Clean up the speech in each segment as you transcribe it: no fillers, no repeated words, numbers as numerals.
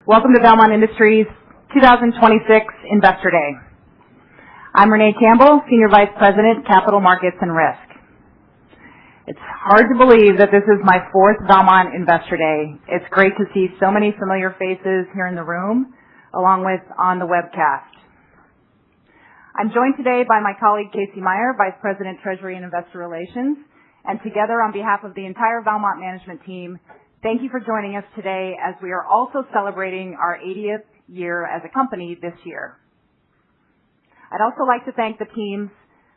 Welcome to Valmont Industries 2026 Investor Day. I'm Renee Campbell, Senior Vice President, Capital Markets and Risk. It's hard to believe that this is my fourth Valmont Investor Day. It's great to see so many familiar faces here in the room, along with on the webcast. I'm joined today by my colleague Casey Meyer, Vice President, Treasury and Investor Relations, and together on behalf of the entire Valmont management team, thank you for joining us today as we are also celebrating our 80th year as a company this year. I'd also like to thank the teams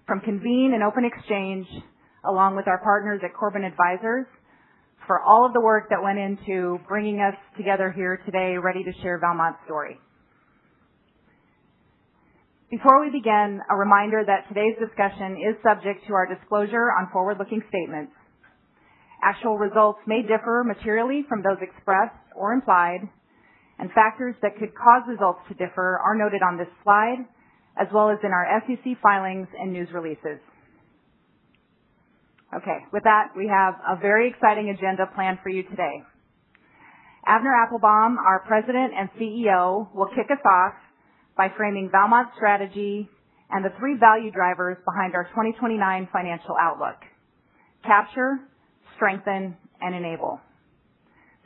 from Convene and Open Exchange, along with our partners at Corbin Advisors, for all of the work that went into bringing us together here today, ready to share Valmont's story. Before we begin, a reminder that today's discussion is subject to our disclosure on forward-looking statements. Actual results may differ materially from those expressed or implied, and factors that could cause results to differ are noted on this slide, as well as in our SEC filings and news releases. Okay, with that, we have a very exciting agenda planned for you today. Avner Applbaum, our President and CEO, will kick us off by framing Valmont's strategy and the three value drivers behind our 2029 financial outlook: capture, strengthen, and enable.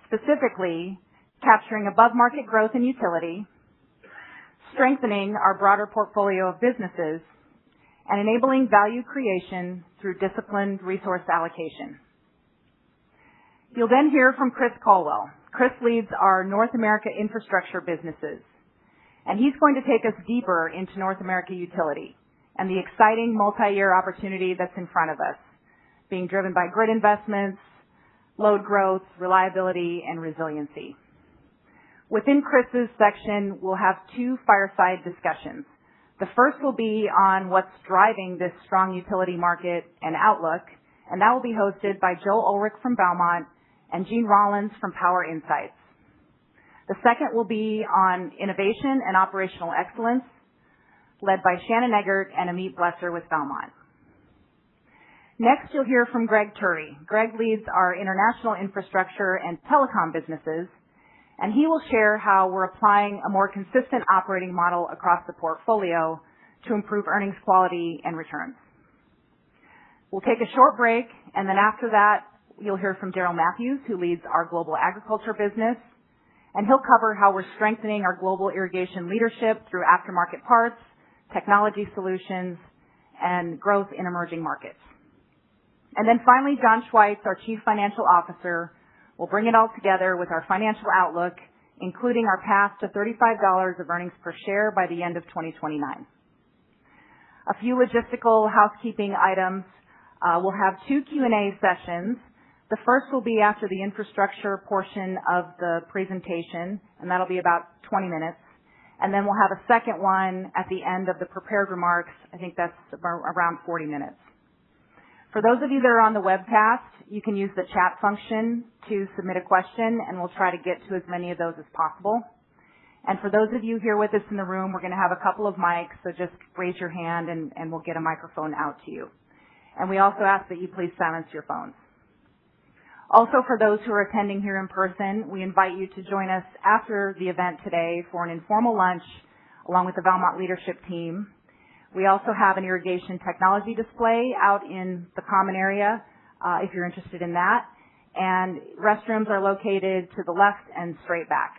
Specifically, capturing above-market growth in utility, strengthening our broader portfolio of businesses, and enabling value creation through disciplined resource allocation. You'll then hear from Chris Caldwell. Chris leads our North America infrastructure businesses, and he's going to take us deeper into North America utility and the exciting multi-year opportunity that's in front of us, being driven by grid investments, load growth, reliability, and resiliency. Within Chris's section, we'll have two fireside discussions. The first will be on what's driving this strong utility market and outlook, and that will be hosted by Joe Ulrich from Valmont and Gene Rollins from Power Insights. The second will be on innovation and operational excellence, led by Shannon Eggert and Amit Blesser with Valmont. Next, you'll hear from Greg Turry. Greg leads our international infrastructure and telecom businesses, and he will share how we're applying a more consistent operating model across the portfolio to improve earnings quality and returns. We'll take a short break, and then after that, you'll hear from Daryl Matthews, who leads our global agriculture business, and he'll cover how we're strengthening our global irrigation leadership through aftermarket parts, technology solutions, and growth in emerging markets. And then finally, John Schweitz, our Chief Financial Officer, will bring it all together with our financial outlook, including our path to $35 of earnings per share by the end of 2029. A few logistical housekeeping items. We'll have two Q&A sessions. The first will be after the infrastructure portion of the presentation, and that'll be about 20 minutes. And then we'll have a second one at the end of the prepared remarks. I think that's around 40 minutes. For those of you that are on the webcast, you can use the chat function to submit a question, and we'll try to get to as many of those as possible. And for those of you here with us in the room, we're going to have a couple of mics, so just raise your hand and we'll get a microphone out to you. And we also ask that you please silence your phones. Also, for those who are attending here in person, we invite you to join us after the event today for an informal lunch along with the Valmont leadership team. We also have an irrigation technology display out in the common area if you're interested in that. And restrooms are located to the left and straight back.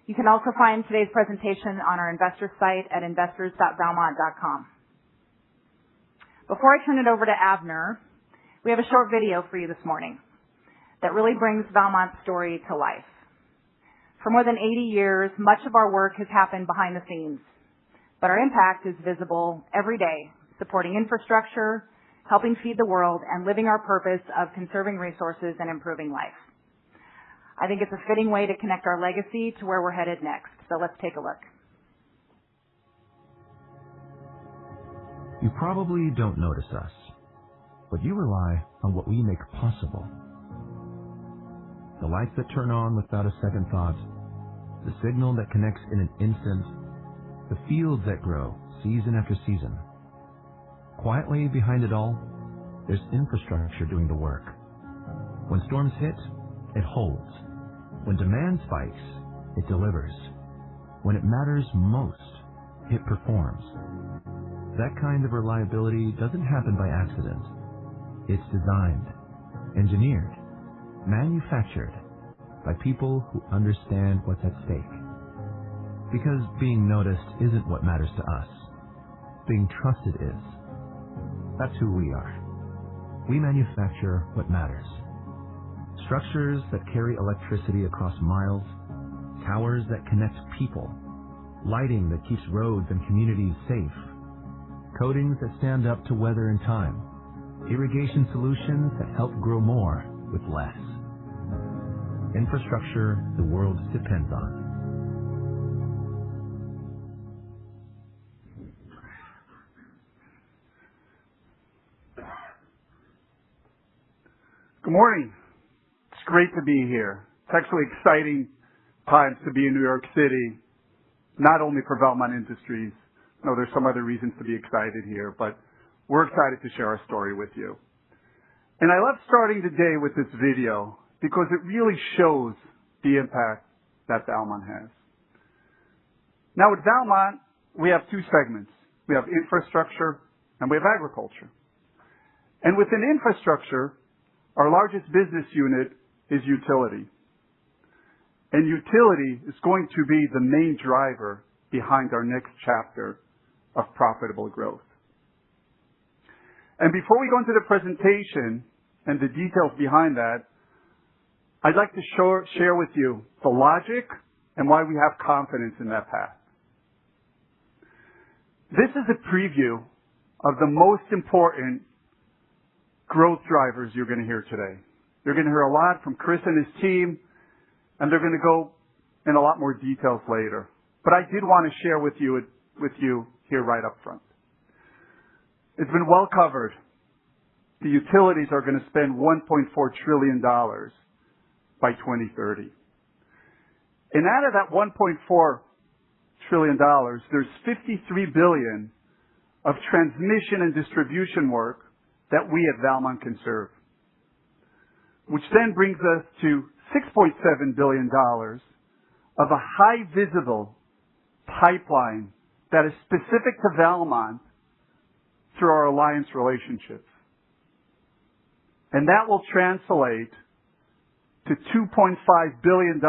You can also find today's presentation on our investor site at investors.valmont.com. Before I turn it over to Avner, we have a short video for you this morning that really brings Valmont's story to life. For more than 80 years, much of our work has happened behind the scenes, but our impact is visible every day, supporting infrastructure, helping feed the world, and living our purpose of conserving resources and improving life. I think it's a fitting way to connect our legacy to where we're headed next. So let's take a look. You probably don't notice us, but you rely on what we make possible. The lights that turn on without a second thought, the signal that connects in an instant, the fields that grow season after season. Quietly behind it all, there's infrastructure doing the work. When storms hit, it holds. When demand spikes, it delivers. When it matters most, it performs. That kind of reliability doesn't happen by accident. It's designed, engineered, manufactured by people who understand what's at stake. Because being noticed isn't what matters to us. Being trusted is. That's who we are. We manufacture what matters. Structures that carry electricity across miles, towers that connect people, lighting that keeps roads and communities safe, coatings that stand up to weather and time, irrigation solutions that help grow more with less. Infrastructure the world depends on. Good morning. It's great to be here. It's actually exciting times to be in New York City, not only for Valmont Industries. No, there's some other reasons to be excited here, but we're excited to share our story with you. And I love starting the day with this video because it really shows the impact that Valmont has. Now at Valmont, we have two segments. We have infrastructure and we have agriculture. And within infrastructure, our largest business unit is utility. And utility is going to be the main driver behind our next chapter of profitable growth. And before we go into the presentation and the details behind that, I'd like to share with you the logic and why we have confidence in that path. This is a preview of the most important growth drivers you're going to hear today. You're going to hear a lot from Chris and his team, and they're going to go in a lot more details later. But I did want to share with you here right up front. It's been well covered. The utilities are going to spend $1.4 trillion by 2030. And out of that $1.4 trillion, there's $53 billion of transmission and distribution work that we at Valmont can serve, which then brings us to $6.7 billion of a high visible pipeline that is specific to Valmont through our alliance relationships. And that will translate to $2.5 billion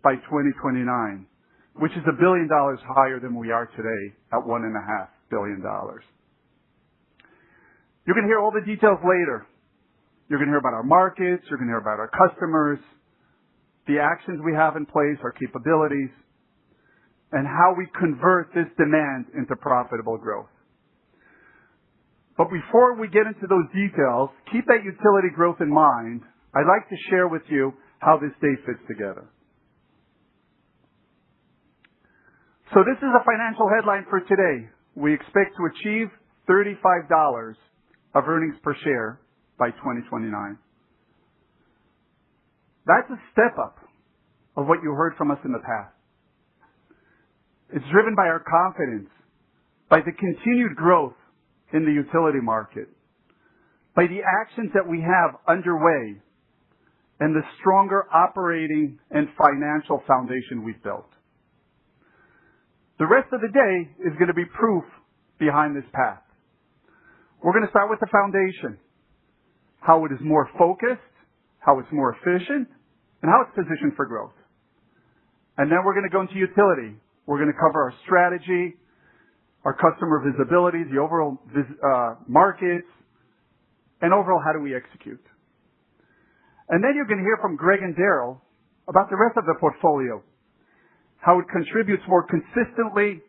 by 2029, which is $1 billion higher than we are today at $1.5 billion. You're going to hear all the details later. You're going to hear about our markets. You're going to hear about our customers, the actions we have in place, our capabilities, and how we convert this demand into profitable growth. But before we get into those details, keep that utility growth in mind. I'd like to share with you how this day fits together. So this is a financial headline for today. We expect to achieve $35 of earnings per share by 2029. That's a step up of what you heard from us in the past. It's driven by our confidence, by the continued growth in the utility market, by the actions that we have underway, and the stronger operating and financial foundation we've built. The rest of the day is going to be proof behind this path. We're going to start with the foundation, how it is more focused, how it's more efficient, and how it's positioned for growth. And then we're going to go into utility. We're going to cover our strategy, our customer visibility, the overall markets, and overall how do we execute. And then you're going to hear from Greg and Daryl about the rest of the portfolio, how it contributes more consistently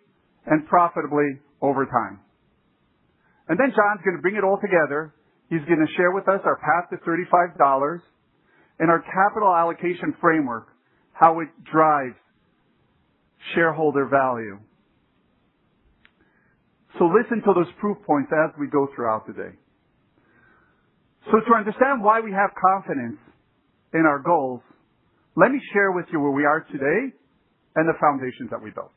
and profitably over time. And then John's going to bring it all together. He's going to share with us our path to $35 and our capital allocation framework, how it drives shareholder value. So listen to those proof points as we go throughout the day. So to understand why we have confidence in our goals, let me share with you where we are today and the foundations that we built.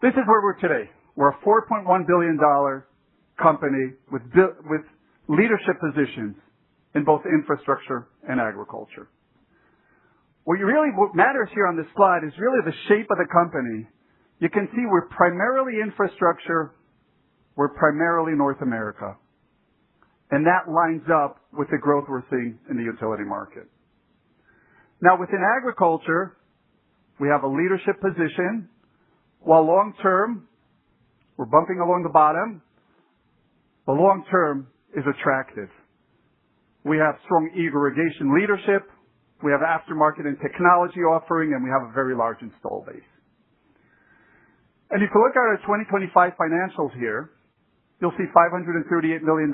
This is where we're today. We're a $4.1 billion company with leadership positions in both infrastructure and agriculture. What matters here on this slide is really the shape of the company. You can see we're primarily infrastructure. We're primarily North America. And that lines up with the growth we're seeing in the utility market. Now, within agriculture, we have a leadership position, while long term, we're bumping along the bottom. The long term is attractive. We have strong irrigation leadership. We have aftermarket and technology offering, and we have a very large install base. And if you look at our 2025 financials here, you'll see $538 million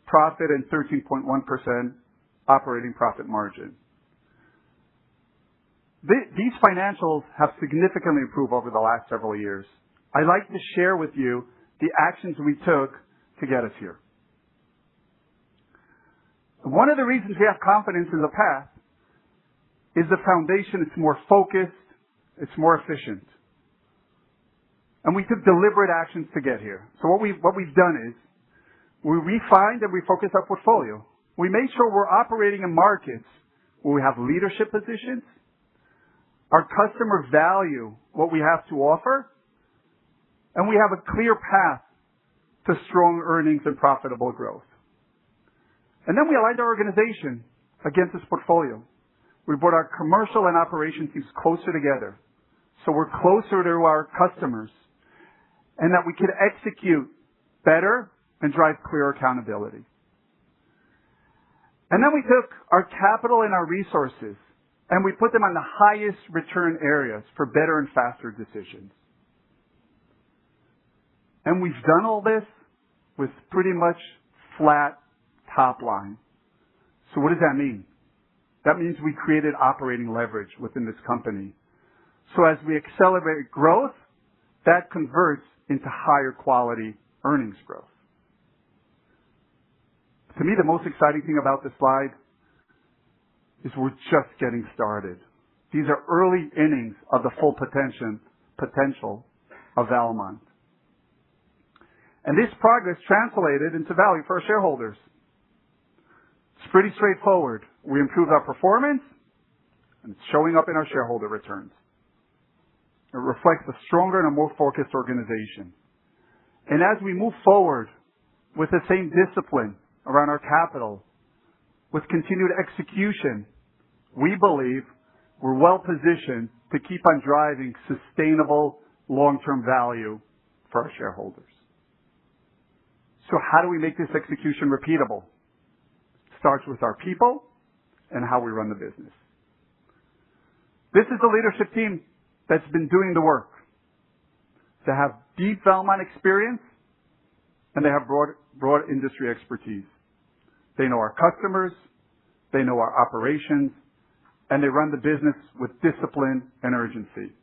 profit and 13.1% operating profit margin. These financials have significantly improved over the last several years. I'd like to share with you the actions we took to get us here. One of the reasons we have confidence in the path is the foundation. It's more focused. It's more efficient. And we took deliberate actions to get here. So what we've done is we refined and we focused our portfolio. We made sure we're operating in markets where we have leadership positions. Our customers value what we have to offer. And we have a clear path to strong earnings and profitable growth. And then we aligned our organization against this portfolio. We brought our commercial and operations teams closer together. So we're closer to our customers and that we can execute better and drive clear accountability. And then we took our capital and our resources and we put them on the highest return areas for better and faster decisions. And we've done all this with pretty much flat top line. So what does that mean? That means we created operating leverage within this company. So as we accelerate growth, that converts into higher quality earnings growth. To me, the most exciting thing about this slide is we're just getting started. These are early innings of the full potential of Valmont. And this progress translated into value for our shareholders. It's pretty straightforward. We improved our performance, and it's showing up in our shareholder returns. It reflects a stronger and a more focused organization. And as we move forward with the same discipline around our capital, with continued execution, we believe we're well positioned to keep on driving sustainable long-term value for our shareholders. So how do we make this execution repeatable? It starts with our people and how we run the business. This is the leadership team that's been doing the work. They have deep Valmont experience and they have broad industry expertise. They know our customers, they know our operations, and they run the business with discipline and urgency.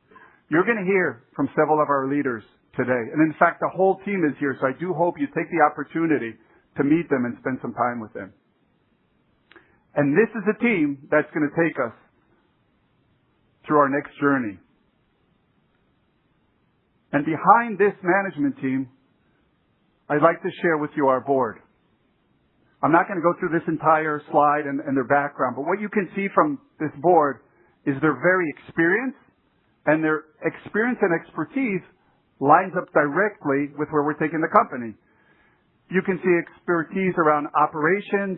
You're going to hear from several of our leaders today. And in fact, the whole team is here, so I do hope you take the opportunity to meet them and spend some time with them. And this is a team that's going to take us through our next journey. And behind this management team, I'd like to share with you our board. I'm not going to go through this entire slide and their background, but what you can see from this board is they're very experienced, and their experience and expertise lines up directly with where we're taking the company. You can see expertise around operations,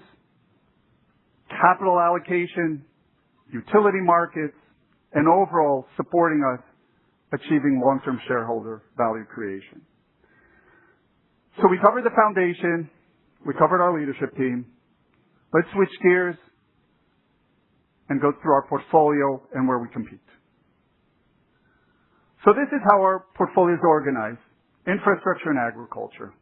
capital allocation, utility markets, and overall supporting us achieving long-term shareholder value creation. So we covered the foundation. We covered our leadership team. Let's switch gears and go through our portfolio and where we compete. So this is how our portfolio is organized: infrastructure and agriculture.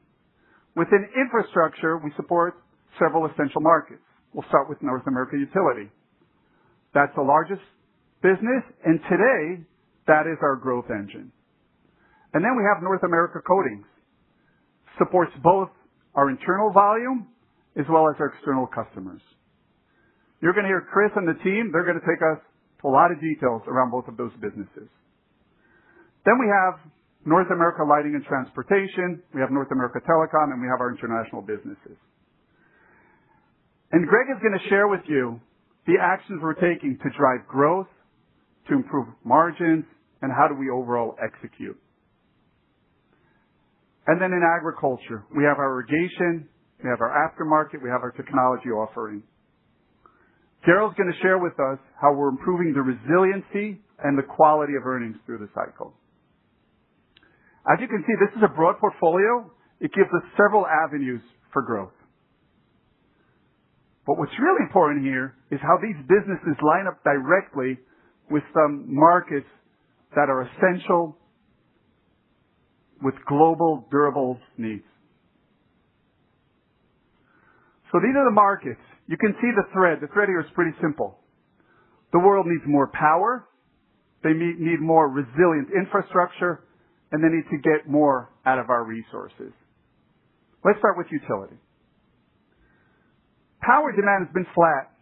Within infrastructure, we support several essential markets. We'll start with North America utility. That's the largest business, and today, that is our growth engine. And then we have North America coatings. Supports both our internal volume as well as our external customers. You're going to hear Chris and the team. They're going to take us to a lot of details around both of those businesses. Then we have North America lighting and transportation. We have North America telecom, and we have our international businesses. And Greg is going to share with you the actions we're taking to drive growth to improve margins, and how do we overall execute. And then in agriculture, we have our irrigation, we have our aftermarket, we have our technology offering. Daryl's going to share with us how we're improving the resiliency and the quality of earnings through the cycle. As you can see, this is a broad portfolio. It gives us several avenues for growth. But what's really important here is how these businesses line up directly with some markets that are essential with global durable needs. So these are the markets. You can see the thread. The thread here is pretty simple. The world needs more power. They need more resilient infrastructure, and they need to get more out of our resources. Let's start with utility. Power demand has been flat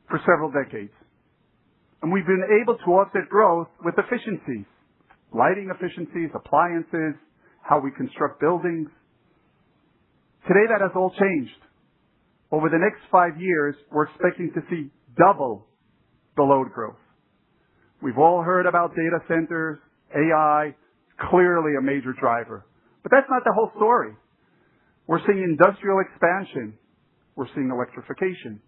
for several decades, and we've been able to offset growth with efficiencies, lighting efficiencies, appliances, how we construct buildings. Today that has all changed. Over the next 5 years, we're expecting to see double the load growth. We've all heard about data centers, AI, clearly a major driver. But that's not the whole story. We're seeing industrial expansion. We're seeing electrification,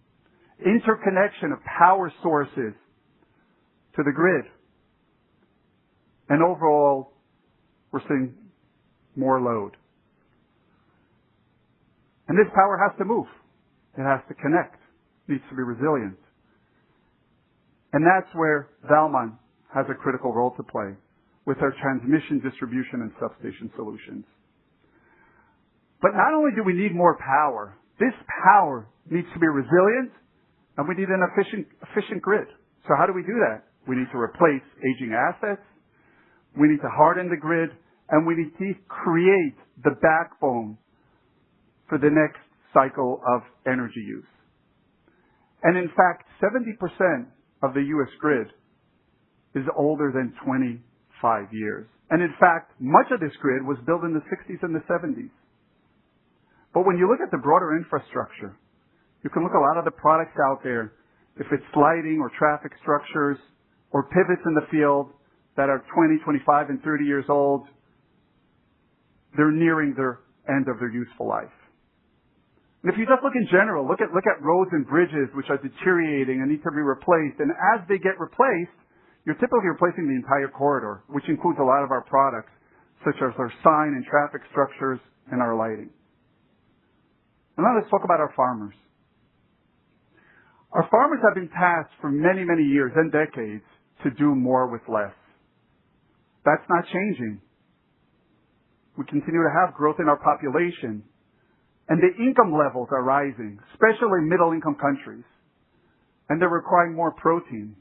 interconnection of power sources to the grid. And overall, we're seeing more load. And this power has to move. It has to connect. It needs to be resilient. And that's where Valmont has a critical role to play with our transmission, distribution, and substation solutions. But not only do we need more power, this power needs to be resilient, and we need an efficient grid. So how do we do that? We need to replace aging assets, we need to harden the grid, and we need to create the backbone for the next cycle of energy use. And in fact, 70% of the U.S. grid is older than 25 years. And in fact, much of this grid was built in the 60s and the 70s. But when you look at the broader infrastructure, you can look at a lot of the products out there, if it's lighting or traffic structures or pivots in the field that are 20, 25, and 30 years old, they're nearing their end of their useful life. And if you just look in general, look at roads and bridges which are deteriorating and need to be replaced. And as they get replaced, you're typically replacing the entire corridor, which includes a lot of our products, such as our sign and traffic structures and our lighting. And now let's talk about our farmers. Our farmers have been tasked for many, many years and decades to do more with less. That's not changing. We continue to have growth in our population. And the income levels are rising, especially in middle-income countries. And they're requiring more protein,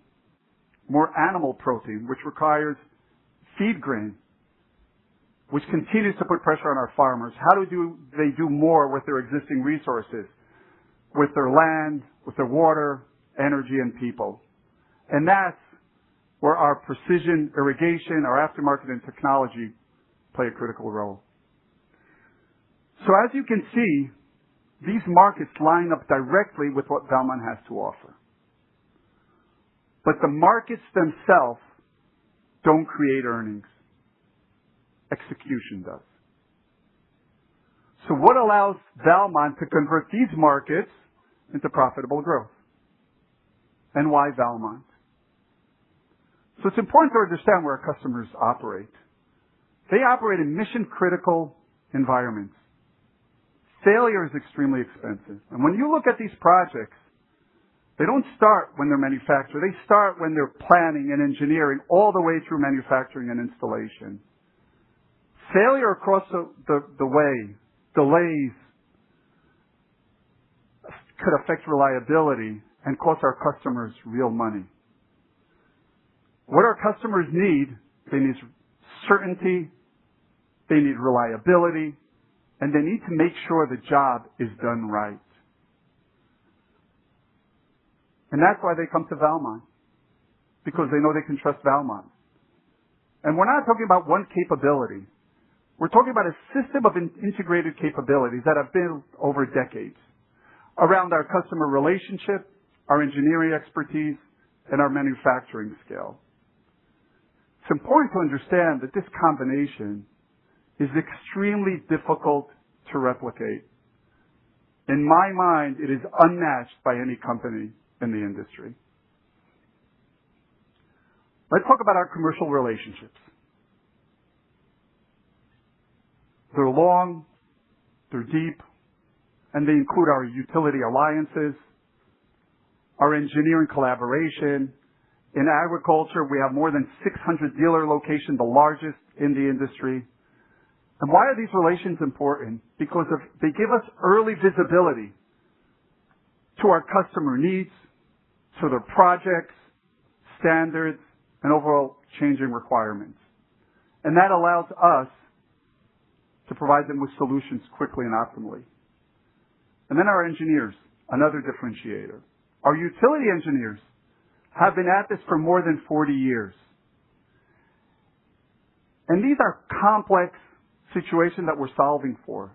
more animal protein, which requires feed grain, which continues to put pressure on our farmers. How do they do more with their existing resources, with their land, with their water, energy, and people? And that's where our precision irrigation, our aftermarket, and technology play a critical role. So as you can see, these markets line up directly with what Valmont has to offer. But the markets themselves don't create earnings. Execution does. So what allows Valmont to convert these markets into profitable growth? And why Valmont? So it's important to understand where our customers operate. They operate in mission-critical environments. Failure is extremely expensive. And when you look at these projects, they don't start when they're manufactured. They start when they're planning and engineering all the way through manufacturing and installation. Failure across the way, delays, could affect reliability and cost our customers real money. What our customers need, they need certainty, they need reliability, and they need to make sure the job is done right. And that's why they come to Valmont, because they know they can trust Valmont. And we're not talking about one capability. We're talking about a system of integrated capabilities that have built over decades around our customer relationship, our engineering expertise, and our manufacturing skill. It's important to understand that this combination is extremely difficult to replicate. In my mind, it is unmatched by any company in the industry. Let's talk about our commercial relationships. They're long, they're deep, and they include our utility alliances, our engineering collaboration. In agriculture, we have more than 600 dealer locations, the largest in the industry. And why are these relations important? Because they give us early visibility to our customer needs, to their projects, standards, and overall changing requirements. And that allows us to provide them with solutions quickly and optimally. And then our engineers, another differentiator. Our utility engineers have been at this for more than 40 years. And these are complex situations that we're solving for.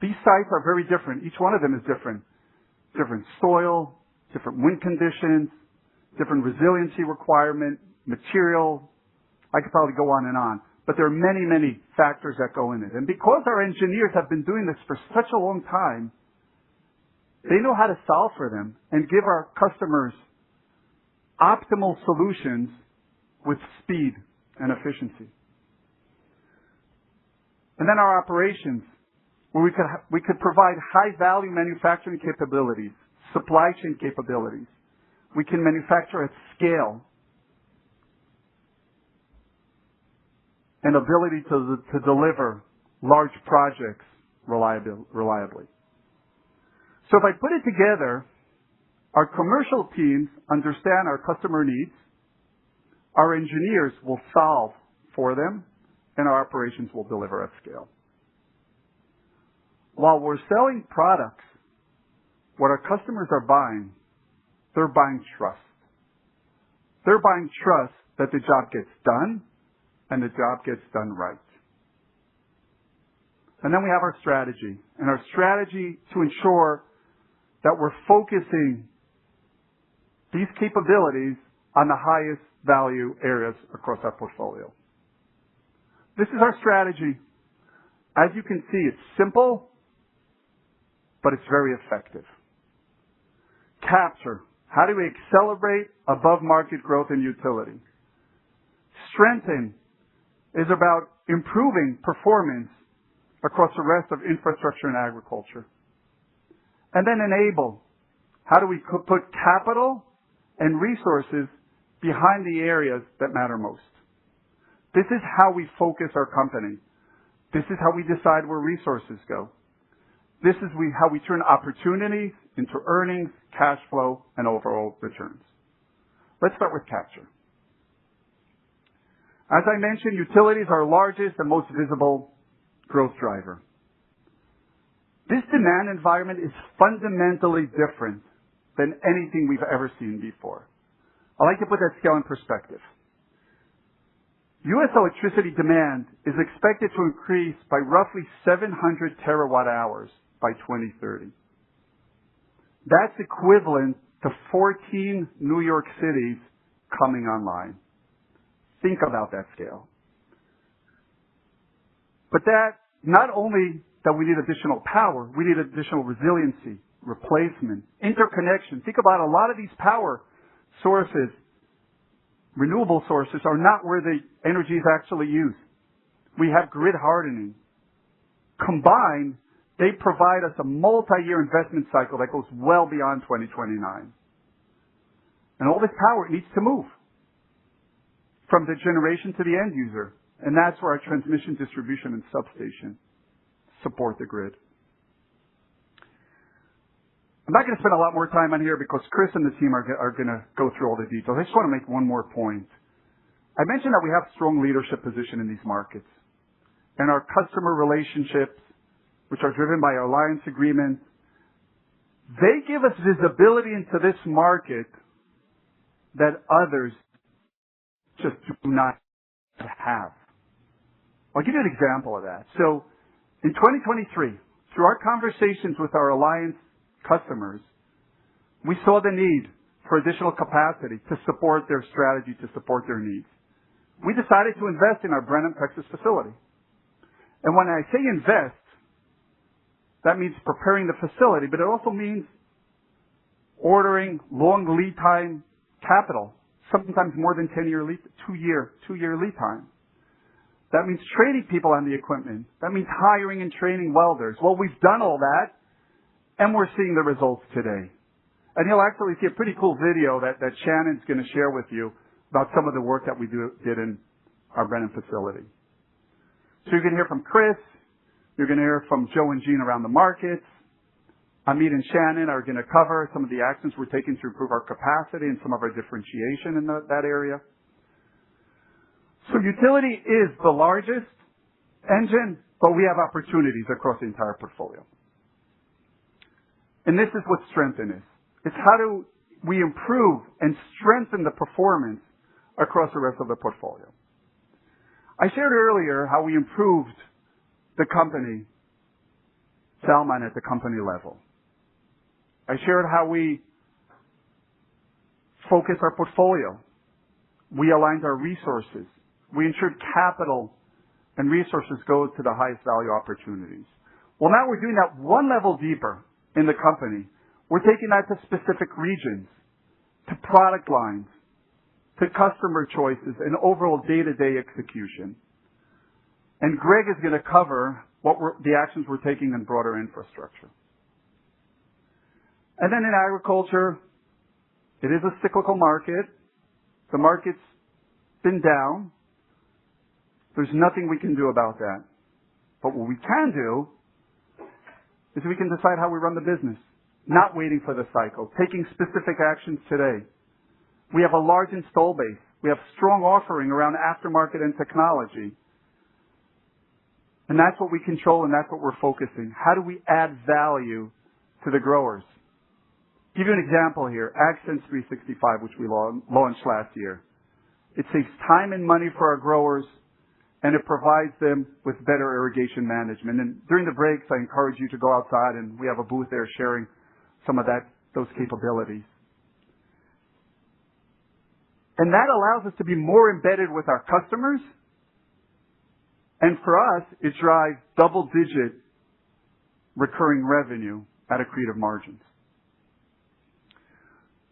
These sites are very different. Each one of them is different. Different soil, different wind conditions, different resiliency requirement, material. I could probably go on and on. But there are many, many factors that go in it. And because our engineers have been doing this for such a long time, they know how to solve for them and give our customers optimal solutions with speed and efficiency. And then our operations, where we could provide high-value manufacturing capabilities, supply chain capabilities. We can manufacture at scale, and ability to deliver large projects reliably. So if I put it together, our commercial teams understand our customer needs, our engineers will solve for them, and our operations will deliver at scale. While we're selling products, what our customers are buying, they're buying trust. They're buying trust that the job gets done and the job gets done right. And then we have our strategy, and our strategy to ensure that we're focusing these capabilities on the highest value areas across our portfolio. This is our strategy. As you can see, it's simple, but it's very effective. Capture. How do we accelerate above market growth in utility? Strengthen is about improving performance across the rest of infrastructure and agriculture. And then enable. How do we put capital and resources behind the areas that matter most? This is how we focus our company. This is how we decide where resources go. This is how we turn opportunities into earnings, cash flow, and overall returns. Let's start with capture. As I mentioned, utilities are our largest and most visible growth driver. This demand environment is fundamentally different than anything we've ever seen before. I like to put that scale in perspective. U.S. electricity demand is expected to increase by roughly 700 terawatt hours by 2030. That's equivalent to 14 New York cities coming online. Think about that scale. But that, not only that we need additional power, we need additional resiliency, replacement, interconnection. Think about a lot of these power sources, renewable sources, are not where the energy is actually used. We have grid hardening. Combined, they provide us a multi-year investment cycle that goes well beyond 2029. And all this power needs to move from the generation to the end user. And that's where our transmission, distribution, and substation support the grid. I'm not going to spend a lot more time on here because Chris and the team are going to go through all the details. I just want to make one more point. I mentioned that we have strong leadership position in these markets. And our customer relationships, which are driven by our alliance agreements, they give us visibility into this market that others just do not have. I'll give you an example of that. So in 2023, through our conversations with our alliance customers, we saw the need for additional capacity to support their strategy, to support their needs. we decided to invest in our Brenham, Texas facility. And when I say invest, that means preparing the facility, but it also means ordering long lead time capital, sometimes more than 10-year lead, two-year lead time. That means training people on the equipment. That means hiring and training welders. Well, we've done all that, and we're seeing the results today. And you'll actually see a pretty cool video that Shannon's going to share with you about some of the work that we did in our Brenham facility. So you're going to hear from Chris. You're going to hear from Joe and Gene around the markets. Amit and Shannon are going to cover some of the actions we're taking to improve our capacity and some of our differentiation in that area. So utility is the largest engine, but we have opportunities across the entire portfolio. And this is what strengthen is. It's how do we improve and strengthen the performance across the rest of the portfolio. I shared earlier how we improved the company, Valmont at the company level. I shared how we focused our portfolio. We aligned our resources. We ensured capital and resources go to the highest value opportunities. Well, now we're doing that one level deeper in the company. We're taking that to specific regions, to product lines, to customer choices, and overall day-to-day execution. And Greg is going to cover the actions we're taking in broader infrastructure. And then in agriculture, it is a cyclical market. The market's been down. There's nothing we can do about that. But what we can do is we can decide how we run the business, not waiting for the cycle, taking specific actions today. We have a large install base. We have strong offering around aftermarket and technology. And that's what we control and that's what we're focusing. How do we add value to the growers? Give you an example here. AgSense 365, which we launched last year. It saves time and money for our growers, and it provides them with better irrigation management. And during the breaks, I encourage you to go outside, and we have a booth there sharing some of those capabilities. And that allows us to be more embedded with our customers. And for us, it drives double-digit recurring revenue at accretive margins.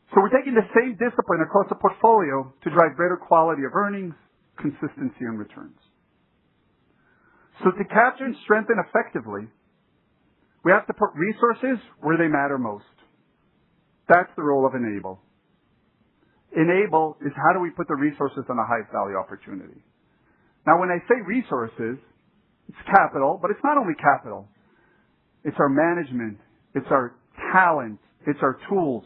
So we're taking the same discipline across the portfolio to drive better quality of earnings, consistency, and returns. So to capture and strengthen effectively, we have to put resources where they matter most. That's the role of Enable. Enable is how do we put the resources on the highest value opportunity. Now, when I say resources, it's capital, but it's not only capital. It's our management. It's our talent. It's our tools.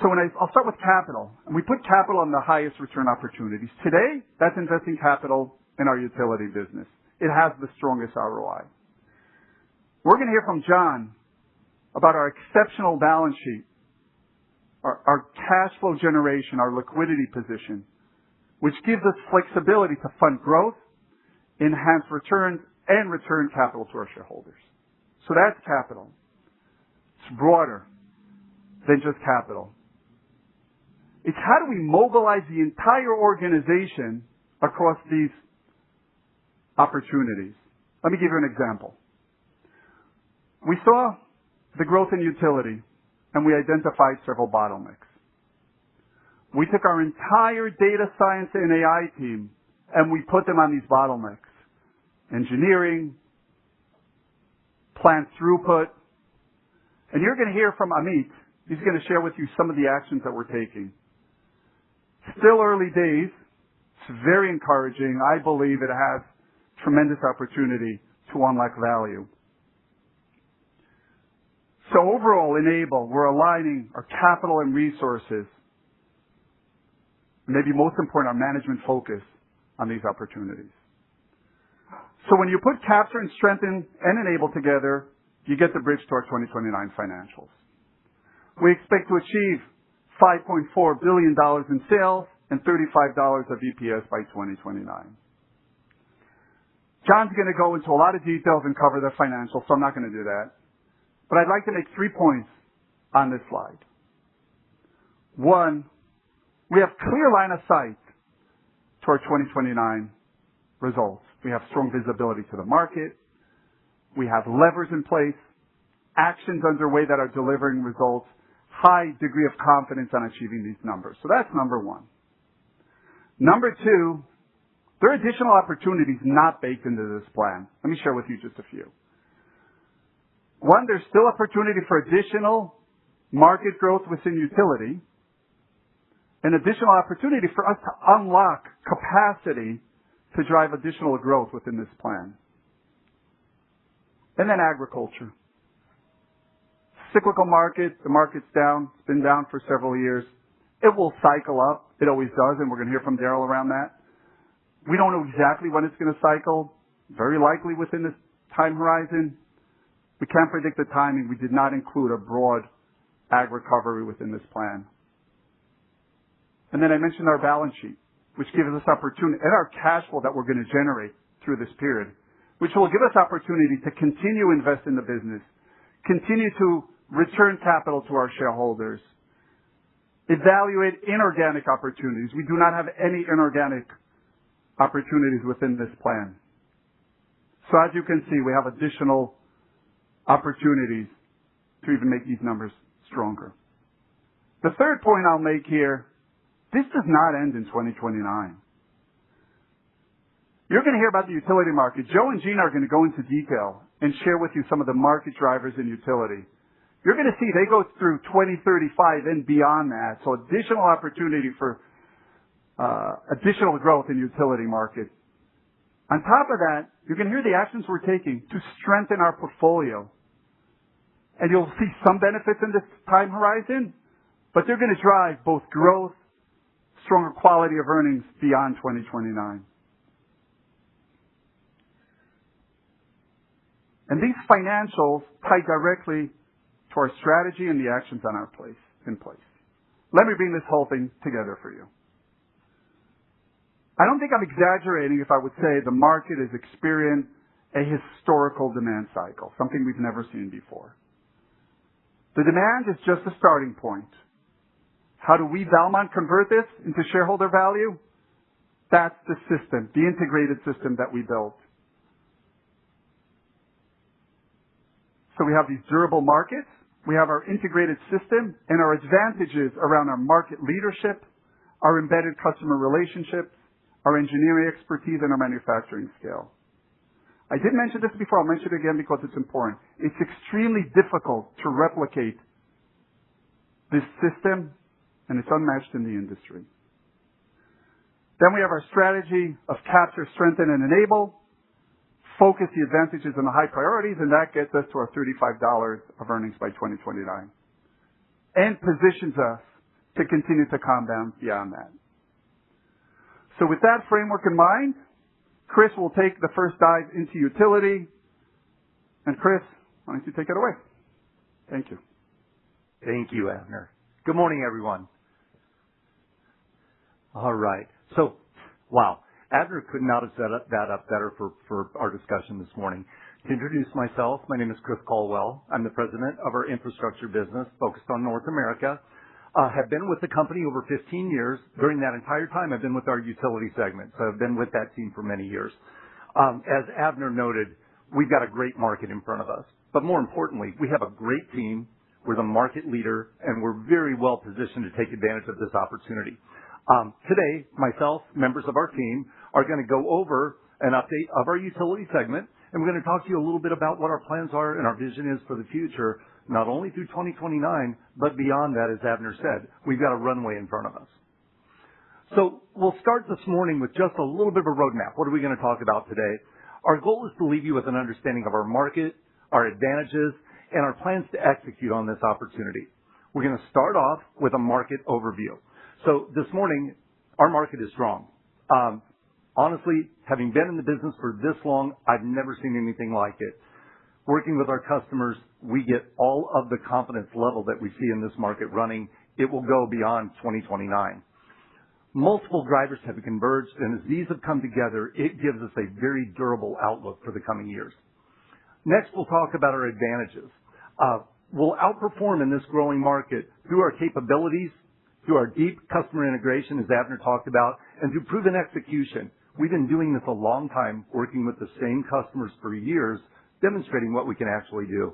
So I'll start with capital. And we put capital on the highest return opportunities. Today, that's investing capital in our utility business. It has the strongest ROI. We're going to hear from John about our exceptional balance sheet, our cash flow generation, our liquidity position, which gives us flexibility to fund growth, enhance returns, and return capital to our shareholders. So that's capital. It's broader than just capital. It's how do we mobilize the entire organization across these opportunities. Let me give you an example. We saw the growth in utility, and we identified several bottlenecks. We took our entire data science and AI team, and we put them on these bottlenecks. Engineering, plant throughput. And you're going to hear from Amit. He's going to share with you some of the actions that we're taking. Still early days. It's very encouraging. I believe it has tremendous opportunity to unlock value. So overall, Enable, we're aligning our capital and resources, maybe most important, our management focus on these opportunities. So when you put capture and strengthen and Enable together, you get the bridge to our 2029 financials. We expect to achieve $5.4 billion in sales and $35 of EPS by 2029. John's going to go into a lot of details and cover the financials, so I'm not going to do that. But I'd like to make 3 points on this slide. One, We have clear line of sight to our 2029 results. We have strong visibility to the market. We have levers in place, actions underway that are delivering results, high degree of confidence on achieving these numbers. So that's number one. Number two, there are additional opportunities not baked into this plan. Let me share with you just a few. One, there's still opportunity for additional market growth within utility, an additional opportunity for us to unlock capacity to drive additional growth within this plan. And then agriculture. Cyclical market, the market's down, it's been down for several years. It will cycle up. It always does, and we're going to hear from Daryl around that. We don't know exactly when it's going to cycle, very likely within this time horizon. We can't predict the timing. We did not include a broad ag recovery within this plan. And then I mentioned our balance sheet, which gives us opportunity, and our cash flow that we're going to generate through this period, which will give us opportunity to continue to invest in the business, continue to return capital to our shareholders, evaluate inorganic opportunities. We do not have any inorganic opportunities within this plan. So as you can see, we have additional opportunities to even make these numbers stronger. The third point I'll make here, this does not end in 2029. You're going to hear about the utility market. Joe and Gina are going to go into detail and share with you some of the market drivers in utility. You're going to see they go through 2035 and beyond that. So additional opportunity for additional growth in utility market. On top of that, you're going to hear the actions we're taking to strengthen our portfolio. And you'll see some benefits in this time horizon, but they're going to drive both growth, stronger quality of earnings beyond 2029. And these financials tie directly to our strategy and the actions in place. Let me bring this whole thing together for you. I don't think I'm exaggerating if I would say the market has experienced a historical demand cycle, something we've never seen before. The demand is just a starting point. How do we, Valmont, convert this into shareholder value? That's the system, the integrated system that we built. So we have these durable markets, we have our integrated system, and our advantages around our market leadership, our embedded customer relationships, our engineering expertise, and our manufacturing scale. I did mention this before. I'll mention it again because it's important. It's extremely difficult to replicate this system, and it's unmatched in the industry. Then we have our strategy of capture, strengthen, and enable, focus the advantages on the high priorities, and that gets us to our $35 of earnings by 2029, and positions us to continue to compound beyond that. So with that framework in mind, Chris will take the first dive into utility. And Chris, why don't you take it away? Thank you. Thank you, Avner. Good morning, everyone. All right. So, wow. Avner could not have set that up better for our discussion this morning. To introduce myself, my name is Chris Caldwell. I'm the president of our infrastructure business focused on North America. Have been with the company over 15 years. During that entire time, I've been with our utility segment. So I've been with that team for many years. As Avner noted, we've got a great market in front of us. But more importantly, we have a great team. We're the market leader, and we're very well positioned to take advantage of this opportunity. Today, myself, members of our team, are going to go over an update of our utility segment, and we're going to talk to you a little bit about what our plans are and our vision is for the future, not only through 2029, but beyond that, as Avner said. We've got a runway in front of us. So we'll start this morning with just a little bit of a roadmap. What are we going to talk about today? Our goal is to leave you with an understanding of our market, our advantages, and our plans to execute on this opportunity. We're going to start off with a market overview. So this morning, our market is strong. Honestly, having been in the business for this long, I've never seen anything like it. Working with our customers, we get all of the confidence level that we see in this market running. It will go beyond 2029. Multiple drivers have converged, and as these have come together, it gives us a very durable outlook for the coming years. Next, we'll talk about our advantages. We'll outperform in this growing market through our capabilities Through our deep customer integration, as Avner talked about, and through proven execution. We've been doing this a long time, working with the same customers for years, demonstrating what we can actually do.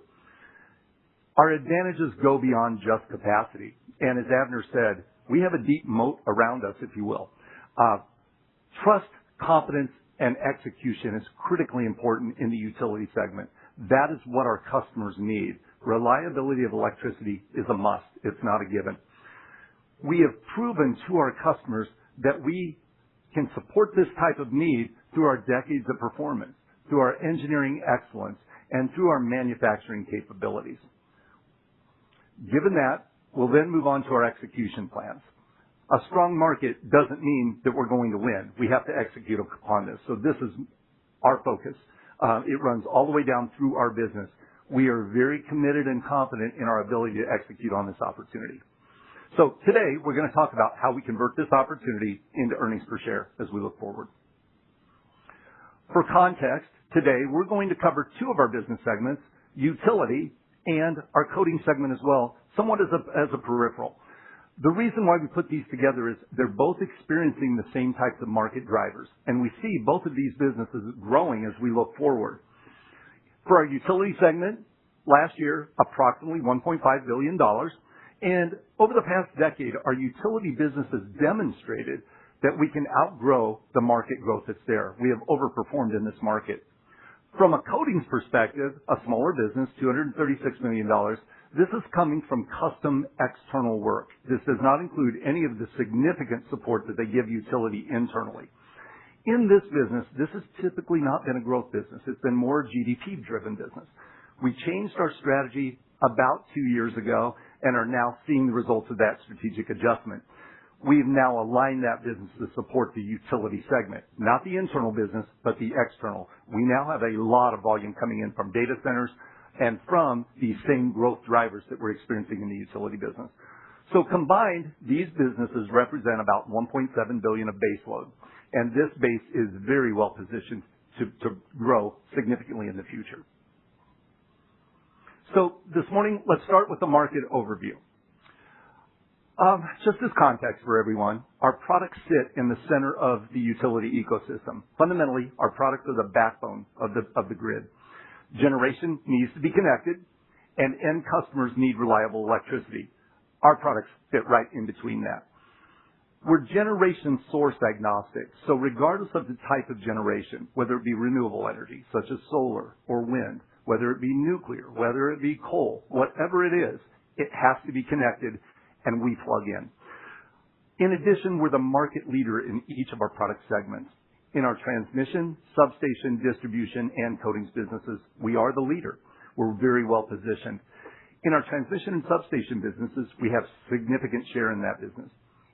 Our advantages go beyond just capacity. And as Avner said, we have a deep moat around us, if you will. Trust, confidence, and execution is critically important in the utility segment. That is what our customers need. Reliability of electricity is a must. It's not a given. We have proven to our customers that we can support this type of need through our decades of performance, through our engineering excellence, and through our manufacturing capabilities. Given that, we'll then move on to our execution plans. A strong market doesn't mean that we're going to win. We have to execute upon this. So this is our focus. It runs all the way down through our business. We are very committed and confident in our ability to execute on this opportunity. So today, we're going to talk about how we convert this opportunity into earnings per share as we look forward. For context, today, we're going to cover two of our business segments, utility and our coating segment as well, somewhat as a peripheral. The reason why we put these together is they're both experiencing the same types of market drivers, and we see both of these businesses growing as we look forward. For our utility segment, last year, approximately $1.5 billion. And over the past decade, our utility business has demonstrated that we can outgrow the market growth that's there. We have overperformed in this market. From a coatings perspective, a smaller business, $236 million, this is coming from custom external work. This does not include any of the significant support that they give utility internally. In this business, this has typically not been a growth business. It's been more GDP-driven business. We changed our strategy about 2 years ago and are now seeing the results of that strategic adjustment. We've now aligned that business to support the utility segment, not the internal business, but the external. We now have a lot of volume coming in from data centers and from these same growth drivers that we're experiencing in the utility business. So combined, these businesses represent about $1.7 billion of base load, and this base is very well positioned to grow significantly in the future. So this morning, let's start with the market overview. Just as context for everyone, our products sit in the center of the utility ecosystem. Fundamentally, our products are the backbone of the grid. Generation needs to be connected, and end customers need reliable electricity. Our products fit right in between that. We're generation source agnostic, so regardless of the type of generation, whether it be renewable energy, such as solar or wind, whether it be nuclear, whether it be coal, whatever it is, it has to be connected, and we plug in. In addition, we're the market leader in each of our product segments. In our transmission, substation, distribution, and coatings businesses, we are the leader. We're very well positioned. In our transmission and substation businesses, we have significant share in that business.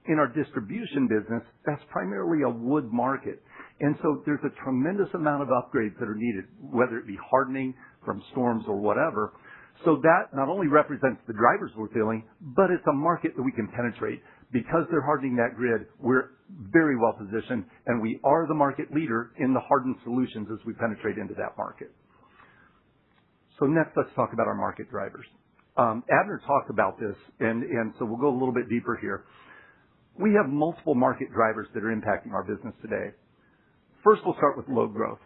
In our distribution business, that's primarily a wood market. And so there's a tremendous amount of upgrades that are needed, whether it be hardening from storms or whatever. So that not only represents the drivers we're feeling, but it's a market that we can penetrate. Because they're hardening that grid, we're very well positioned, and we are the market leader in the hardened solutions as we penetrate into that market. So next, let's talk about our market drivers. Avner talked about this, and so we'll go a little bit deeper here. We have multiple market drivers that are impacting our business today. First, we'll start with load growth.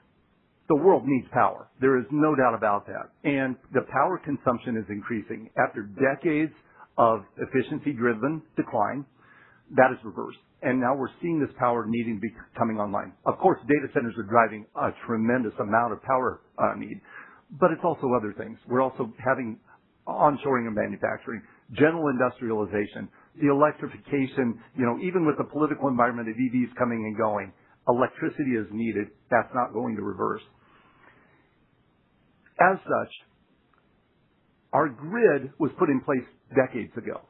The world needs power. There is no doubt about that. And the power consumption is increasing. After decades of efficiency-driven decline, that is reversed. And now we're seeing this power needing to be coming online. Of course, data centers are driving a tremendous amount of power need, but it's also other things. We're also having onshoring of manufacturing, general industrialization, the electrification, even with the political environment of EVs coming and going, electricity is needed. That's not going to reverse. As such, our grid was put in place decades ago,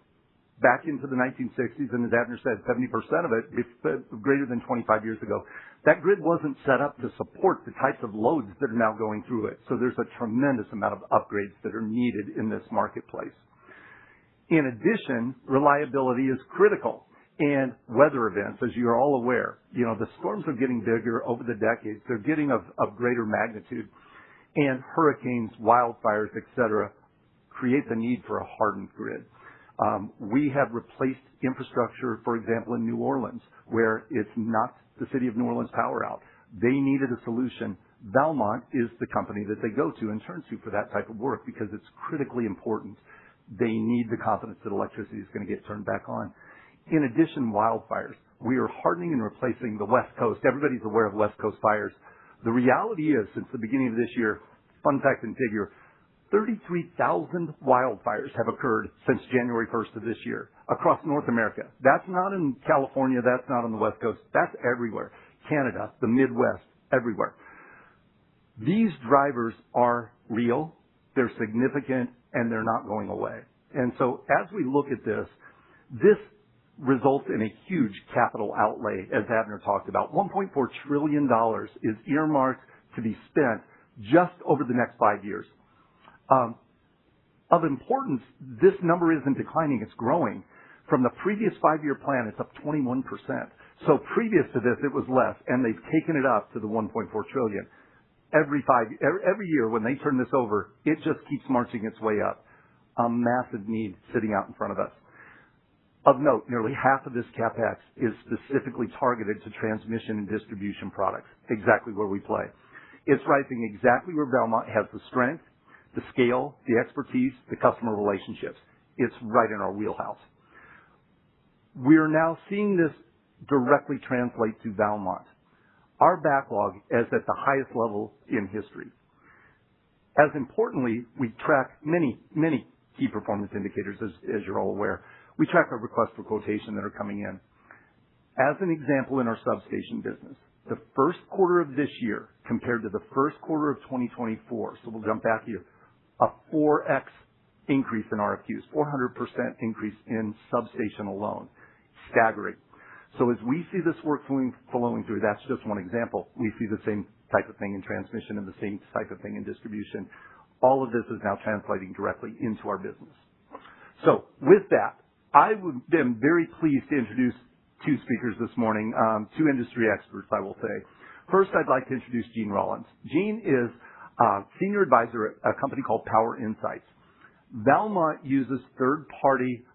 back into the 1960s, and as Avner said, 70% of it greater than 25 years ago. That grid wasn't set up to support the types of loads that are now going through it. So there's a tremendous amount of upgrades that are needed in this marketplace. In addition, reliability is critical. And weather events, as you're all aware, the storms are getting bigger over the decades. They're getting of greater magnitude. And hurricanes, wildfires, etc., create the need for a hardened grid. We have replaced infrastructure, for example, in New Orleans, where it's not the city of New Orleans power out. They needed a solution. Valmont is the company that they go to and turn to for that type of work because it's critically important. They need the confidence that electricity is going to get turned back on. In addition, wildfires. We are hardening and replacing the West Coast. Everybody's aware of West Coast fires. The reality is, since the beginning of this year, fun fact and figure, 33,000 wildfires have occurred since January 1st of this year across North America. That's not in California. That's not on the West Coast. That's everywhere. Canada, the Midwest, everywhere. These drivers are real, they're significant, and they're not going away. And so as we look at this results in a huge capital outlay, as Abner talked about. $1.4 trillion is earmarked to be spent just over the next 5 years. Of importance, this number isn't declining, it's growing. From the previous 5-year plan, it's up 21%. So previous to this, it was less, and they've taken it up to the $1.4 trillion. Every year when they turn this over, it just keeps marching its way up. A massive need sitting out in front of us. Of note, nearly half of this CapEx is specifically targeted to transmission and distribution products, exactly where we play. It's rising exactly where Valmont has the strength, the scale, the expertise, the customer relationships. It's right in our wheelhouse. We are now seeing this directly translate to Valmont. Our backlog is at the highest level in history. As importantly, we track many key performance indicators, as you're all aware. We track our requests for quotation that are coming in. As an example, in our substation business, the first quarter of this year compared to the first quarter of 2024, so we'll jump back here, a 4x increase in RFQs, 400% increase in substation alone. Staggering. So as we see this work flowing through, that's just one example. We see the same type of thing in transmission and the same type of thing in distribution. All of this is now translating directly into our business. So with that, I am very pleased to introduce two speakers this morning, two industry experts, I will say. First, I'd like to introduce Gene Rollins. Gene is senior advisor at a company called Power Insights. Valmont uses third-party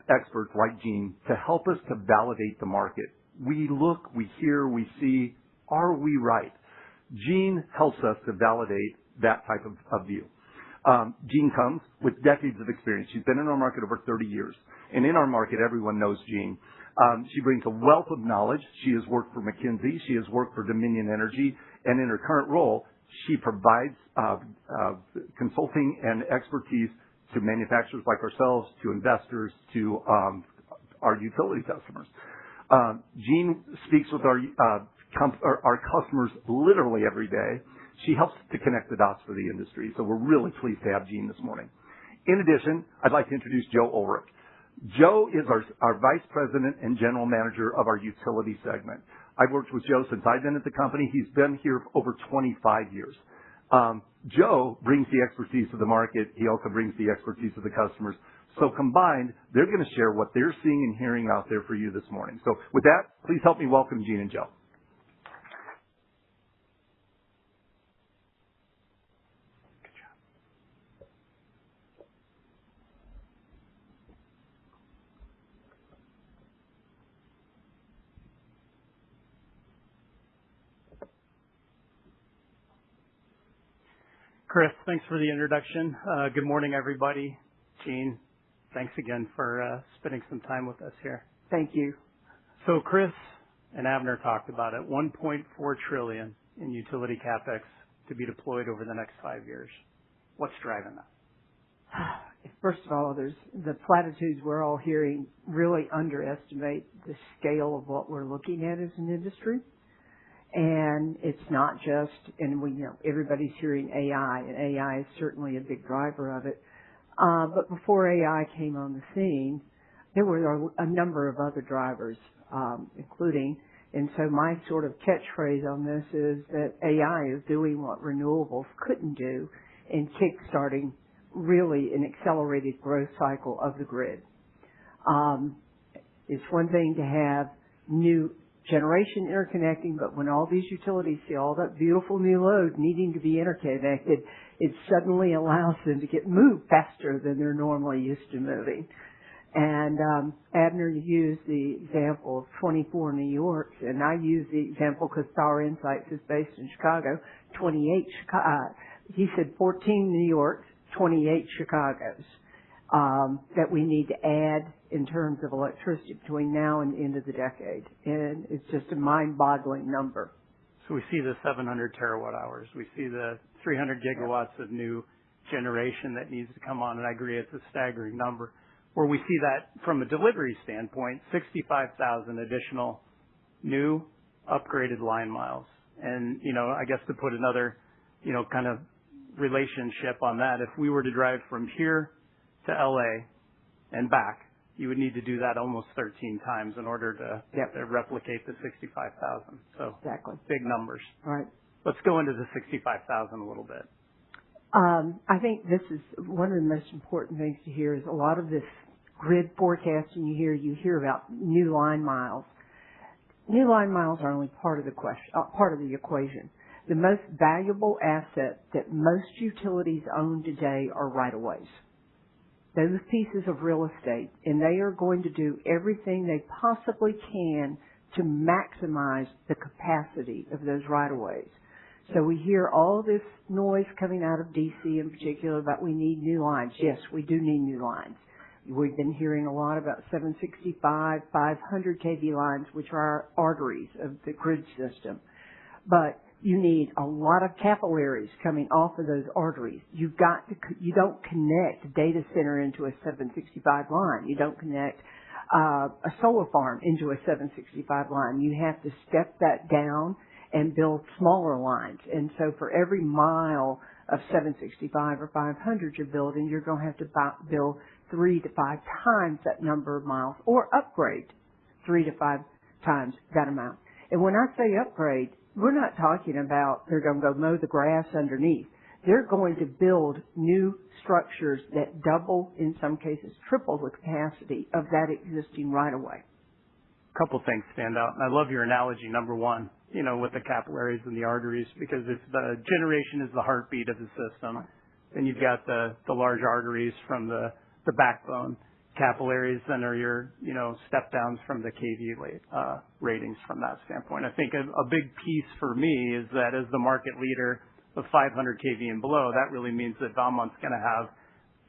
experts like Gene to help us to validate the market. We look, we hear, we see, are we right? Gene helps us to validate that type of view. Gene comes with decades of experience. She's been in our market over 30 years. And in our market, everyone knows Gene. She brings a wealth of knowledge. She has worked for McKinsey. She has worked for Dominion Energy. And in her current role, she provides consulting and expertise to manufacturers like ourselves, to investors, to our utility customers. Jean speaks with our customers literally every day. She helps to connect the dots for the industry. So we're really pleased to have Jean this morning. In addition, I'd like to introduce Joe Ulrich. Joe is our Vice President and General Manager of our utility segment. I've worked with Joe since I've been at the company. He's been here for over 25 years. Joe brings the expertise of the market. He also brings the expertise of the customers. So combined, they're going to share what they're seeing and hearing out there for you this morning. So with that, please help me welcome Jean and Joe. Chris, thanks for the introduction. Good morning, everybody. Jean, thanks again for spending some time with us here. Thank you. So Chris and Abner talked about it, $1.4 trillion in utility CapEx to be deployed over the next 5 years. What's driving that? First of all, there's the platitudes we're all hearing really underestimate the scale of what we're looking at as an industry. And it's not just, and we know everybody's hearing AI, and AI is certainly a big driver of it. But before AI came on the scene, there were a number of other drivers, including, and so my sort of catchphrase on this is that AI is doing what renewables couldn't do in kickstarting really an accelerated growth cycle of the grid. It's one thing to have new generation interconnecting, but when all these utilities see all that beautiful new load needing to be interconnected, it suddenly allows them to get moved faster than they're normally used to moving. And Abner used the example of 24 New Yorks, and I use the example because Star Insights is based in Chicago, 28 Chicago. He said 14 New Yorks, 28 Chicagos that we need to add in terms of electricity between now and the end of the decade. And it's just a mind-boggling number. So we see the 700 terawatt hours. We see the 300 gigawatts of new generation that needs to come on, and I agree it's a staggering number. Where we see that from a delivery standpoint, 65,000 additional new upgraded line miles. And, I guess to put another, kind of relationship on that, if we were to drive from here to LA and back, you would need to do that almost 13 times in order to replicate the 65,000. So exactly. Big numbers. All right. Let's go into the 65,000 a little bit. I think this is one of the most important things to hear is a lot of this grid forecasting you hear about new line miles. New line miles are only part of the equation. The most valuable asset that most utilities own today are right-of-ways. Those pieces of real estate, and they are going to do everything they possibly can to maximize the capacity of those right-of-ways. So we hear all this noise coming out of D.C. in particular about we need new lines. Yes, we do need new lines. We've been hearing a lot about 765, 500 kV lines, which are our arteries of the grid system. But you need a lot of capillaries coming off of those arteries. You don't connect a data center into a 765 line. You don't connect a solar farm into a 765 line. You have to step that down and build smaller lines. And so for every mile of 765 or 500 you're building, you're going to have to build 3 to 5 times that number of miles, or upgrade 3 to 5 times that amount. And when I say upgrade, we're not talking about they're going to go mow the grass underneath. They're going to build new structures that double, in some cases triple the capacity of that existing right-of-way. A couple things stand out, and I love your analogy, number one, with the capillaries and the arteries, because if the generation is the heartbeat of the system, then you've got the large arteries from the backbone. Capillaries then are your, step downs from the KV ratings from that standpoint. I think a big piece for me is that as the market leader of 500 kV and below, that really means that Valmont's going to have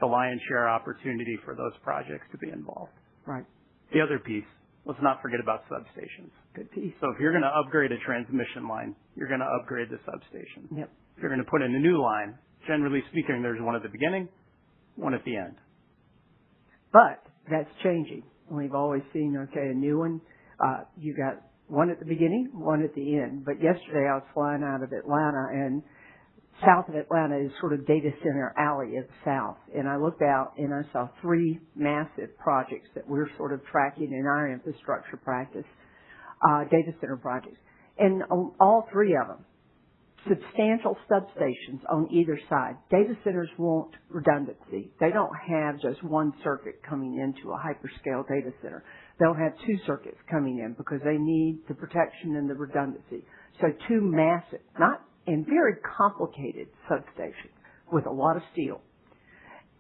the lion's share opportunity for those projects to be involved. Right. The other piece, let's not forget about substations. Good piece. So if you're going to upgrade a transmission line, you're going to upgrade the substation. Yep. If you're going to put in a new line, generally speaking, there's one at the beginning, one at the end. But that's changing. We've always seen, a new one. You got one at the beginning, one at the end. But yesterday I was flying out of Atlanta, and south of Atlanta is sort of data center alley at the south. And I looked out and I saw 3 massive projects that we're sort of tracking in our infrastructure practice, data center projects. And on all 3 of them, substantial substations on either side. Data centers want redundancy. They don't have just one circuit coming into a hyperscale data center. They'll have 2 circuits coming in because they need the protection and the redundancy. So 2 massive, and very complicated substations with a lot of steel.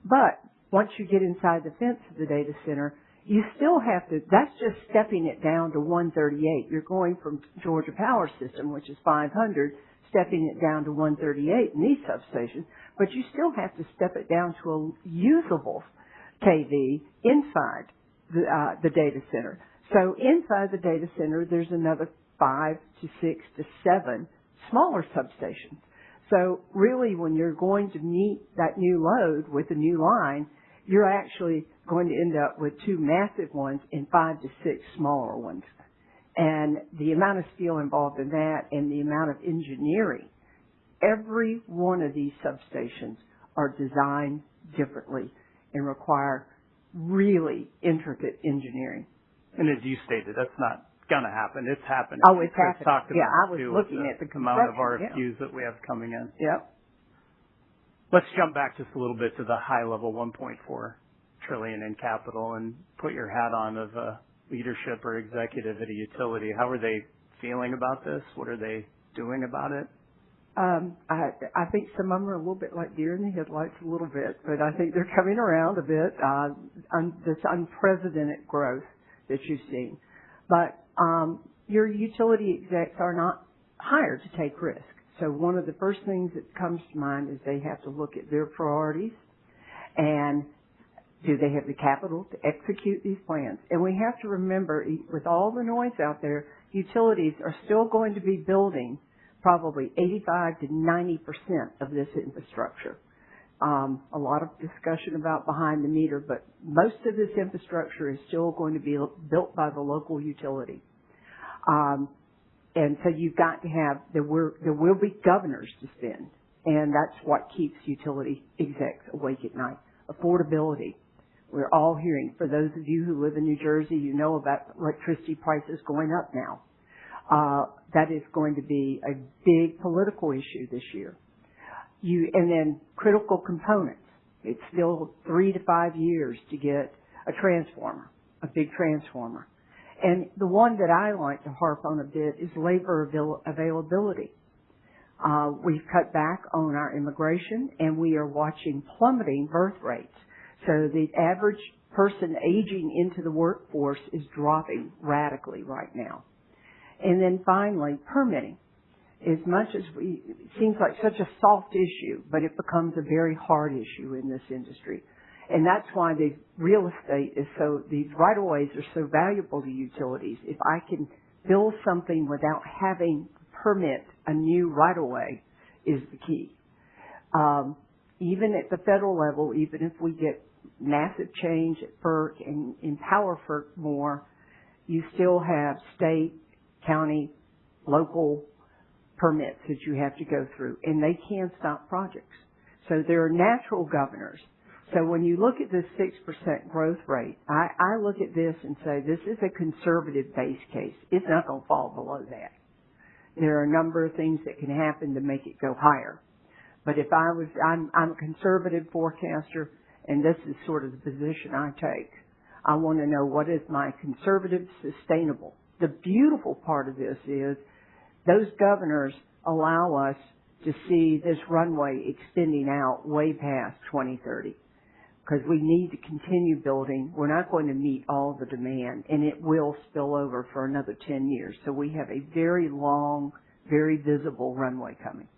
But once you get inside the fence of the data center, you still have to, that's just stepping it down to 138. You're going from Georgia Power System, which is 500, stepping it down to 138 in these substations, but you still have to step it down to a usable kV inside the data center. So inside the data center, there's another 5 to 6 to 7 smaller substations. So really, when you're going to meet that new load with a new line, you're actually going to end up with 2 massive ones and 5 to 6 smaller ones. And the amount of steel involved in that and the amount of engineering, every one of these substations are designed differently and require really intricate engineering. And as you stated, that's not going to happen. It's happening. Oh, it's happening. Yeah, I was looking at the amount of RFQs that we have coming in. Yep. Let's jump back just a little bit to the high level 1.4 trillion in capital and put your hat on of leadership or executive at a utility. How are they feeling about this? What are they doing about it? I think some of them are a little bit like deer in the headlights a little bit, but I think they're coming around a bit, this unprecedented growth that you've seen. But your utility execs are not hired to take risk. So one of the first things that comes to mind is they have to look at their priorities and do they have the capital to execute these plans? And we have to remember, with all the noise out there, utilities are still going to be building probably 85 to 90% of this infrastructure. A lot of discussion about behind the meter, but most of this infrastructure is still going to be built by the local utility. And so you've got to have, there will be governors to spend, and that's what keeps utility execs awake at night. Affordability. We're all hearing, for those of you who live in New Jersey, you know about electricity prices going up now. That is going to be a big political issue this year. And then critical components. It's still 3 to 5 years to get a transformer, a big transformer. And the one that I like to harp on a bit is labor availability. We've cut back on our immigration, and we are watching plummeting birth rates. So the average person aging into the workforce is dropping radically right now. And then finally, permitting. As much as it seems like such a soft issue, but it becomes a very hard issue in this industry. And that's why the real estate is these right-of-ways are so valuable to utilities. If I can build something without having to permit a new right-of-way is the key. Even at the federal level, even if we get massive change at FERC and empower FERC more, you still have state, county, local permits that you have to go through, and they can stop projects. So there are natural governors. So when you look at this 6% growth rate, I look at this and say this is a conservative base case. It's not going to fall below that. There are a number of things that can happen to make it go higher. But if I'm a conservative forecaster, and this is sort of the position I take. I want to know what is my conservative sustainable. The beautiful part of this is those governors allow us to see this runway extending out way past 2030 because we need to continue building. We're not going to meet all the demand, and it will spill over for another 10 years. So we have a very long, very visible runway coming.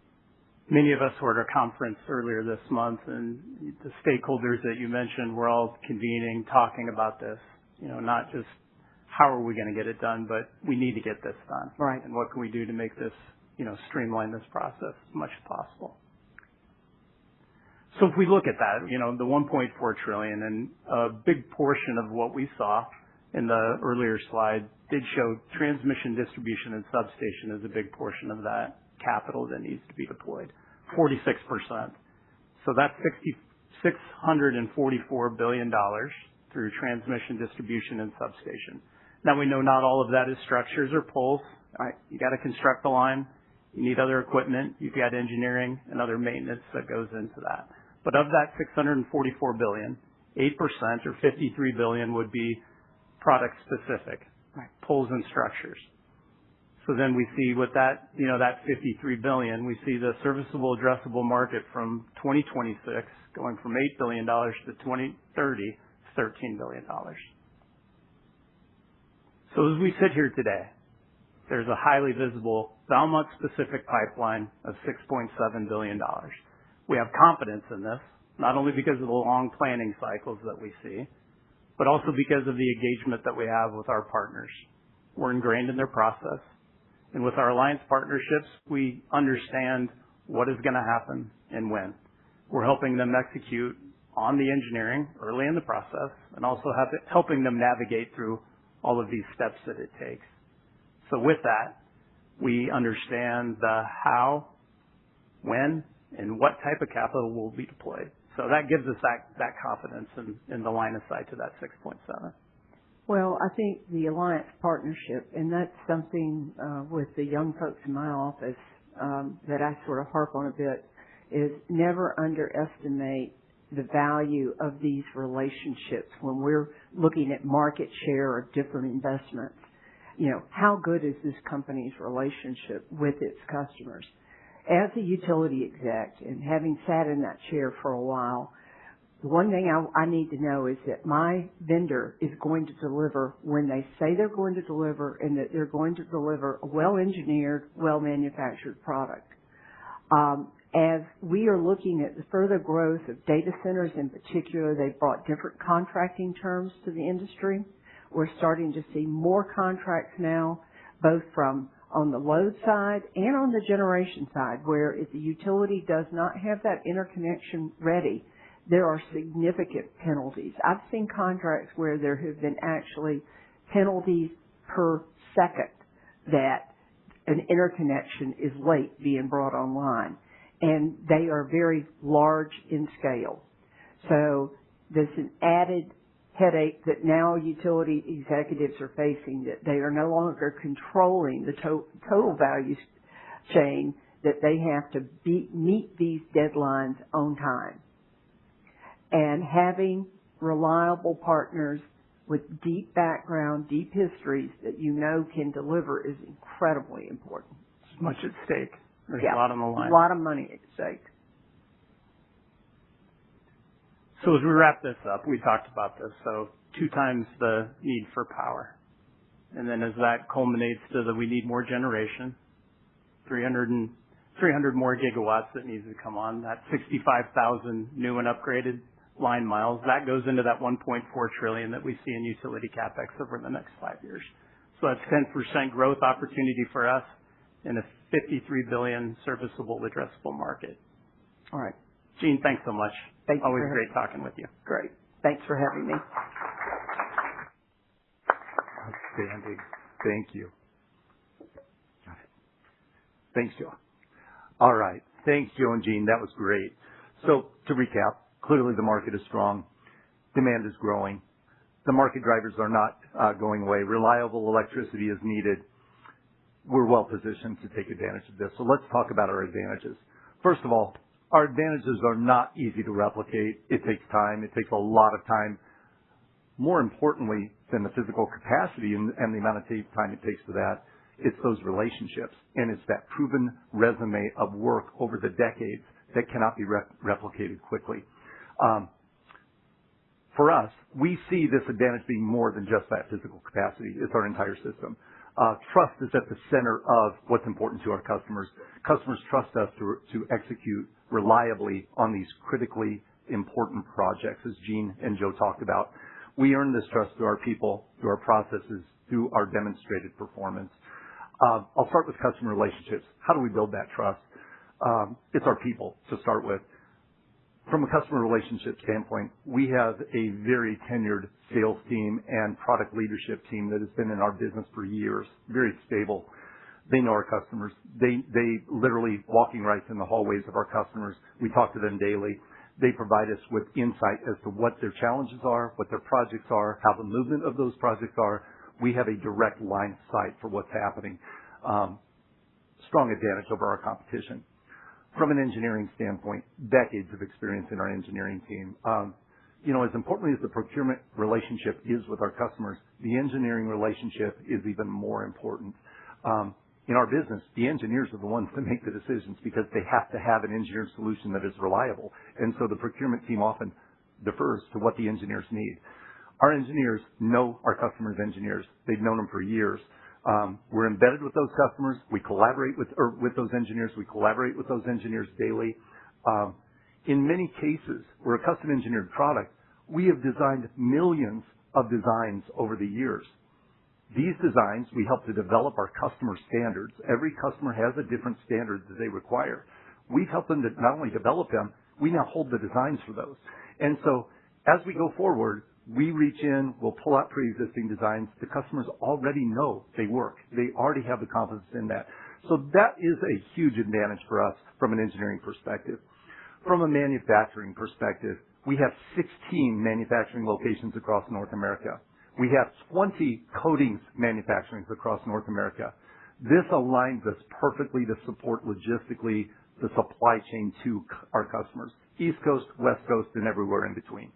Many of us were at a conference earlier this month, and the stakeholders that you mentioned were all convening, talking about this. Not just how are we going to get it done, but we need to get this done. Right. And what can we do to make this, streamline this process as much as possible. So if we look at that, the $1.4 trillion, and a big portion of what we saw in the earlier slide did show transmission, distribution, and substation as a big portion of that capital that needs to be deployed, 46%. So that's $644 billion through transmission, distribution, and substation. Now we know not all of that is structures or poles. Right? You got to construct the line. You need other equipment. You've got engineering and other maintenance that goes into that. But of that $644 billion, 8% or $53 billion would be product specific, right? Poles and structures. So then we see with that, that $53 billion, we see the serviceable addressable market from 2026 going from $8 billion to 2030, $13 billion. So as we sit here today, there's a highly visible Valmont specific pipeline of $6.7 billion. We have confidence in this, not only because of the long planning cycles that we see, but also because of the engagement that we have with our partners. We're ingrained in their process. And with our alliance partnerships, we understand what is going to happen and when. We're helping them execute on the engineering early in the process and also helping them navigate through all of these steps that it takes. So with that, we understand the how, when, and what type of capital will be deployed. So that gives us that confidence in the line of sight to that 6.7. Well, I think the alliance partnership, and that's something with the young folks in my office that I sort of harp on a bit, is never underestimate the value of these relationships when we're looking at market share of different investments. How good is this company's relationship with its customers? as a utility exec and having sat in that chair for a while, the one thing I need to know is that my vendor is going to deliver when they say they're going to deliver, and that they're going to deliver a well-engineered, well-manufactured product. As we are looking at the further growth of data centers in particular, they've brought different contracting terms to the industry. We're starting to see more contracts now, both from on the load side and on the generation side, where if the utility does not have that interconnection ready, there are significant penalties. I've seen contracts where there have been actually penalties per second that an interconnection is late being brought online. And they are very large in scale. So there's an added headache that now utility executives are facing, that they are no longer controlling the total value chain, that they have to meet these deadlines on time. And having reliable partners with deep background, deep histories that you know can deliver is incredibly important. There's much at stake. There's a lot on the line. A lot of money at stake. So as we wrap this up, we talked about this. So 2 times the need for power. And then as that culminates to we need more generation, 300 more gigawatts that needs to come on, that 65,000 new and upgraded line miles, that goes into that 1.4 trillion that we see in utility capex over the next 5 years. So that's 10% growth opportunity for us in a $53 billion serviceable addressable market. All right. Gene, thanks so much. Thank you. Always great talking with you. Great. Thanks for having me. Outstanding. Thank you. Got it. Thanks, Joe. All right. Thanks, Joe and Gene. That was great. So to recap, clearly the market is strong. Demand is growing. The market drivers are not going away. Reliable electricity is needed. We're well positioned to take advantage of this. So let's talk about our advantages. First of all, our advantages are not easy to replicate. It takes time. It takes a lot of time. More importantly than the physical capacity and the amount of time it takes for that, it's those relationships. And it's that proven resume of work over the decades that cannot be replicated quickly. For us, we see this advantage being more than just that physical capacity. It's our entire system. Trust is at the center of what's important to our customers. Customers trust us to execute reliably on these critically important projects, as Gene and Joe talked about. We earn this trust through our people, through our processes, through our demonstrated performance. I'll start with customer relationships. How do we build that trust? It's our people to start with. From a customer relationship standpoint, we have a very tenured sales team and product leadership team that has been in our business for years, very stable. They know our customers. They literally walking rights in the hallways of our customers. We talk to them daily. They provide us with insight as to what their challenges are, what their projects are, how the movement of those projects are. We have a direct line of sight for what's happening. Strong advantage over our competition. From an engineering standpoint, decades of experience in our engineering team. As importantly as the procurement relationship is with our customers, the engineering relationship is even more important. In our business, the engineers are the ones that make the decisions because they have to have an engineered solution that is reliable. And so the procurement team often defers to what the engineers need. Our engineers know our customers' engineers. They've known them for years. We're embedded with those customers. We collaborate with those engineers. We collaborate with those engineers daily. In many cases, we're a custom engineered product. We have designed millions of designs over the years. These designs, we help to develop our customer standards. Every customer has a different standard that they require. We've helped them to not only develop them, we now hold the designs for those. And so as we go forward, we reach in, we'll pull out pre-existing designs. The customers already know they work. They already have the confidence in that. So that is a huge advantage for us from an engineering perspective. From a manufacturing perspective, we have 16 manufacturing locations across North America. We have 20 coatings manufacturings across North America. This aligns us perfectly to support logistically the supply chain to our customers, East Coast, West Coast, and everywhere in between.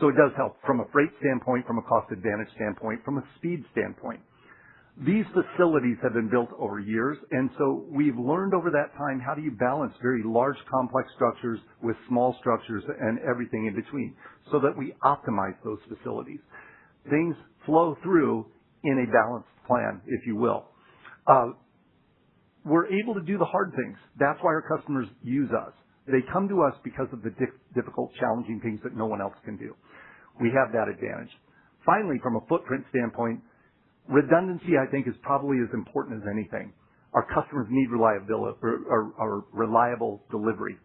So it does help from a freight standpoint, from a cost advantage standpoint, from a speed standpoint. These facilities have been built over years, and so we've learned over that time how do you balance very large, complex structures with small structures and everything in between so that we optimize those facilities. Things flow through in a balanced plan, if you will. We're able to do the hard things. That's why our customers use us. They come to us because of the difficult, challenging things that no one else can do. We have that advantage. Finally, from a footprint standpoint, redundancy, I think, is probably as important as anything. Our customers need reliability or reliable delivery.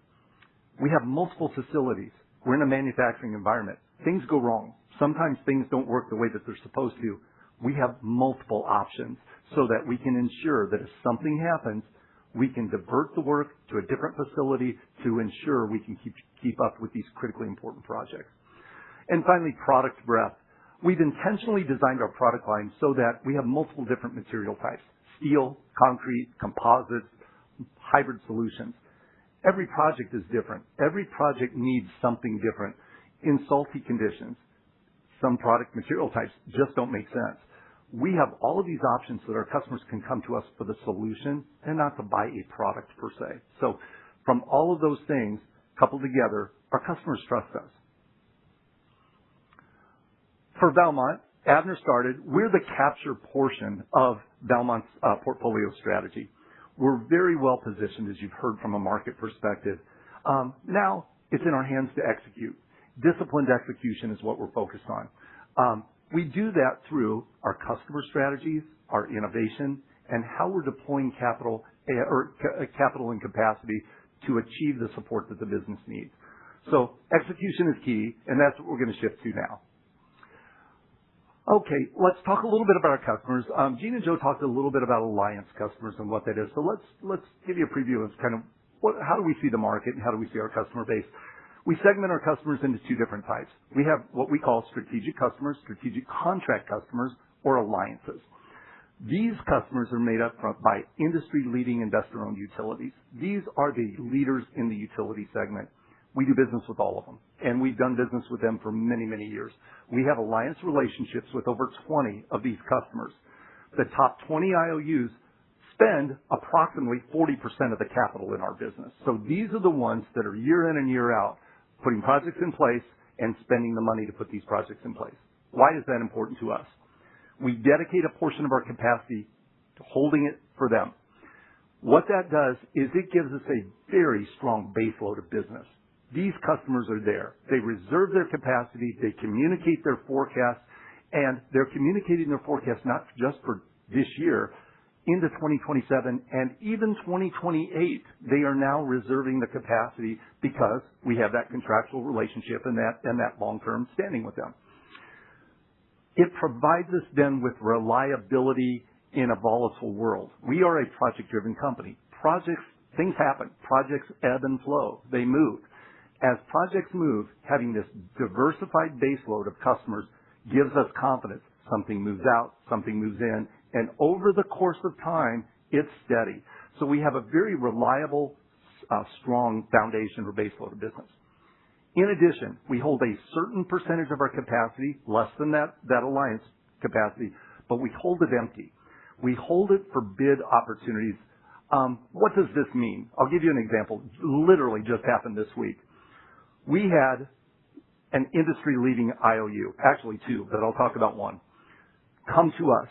We have multiple facilities. We're in a manufacturing environment. Things go wrong. Sometimes things don't work the way that they're supposed to. We have multiple options so that we can ensure that if something happens, we can divert the work to a different facility to ensure we can keep up with these critically important projects. And finally, product breadth. We've intentionally designed our product line so that we have multiple different material types: steel, concrete, composites, hybrid solutions. Every project is different. Every project needs something different. In salty conditions, some product material types just don't make sense. We have all of these options so that our customers can come to us for the solution and not to buy a product per se. So from all of those things coupled together, our customers trust us. For Valmont, Avner started, we're the capture portion of Valmont's portfolio strategy. We're very well positioned, as you've heard from a market perspective. Now it's in our hands to execute. Disciplined execution is what we're focused on. We do that through our customer strategies, our innovation, and how we're deploying capital and capacity to achieve the support that the business needs. So execution is key, and that's what we're going to shift to now. Okay, let's talk a little bit about our customers. Gene and Joe talked a little bit about alliance customers and what that is. So let's give you a preview of kind of how do we see the market and how do we see our customer base. We segment our customers into two different types. We have what we call strategic customers, strategic contract customers, or alliances. These customers are made up by industry-leading investor-owned utilities. These are the leaders in the utility segment. We do business with all of them, and we've done business with them for many, many years. We have alliance relationships with over 20 of these customers. The top 20 IOUs spend approximately 40% of the capital in our business. So these are the ones that are year in and year out putting projects in place and spending the money to put these projects in place. Why is that important to us? We dedicate a portion of our capacity to holding it for them. What that does is it gives us a very strong baseload of business. These customers are there. They reserve their capacity. They communicate their forecast, and they're communicating their forecast not just for this year, into 2027 and even 2028. They are now reserving the capacity because we have that contractual relationship and that long-term standing with them. It provides us then with reliability in a volatile world. We are a project-driven company. Things happen. Projects ebb and flow. They move. As projects move, having this diversified baseload of customers gives us confidence. Something moves out, something moves in, and over the course of time, it's steady. So we have a very reliable, strong foundation or baseload of business. In addition, we hold a certain percentage of our capacity, less than that alliance capacity, but we hold it empty. We hold it for bid opportunities. What does this mean? I'll give you an example. Literally just happened this week. We had an industry-leading IOU, actually two, but I'll talk about one, come to us.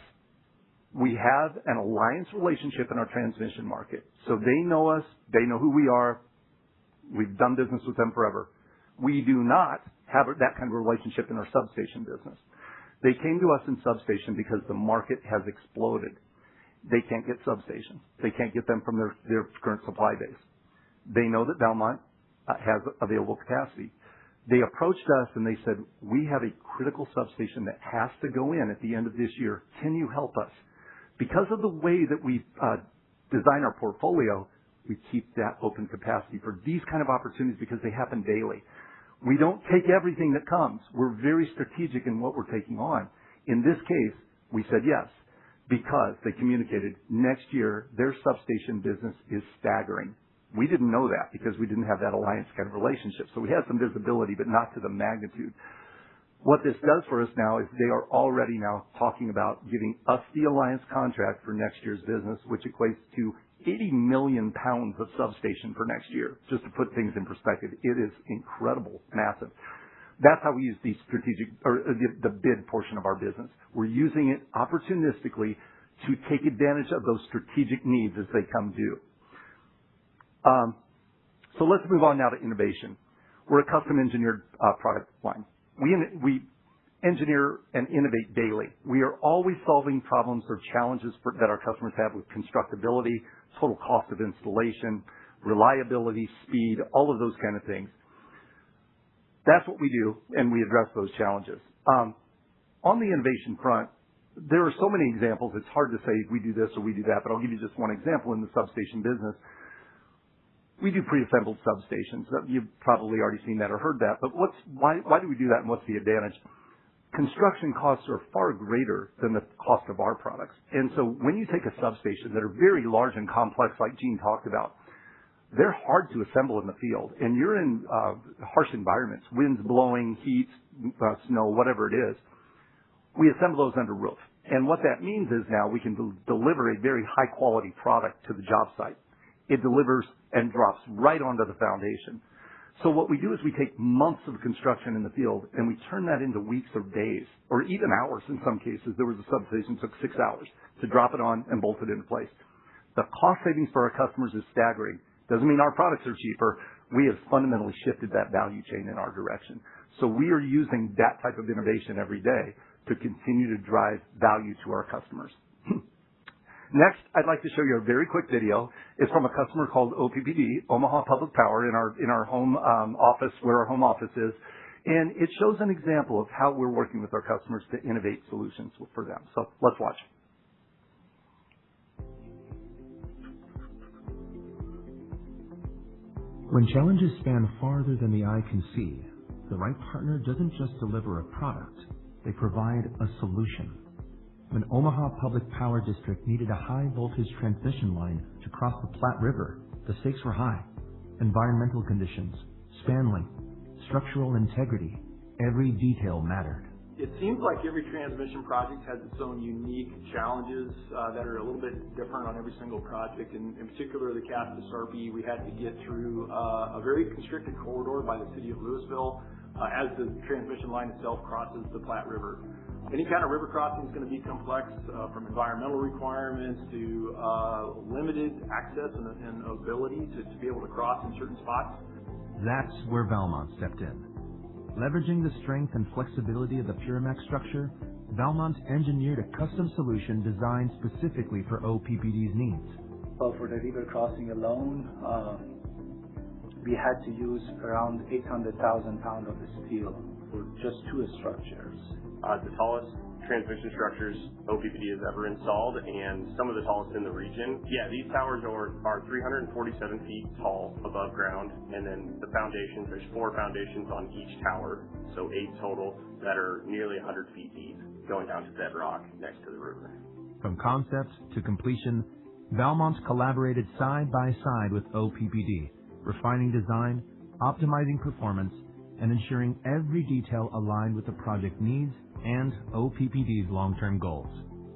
We have an alliance relationship in our transmission market. So they know us. They know who we are. We've done business with them forever. We do not have that kind of relationship in our substation business. They came to us in substation because the market has exploded. They can't get substations. They can't get them from their current supply base. They know that Valmont has available capacity. They approached us and they said, we have a critical substation that has to go in at the end of this year. Can you help us? Because of the way that we design our portfolio, we keep that open capacity for these kind of opportunities because they happen daily. We don't take everything that comes. We're very strategic in what we're taking on. In this case, we said yes because they communicated next year their substation business is staggering. We didn't know that because we didn't have that alliance kind of relationship. So we had some visibility, but not to the magnitude. What this does for us now is they are already now talking about giving us the alliance contract for next year's business, which equates to 80 million pounds of substation for next year. Just to put things in perspective, it is incredible, massive. That's how we use the strategic, or the bid portion of our business. We're using it opportunistically to take advantage of those strategic needs as they come due. So let's move on now to innovation. We're a custom engineered product line. We engineer and innovate daily. We are always solving problems or challenges that our customers have with constructability, total cost of installation, reliability, speed, all of those kind of things. That's what we do, and we address those challenges. On the innovation front, there are so many examples, it's hard to say we do this or we do that, but I'll give you just one example in the substation business. We do pre-assembled substations. You've probably already seen that or heard that, but why do we do that and what's the advantage? Construction costs are far greater than the cost of our products. And so when you take a substation that are very large and complex, like Gene talked about, they're hard to assemble in the field. And you're in harsh environments, winds blowing, heat, snow, whatever it is. We assemble those under roof. And what that means is now we can deliver a very high quality product to the job site. It delivers and drops right onto the foundation. So what we do is we take months of construction in the field and we turn that into weeks or days, or even hours in some cases. There was a substation that took 6 hours to drop it on and bolt it into place. The cost savings for our customers is staggering. Doesn't mean our products are cheaper. We have fundamentally shifted that value chain in our direction. So we are using that type of innovation every day to continue to drive value to our customers. Next, I'd like to show you a very quick video. It's from a customer called OPPD, Omaha Public Power, in our home office, where our home office is. And it shows an example of how we're working with our customers to innovate solutions for them. So let's watch. When challenges span farther than the eye can see, the right partner doesn't just deliver a product, they provide a solution. When Omaha Public Power District needed a high-voltage transmission line to cross the Platte River, the stakes were high. Environmental conditions, span length, structural integrity, every detail mattered. It seems like every transmission project has its own unique challenges that are a little bit different on every single project. In particular, the Cass to Sarpy, we had to get through a very constricted corridor by the city of Louisville as the transmission line itself crosses the Platte River. Any kind of river crossing is going to be complex, from environmental requirements to limited access and ability to be able to cross in certain spots. That's where Valmont stepped in. Leveraging the strength and flexibility of the Puramax structure, Valmont engineered a custom solution designed specifically for OPPD's needs. Well, for the river crossing alone, we had to use around 800,000 pounds of the steel for just 2 structures. The tallest transmission structures OPPD has ever installed, and some of the tallest in the region. Yeah, these towers are 347 feet tall above ground, and then the foundations, there's 4 foundations on each tower, so 8 total that are nearly 100 feet deep, going down to bedrock next to the river. From concept to completion, Valmont collaborated side by side with OPPD, refining design, optimizing performance, and ensuring every detail aligned with the project needs and OPPD's long-term goals.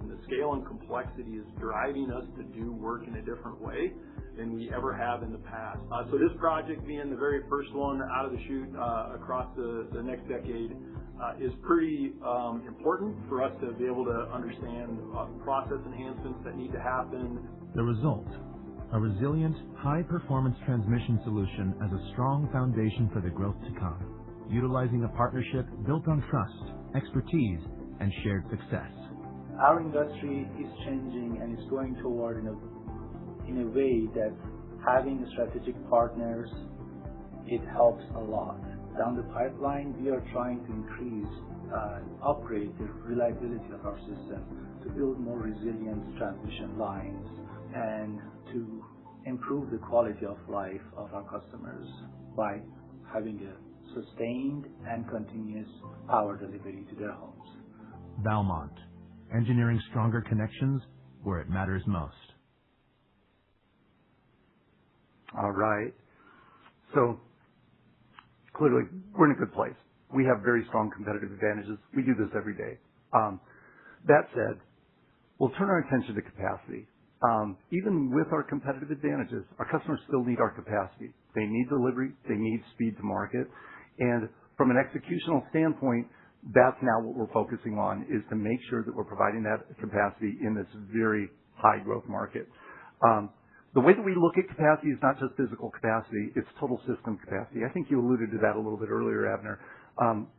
The scale and complexity is driving us to do work in a different way than we ever have in the past. So this project being the very first one out of the chute across the next decade is pretty important for us to be able to understand process enhancements that need to happen. The result, a resilient, high-performance transmission solution as a strong foundation for the growth to come, utilizing a partnership built on trust, expertise, and shared success. Our industry is changing and is going toward in a way that having strategic partners, it helps a lot. Down the pipeline, we are trying to increase upgrade the reliability of our system, to build more resilient transmission lines, and to improve the quality of life of our customers by having a sustained and continuous power delivery to their homes. Valmont, engineering stronger connections where it matters most. All right. So clearly, we're in a good place. we have very strong competitive advantages. We do this every day. That said, we'll turn our attention to capacity. Even with our competitive advantages, our customers still need our capacity. They need delivery. They need speed to market. And from an executional standpoint, that's now what we're focusing on, is to make sure that we're providing that capacity in this very high growth market. The way that we look at capacity is not just physical capacity, it's total system capacity. I think you alluded to that a little bit earlier, Abner.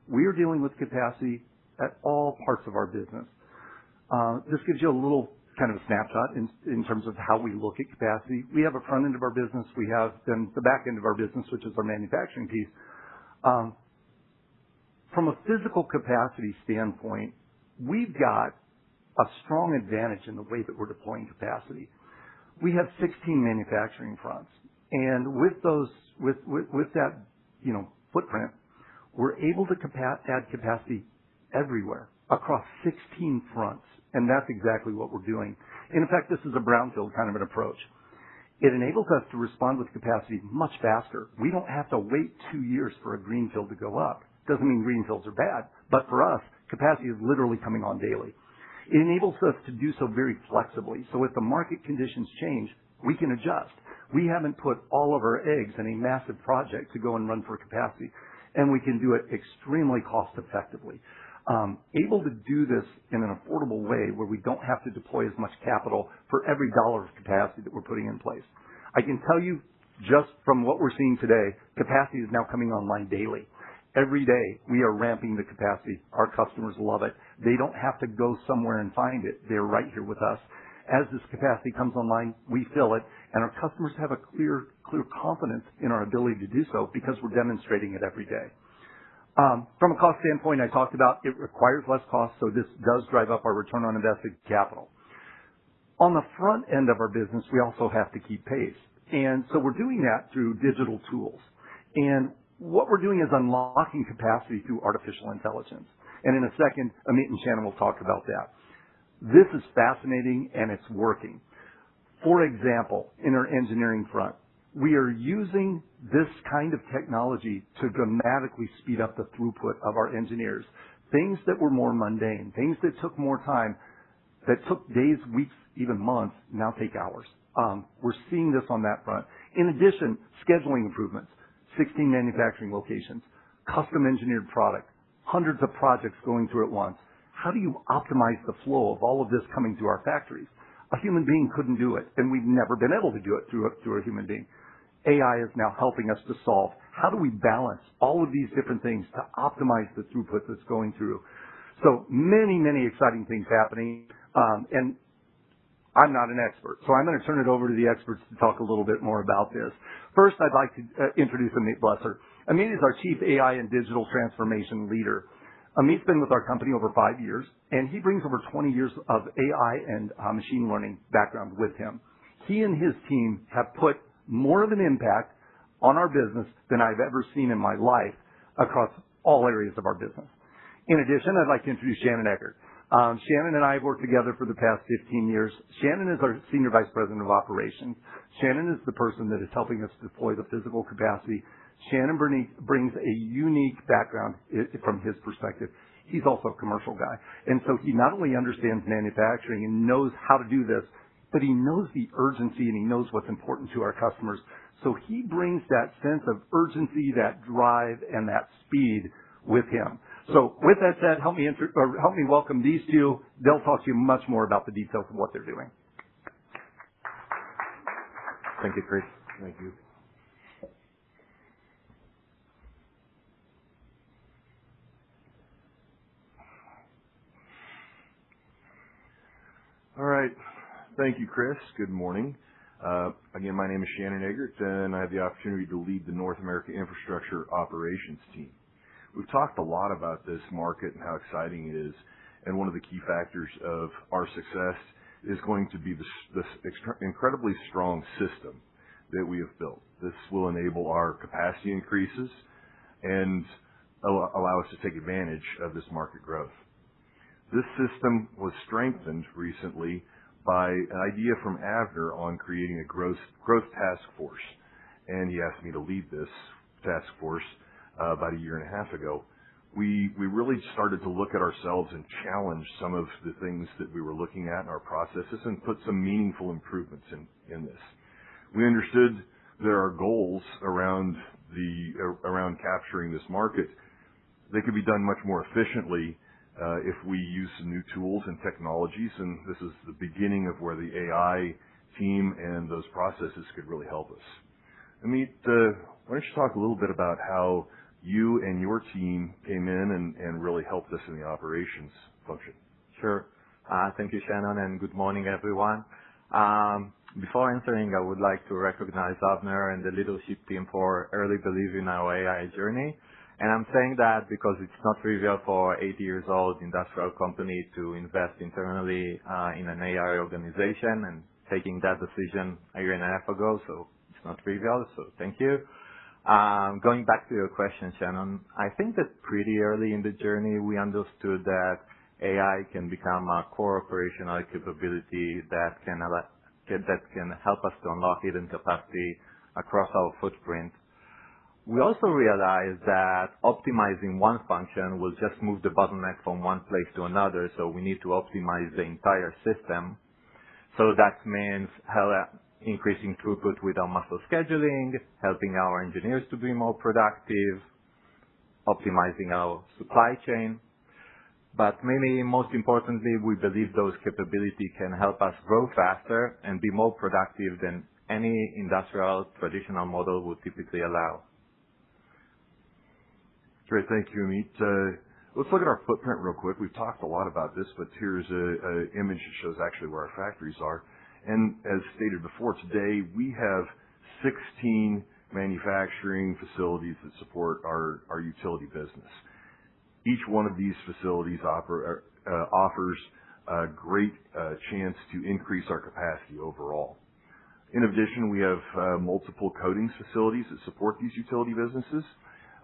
We are dealing with capacity at all parts of our business. This gives you a little kind of a snapshot in terms of how we look at capacity. We have a front end of our business. We have then the back end of our business, which is our manufacturing piece. From a physical capacity standpoint, we've got a strong advantage in the way that we're deploying capacity. We have 16 manufacturing fronts, and with that, footprint, we're able to add capacity everywhere across 16 fronts, and that's exactly what we're doing. And in fact, this is a brownfield kind of an approach. It enables us to respond with capacity much faster. We don't have to wait 2 years for a greenfield to go up. Doesn't mean greenfields are bad, but for us, capacity is literally coming on daily. It enables us to do so very flexibly. So if the market conditions change, we can adjust. We haven't put all of our eggs in a massive project to go and run for capacity, and we can do it extremely cost effectively. Able to do this in an affordable way where we don't have to deploy as much capital for every dollar of capacity that we're putting in place. I can tell you, just from what we're seeing today, capacity is now coming online daily. Every day we are ramping the capacity. Our customers love it. They don't have to go somewhere and find it. They're right here with us. As this capacity comes online, we fill it, and our customers have a clear confidence in our ability to do so because we're demonstrating it every day. From a cost standpoint, I talked about it requires less cost, so this does drive up our return on invested capital. On the front end of our business, we also have to keep pace. And so we're doing that through digital tools. And what we're doing is unlocking capacity through artificial intelligence. And in a second, Amit and Shannon will talk about that. This is fascinating and it's working. For example, in our engineering front, we are using this kind of technology to dramatically speed up the throughput of our engineers. Things that were more mundane, things that took more time, that took days, weeks, even months, now take hours. We're seeing this on that front. In addition, scheduling improvements, 16 manufacturing locations, custom engineered product, hundreds of projects going through at once. How do you optimize the flow of all of this coming through our factories? A human being couldn't do it, and we've never been able to do it through a human being. AI is now helping us to solve how do we balance all of these different things to optimize the throughput that's going through. So many, many exciting things happening, and I'm not an expert, so I'm going to turn it over to the experts to talk a little bit more about this. First, I'd like to introduce Amit Blesser. Amit is our Chief AI and Digital Transformation Leader. Amit's been with our company over 5 years, and he brings over 20 years of AI and machine learning background with him. He and his team have put more of an impact on our business than I've ever seen in my life across all areas of our business. In addition, I'd like to introduce Shannon Eggert. Shannon and I have worked together for the past 15 years. Shannon is our Senior Vice President of Operations. Shannon is the person that is helping us deploy the physical capacity. Shannon brings a unique background from his perspective. He's also a commercial guy. And so he not only understands manufacturing and knows how to do this, but he knows the urgency and he knows what's important to our customers. So he brings that sense of urgency, that drive, and that speed with him. So with that said, help me welcome these two. They'll talk to you much more about the details of what they're doing. Thank you, Chris. Thank you. All right. Thank you, Chris. Good morning. Again, my name is Shannon Eggert, and I have the opportunity to lead the North America Infrastructure Operations team. We've talked a lot about this market and how exciting it is, and one of the key factors of our success is going to be this incredibly strong system that we have built. This will enable our capacity increases and allow us to take advantage of this market growth. This system was strengthened recently by an idea from Avner on creating a growth task force, and he asked me to lead this task force about 1.5 years ago. we really started to look at ourselves and challenge some of the things that we were looking at in our processes and put some meaningful improvements in this. We understood there are goals around capturing this market. They could be done much more efficiently if we use some new tools and technologies, and this is the beginning of where the AI team and those processes could really help us. Amit, why don't you talk a little bit about how you and your team came in and really helped us in the operations function? Sure. Thank you, Shannon, and good morning, everyone. Before answering, I would like to recognize Avner and the leadership team for early believing in our AI journey. And I'm saying that because it's not trivial for 80 years old industrial company to invest internally in an AI organization, and taking that decision a year and a half ago, so it's not trivial, so thank you. Going back to your question, Shannon, I think that pretty early in the journey we understood that AI can become a core operational capability that can help us to unlock hidden capacity across our footprint. We also realized that optimizing one function will just move the bottleneck from one place to another, so we need to optimize the entire system. So that means increasing throughput with our master scheduling, helping our engineers to be more productive, optimizing our supply chain. But maybe most importantly, we believe those capabilities can help us grow faster and be more productive than any industrial traditional model would typically allow. Great. Thank you, Amit. Let's look at our footprint real quick. We've talked a lot about this, but here's an image that shows actually where our factories are. And as stated before, today we have 16 manufacturing facilities that support our utility business. Each one of these facilities offers a great chance to increase our capacity overall. In addition, we have multiple coatings facilities that support these utility businesses.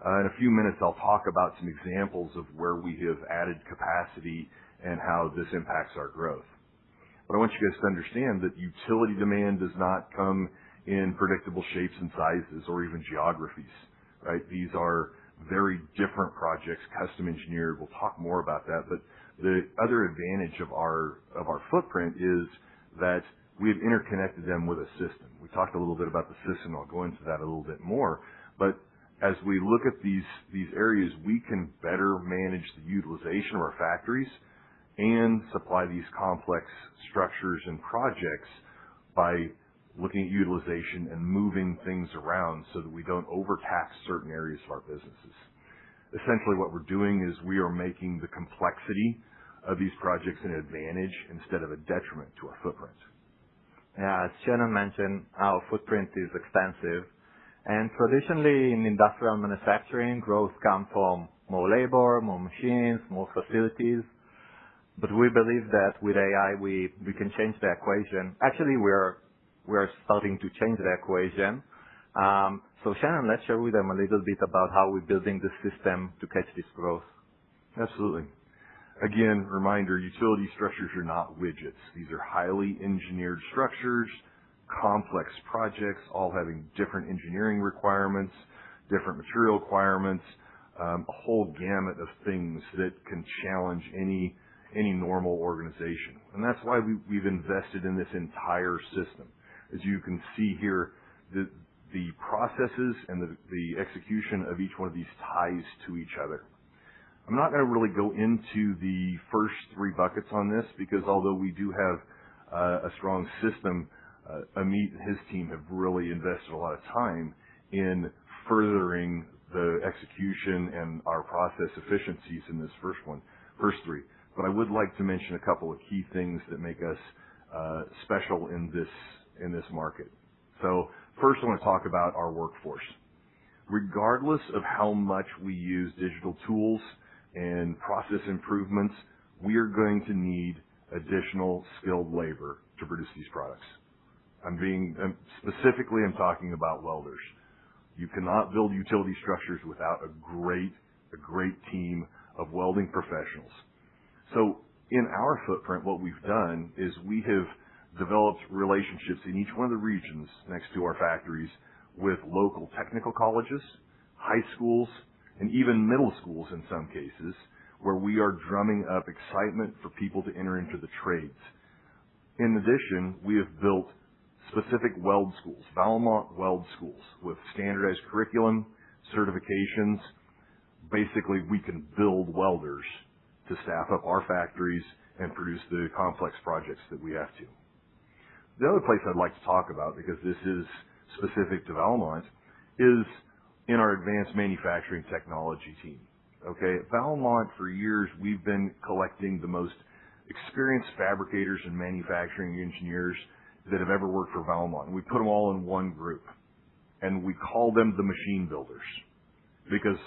In a few minutes, I'll talk about some examples of where we have added capacity and how this impacts our growth. But I want you guys to understand that utility demand does not come in predictable shapes and sizes or even geographies, right? These are very different projects, custom engineered. We'll talk more about that. But the other advantage of our footprint is that we have interconnected them with a system. We talked a little bit about the system. I'll go into that a little bit more. But as we look at these areas, we can better manage the utilization of our factories and supply these complex structures and projects by looking at utilization and moving things around so that we don't overtax certain areas of our businesses. Essentially what we're doing is we are making the complexity of these projects an advantage instead of a detriment to our footprint. Yeah, as Shannon mentioned, our footprint is extensive. And traditionally in industrial manufacturing, growth comes from more labor, more machines, more facilities. But we believe that with AI, we can change the equation. Actually, we're starting to change the equation. So Shannon, let's share with them a little bit about how we're building the system to catch this growth. Absolutely. Again, reminder, utility structures are not widgets. These are highly engineered structures, complex projects, all having different engineering requirements, different material requirements, a whole gamut of things that can challenge any normal organization. And that's why we've invested in this entire system. As you can see here, the processes and the execution of each one of these ties to each other. I'm not going to really go into the first three buckets on this because although we do have a strong system, Amit and his team have really invested a lot of time in furthering the execution and our process efficiencies in this first three. But I would like to mention a couple of key things that make us special in this market. So first I want to talk about our workforce. Regardless of how much we use digital tools and process improvements, we are going to need additional skilled labor to produce these products. I'm talking about welders. You cannot build utility structures without a great team of welding professionals. So in our footprint, what we've done is we have developed relationships in each one of the regions next to our factories with local technical colleges, high schools, and even middle schools in some cases, where we are drumming up excitement for people to enter into the trades. In addition, we have built specific weld schools, Valmont weld schools, with standardized curriculum, certifications. Basically, we can build welders to staff up our factories and produce the complex projects that we have to. The other place I'd like to talk about, because this is specific to Valmont, is in our advanced manufacturing technology team. Okay, at Valmont, for years, we've been collecting the most experienced fabricators and manufacturing engineers that have ever worked for Valmont. We put them all in one group, and we call them the machine builders, because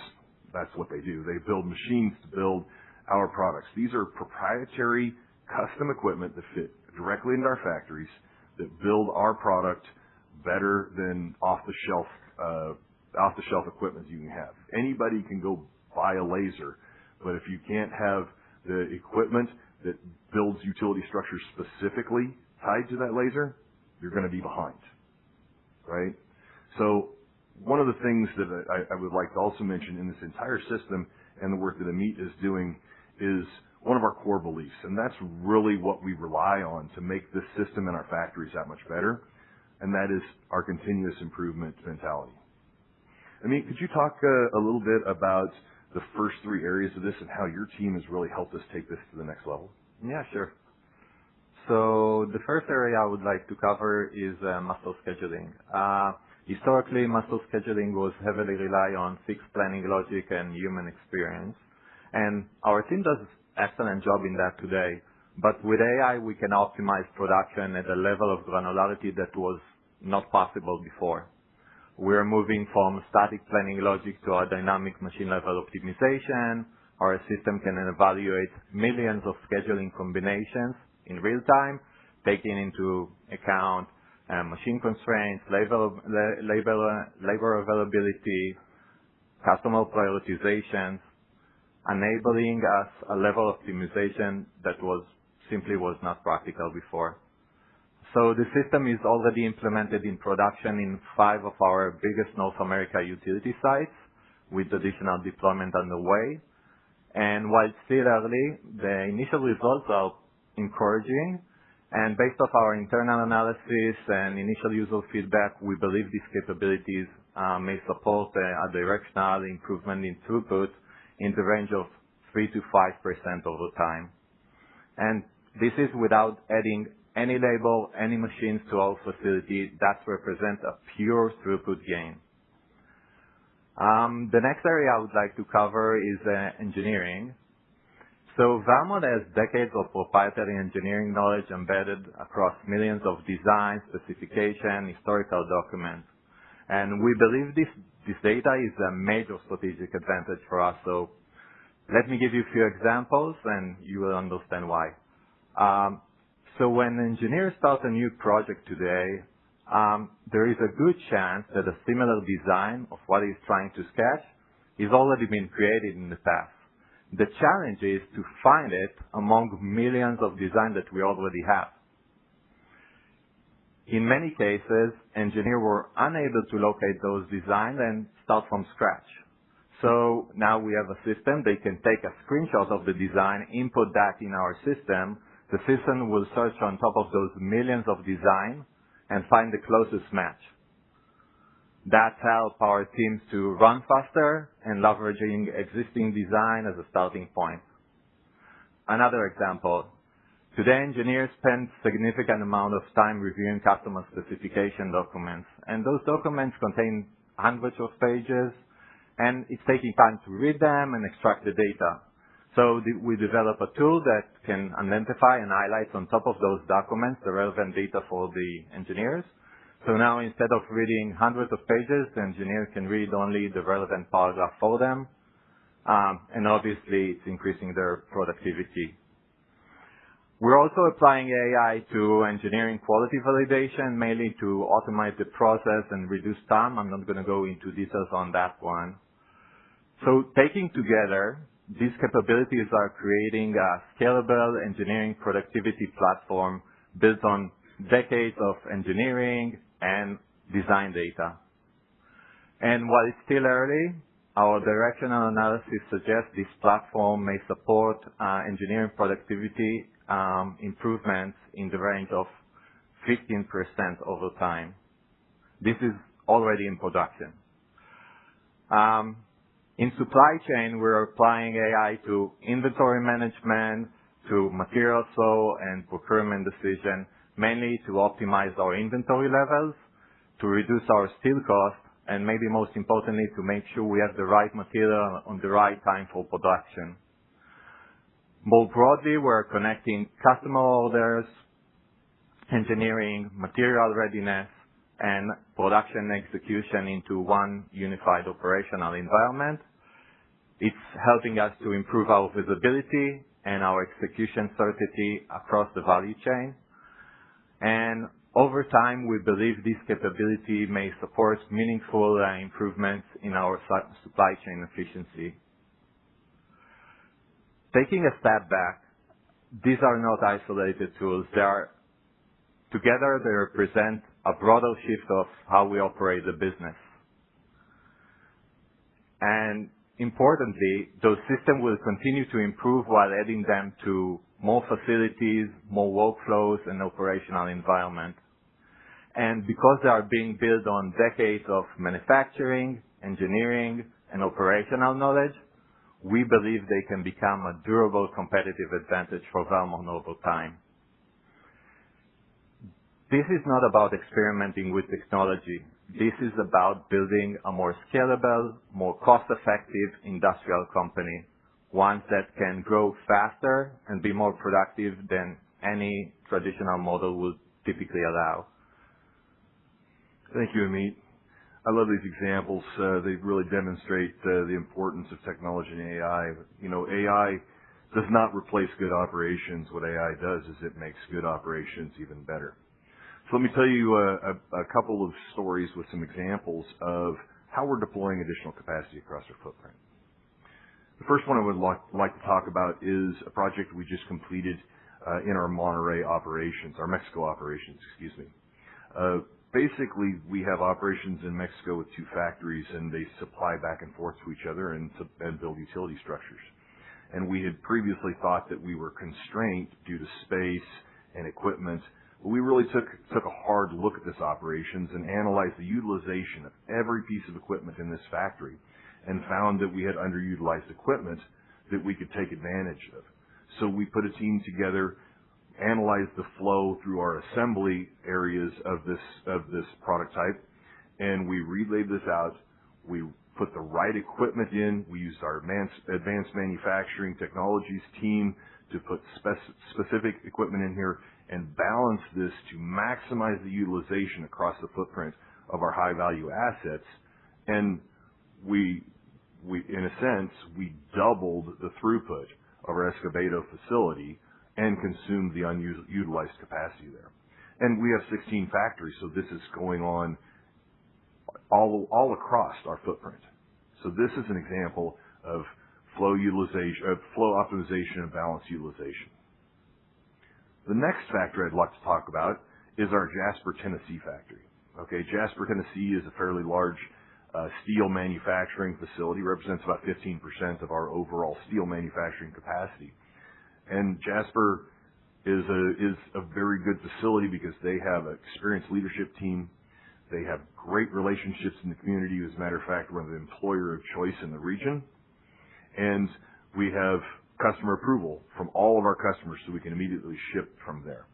that's what they do. They build machines to build our products. These are proprietary, custom equipment that fit directly into our factories that build our product better than off-the-shelf equipment you can have. Anybody can go buy a laser, but if you can't have the equipment that builds utility structures specifically tied to that laser, you're going to be behind, right? So one of the things that I would like to also mention in this entire system and the work that Amit is doing is one of our core beliefs, and that's really what we rely on to make this system in our factories that much better, and that is our continuous improvement mentality. Amit, could you talk a little bit about the first three areas of this and how your team has really helped us take this to the next level? Yeah, sure. So the first area I would like to cover is master scheduling. Historically, master scheduling was heavily reliant on fixed planning logic and human experience. And our team does an excellent job in that today. But with AI, we can optimize production at a level of granularity that was not possible before. We're moving from static planning logic to a dynamic machine level optimization. Our system can evaluate millions of scheduling combinations in real time, taking into account machine constraints, labor availability, customer prioritizations, enabling us a level of optimization that simply was not practical before. So the system is already implemented in production in 5 of our biggest North America utility sites, with additional deployment underway. And while it's still early, the initial results are encouraging. And based off our internal analysis and initial user feedback, we believe these capabilities may support a directional improvement in throughput in the range of 3 to 5% over time. And this is without adding any labor, any machines to our facility. That represents a pure throughput gain. The next area I would like to cover is engineering. So Valmont has decades of proprietary engineering knowledge embedded across millions of designs, specifications, historical documents. And we believe this data is a major strategic advantage for us. So let me give you a few examples and you will understand why. So when engineers start a new project today, there is a good chance that a similar design of what he's trying to sketch is already been created in the past. The challenge is to find it among millions of designs that we already have. In many cases, engineers were unable to locate those designs and start from scratch. So now we have a system. They can take a screenshot of the design, input that in our system. The system will search on top of those millions of designs and find the closest match. That helps our teams to run faster and leveraging existing design as a starting point. Another example. Today, engineers spend significant amount of time reviewing customer specification documents, and those documents contain hundreds of pages, and it's taking time to read them and extract the data. So we develop a tool that can identify and highlight on top of those documents the relevant data for the engineers. So now instead of reading hundreds of pages, the engineer can read only the relevant paragraph for them. And obviously, it's increasing their productivity. We're also applying AI to engineering quality validation, mainly to automate the process and reduce time. I'm not going to go into details on that one. So taking together, these capabilities are creating a scalable engineering productivity platform built on decades of engineering and design data. And while it's still early, Our directional analysis suggests this platform may support engineering productivity improvements in the range of 15% over time. This is already in production. In supply chain, we're applying AI to inventory management, to material flow and procurement decision, mainly to optimize our inventory levels, to reduce our steel costs, and maybe most importantly, to make sure we have the right material on the right time for production. More broadly, we're connecting customer orders, engineering, material readiness, and production execution into one unified operational environment. It's helping us to improve our visibility and our execution certainty across the value chain. And over time, we believe this capability may support meaningful improvements in our supply chain efficiency. Taking a step back, these are not isolated tools. Together, they represent a broader shift of how we operate the business. And importantly, those systems will continue to improve while adding them to more facilities, more workflows, and operational environment. And because they are being built on decades of manufacturing, engineering, and operational knowledge, we believe they can become a durable competitive advantage for Valmont over time. This is not about experimenting with technology. This is about building a more scalable, more cost-effective industrial company, one that can grow faster and be more productive than any traditional model would typically allow. Thank you, Amit. I love these examples. They really demonstrate the importance of technology and AI. You know, AI does not replace good operations. What AI does is it makes good operations even better. So let me tell you a couple of stories with some examples of how we're deploying additional capacity across our footprint. The first one I would like to talk about is a project we just completed in our Monterrey operations, our Mexico operations, excuse me. Basically, we have operations in Mexico with two factories, and they supply back and forth to each other and build utility structures. And we had previously thought that we were constrained due to space and equipment. But we really took a hard look at this operations and analyzed the utilization of every piece of equipment in this factory and found that we had underutilized equipment that we could take advantage of. So we put a team together, analyzed the flow through our assembly areas of this product type, and we relayed this out. We put the right equipment in. We used our advanced manufacturing technologies team to put specific equipment in here and balance this to maximize the utilization across the footprint of our high-value assets. And we, in a sense, we doubled the throughput of our Escobedo facility and consumed the unutilized capacity there. And we have 16 factories, so this is going on all across our footprint. So this is an example of flow optimization and balance utilization. The next factory I'd like to talk about is our Jasper, Tennessee factory. Okay, Jasper, Tennessee is a fairly large steel manufacturing facility, represents about 15% of our overall steel manufacturing capacity. And Jasper is a very good facility because they have an experienced leadership team. They have great relationships in the community. As a matter of fact, we're the employer of choice in the region. And we have customer approval from all of our customers so we can immediately ship from there.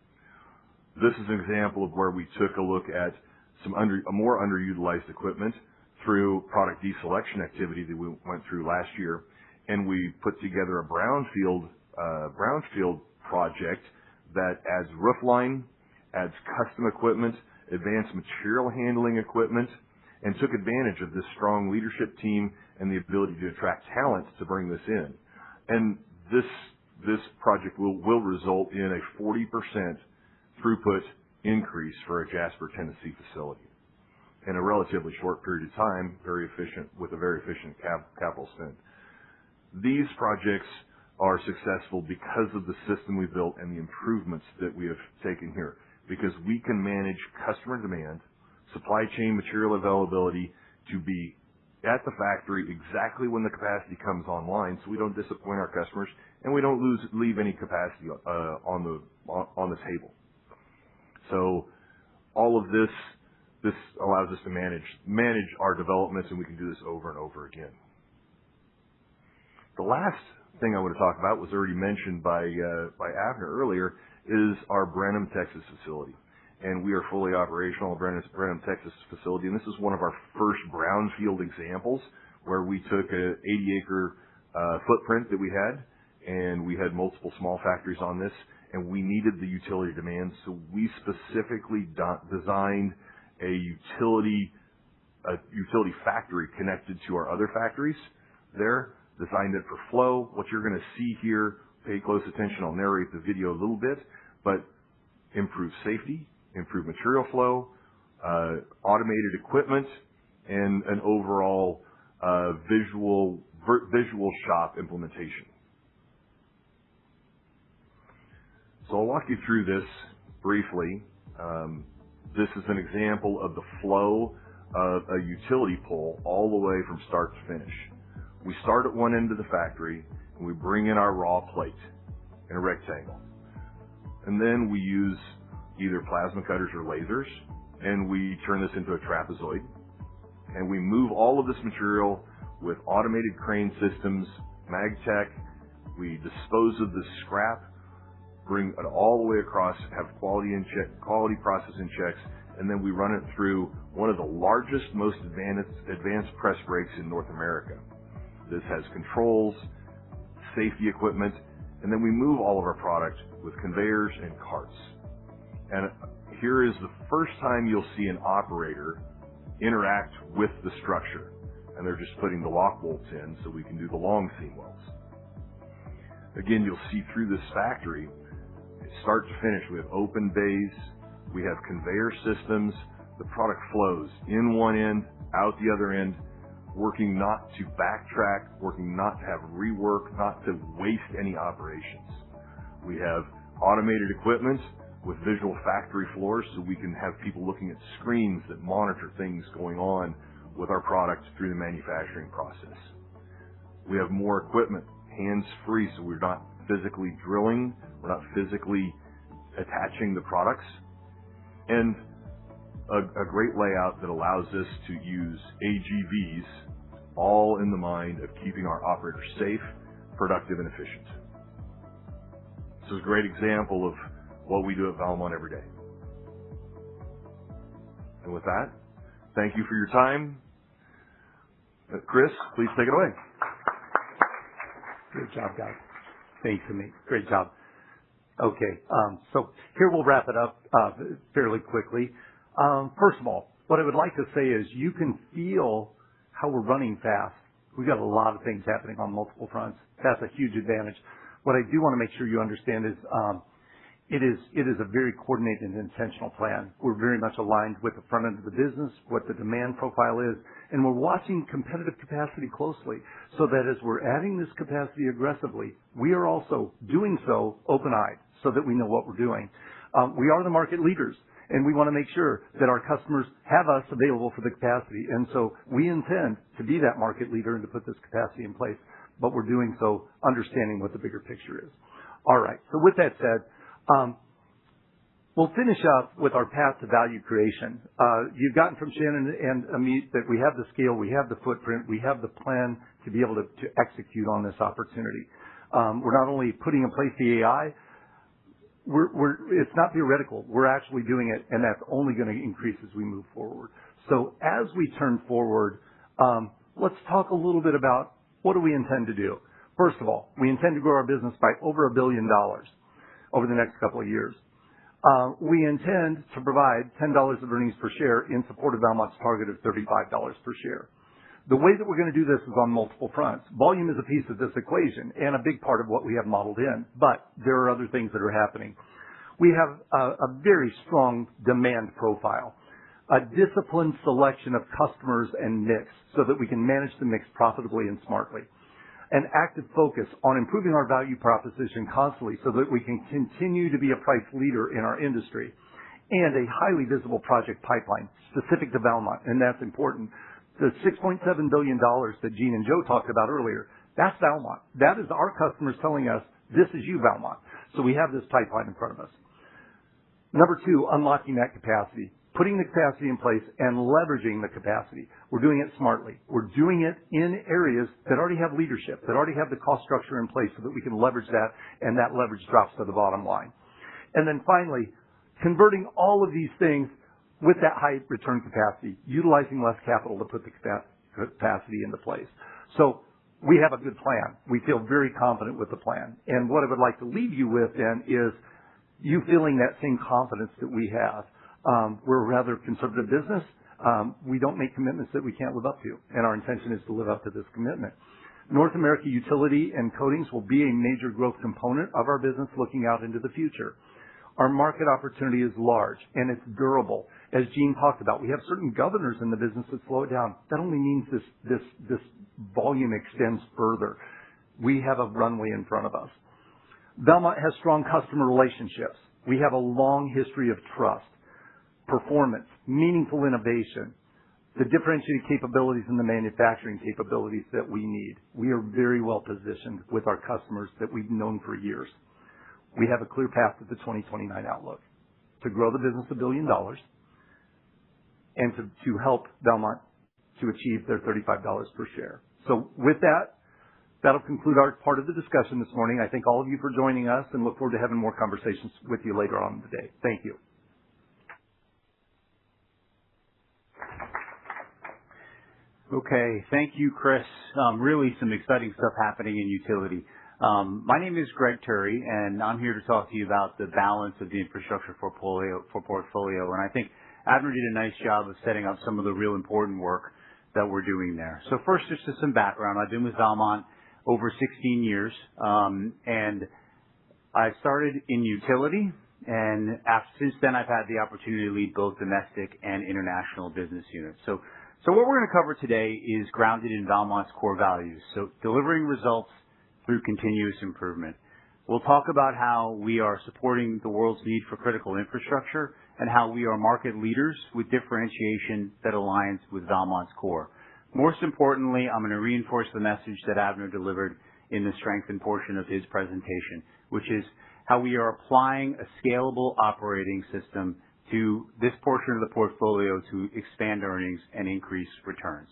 This is an example of where we took a look at a more underutilized equipment through product deselection activity that we went through last year, and we put together a brownfield project that adds roof line, adds custom equipment, advanced material handling equipment, and took advantage of this strong leadership team and the ability to attract talent to bring this in. And this project will result in a 40% throughput increase for a Jasper, Tennessee facility in a relatively short period of time, with a very efficient capital spend. These projects are successful because of the system we built and the improvements that we have taken here, because we can manage customer demand, supply chain material availability to be at the factory exactly when the capacity comes online, so we don't disappoint our customers and we don't leave any capacity on the table. So all of this allows us to manage our developments, and we can do this over and over again. The last thing I want to talk about was already mentioned by Avner earlier, is our Brenham, Texas facility. And we are fully operational in Brenham, Texas facility. And this is one of our first brownfield examples where we took a 80-acre footprint that we had, and we had multiple small factories on this, and we needed the utility demands. So we specifically designed a utility factory connected to our other factories there, designed it for flow. What you're going to see here, pay close attention, I'll narrate the video a little bit, but improve safety, improve material flow, automated equipment, and an overall visual shop implementation. So I'll walk you through this briefly. This is an example of the flow of a utility pole all the way from start to finish. We start at one end of the factory, and we bring in our raw plate in a rectangle. And then we use either plasma cutters or lasers, and we turn this into a trapezoid. And we move all of this material with automated crane systems, MagTech. We dispose of the scrap, bring it all the way across, have quality processing checks, and then we run it through one of the largest, most advanced press brakes in North America. This has controls, safety equipment, and then we move all of our product with conveyors and carts. And here is the first time you'll see an operator interact with the structure. And they're just putting the lock bolts in so we can do the long seam welds. Again, you'll see through this factory, start to finish, we have open bays, we have conveyor systems, the product flows in one end, out the other end, working not to backtrack, working not to have rework, not to waste any operations. We have automated equipment with visual factory floors so we can have people looking at screens that monitor things going on with our product through the manufacturing process. We have more equipment, hands-free, so we're not physically drilling, we're not physically attaching the products, and a great layout that allows us to use AGVs, all in the mind of keeping our operators safe, productive, and efficient. This is a great example of what we do at Valmont every day. And with that, thank you for your time. Chris, please take it away. Great job, guys. Thanks, Amit. Great job. Okay, so here we'll wrap it up fairly quickly. First of all, what I would like to say is you can feel how we're running fast. We've got a lot of things happening on multiple fronts. That's a huge advantage. What I do want to make sure you understand is it is a very coordinated and intentional plan. We're very much aligned with the front end of the business, what the demand profile is, and we're watching competitive capacity closely so that as we're adding this capacity aggressively, we are also doing so open-eyed so that we know what we're doing. We are the market leaders, and we want to make sure that our customers have us available for the capacity. And so we intend to be that market leader and to put this capacity in place, but we're doing so understanding what the bigger picture is. All right. So with that said, we'll finish up with our path to value creation. You've gotten from Shannon and Amit that we have the scale, we have the footprint, we have the plan to be able to execute on this opportunity. We're not only putting in place the AI, it's not theoretical. We're actually doing it, and that's only going to increase as we move forward. So as we turn forward, let's talk a little bit about what do we intend to do. First of all, we intend to grow our business by over $1 billion over the next couple of years. We intend to provide $10 of earnings per share in support of Valmont's target of $35 per share. The way that we're going to do this is on multiple fronts. Volume is a piece of this equation and a big part of what we have modeled in, but there are other things that are happening. We have a very strong demand profile, a disciplined selection of customers and mix so that we can manage the mix profitably and smartly, an active focus on improving our value proposition constantly so that we can continue to be a price leader in our industry, and a highly visible project pipeline specific to Valmont, and that's important. The $6.7 billion that Gene and Joe talked about earlier, that's Valmont. That is our customers telling us, this is you, Valmont. So we have this pipeline in front of us. Number two, unlocking that capacity. Putting the capacity in place and leveraging the capacity. We're doing it smartly. We're doing it in areas that already have leadership, that already have the cost structure in place so that we can leverage that, and that leverage drops to the bottom line. And then finally, converting all of these things with that high return capacity, utilizing less capital to put the capacity into place. So we have a good plan. We feel very confident with the plan. And what I would like to leave you with then is you feeling that same confidence that we have. We're a rather conservative business. We don't make commitments that we can't live up to, and our intention is to live up to this commitment. North America Utility and Coatings will be a major growth component of our business looking out into the future. Our market opportunity is large, and it's durable. As Gene talked about, we have certain governors in the business that slow it down. That only means this volume extends further. We have a runway in front of us. Valmont has strong customer relationships. We have a long history of trust, performance, meaningful innovation, the differentiated capabilities and the manufacturing capabilities that we need. We are very well positioned with our customers that we've known for years. We have a clear path to the 2029 outlook to grow the business $1 billion and to help Valmont to achieve their $35 per share. So with that, that'll conclude our part of the discussion this morning. I thank all of you for joining us and look forward to having more conversations with you later on in the day. Thank you. Okay, thank you, Chris. Really some exciting stuff happening in utility. My name is Greg Turry, and I'm here to talk to you about the balance of the infrastructure portfolio. And I think Abner did a nice job of setting up some of the real important work that we're doing there. So first, just some background. I've been with Valmont over 16 years, and I started in utility, and since then I've had the opportunity to lead both domestic and international business units. So what we're going to cover today is grounded in Valmont's core values, so delivering results through continuous improvement. We'll talk about how we are supporting the world's need for critical infrastructure and how we are market leaders with differentiation that aligns with Valmont's core. Most importantly, I'm going to reinforce the message that Abner delivered in the strengthened portion of his presentation, which is how we are applying a scalable operating system to this portion of the portfolio to expand earnings and increase returns.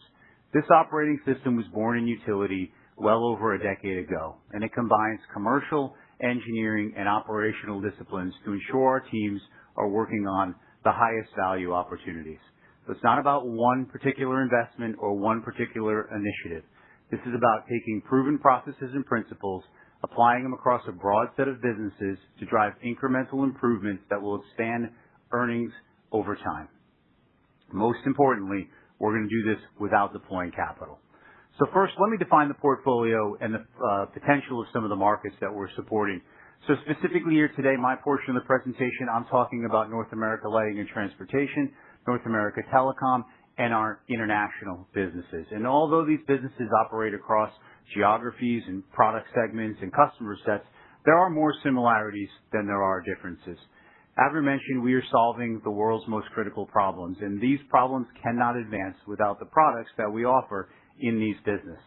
This operating system was born in utility well over a decade ago, and it combines commercial, engineering, and operational disciplines to ensure our teams are working on the highest value opportunities. So it's not about one particular investment or one particular initiative. This is about taking proven processes and principles, applying them across a broad set of businesses to drive incremental improvements that will expand earnings over time. Most importantly, we're going to do this without deploying capital. So first, let me define the portfolio and the potential of some of the markets that we're supporting. So specifically here today, my portion of the presentation, I'm talking about North America Lighting and Transportation, North America Telecom, and our international businesses. And although these businesses operate across geographies and product segments and customer sets, there are more similarities than there are differences. Abner mentioned we are solving the world's most critical problems, and these problems cannot advance without the products that we offer in these businesses.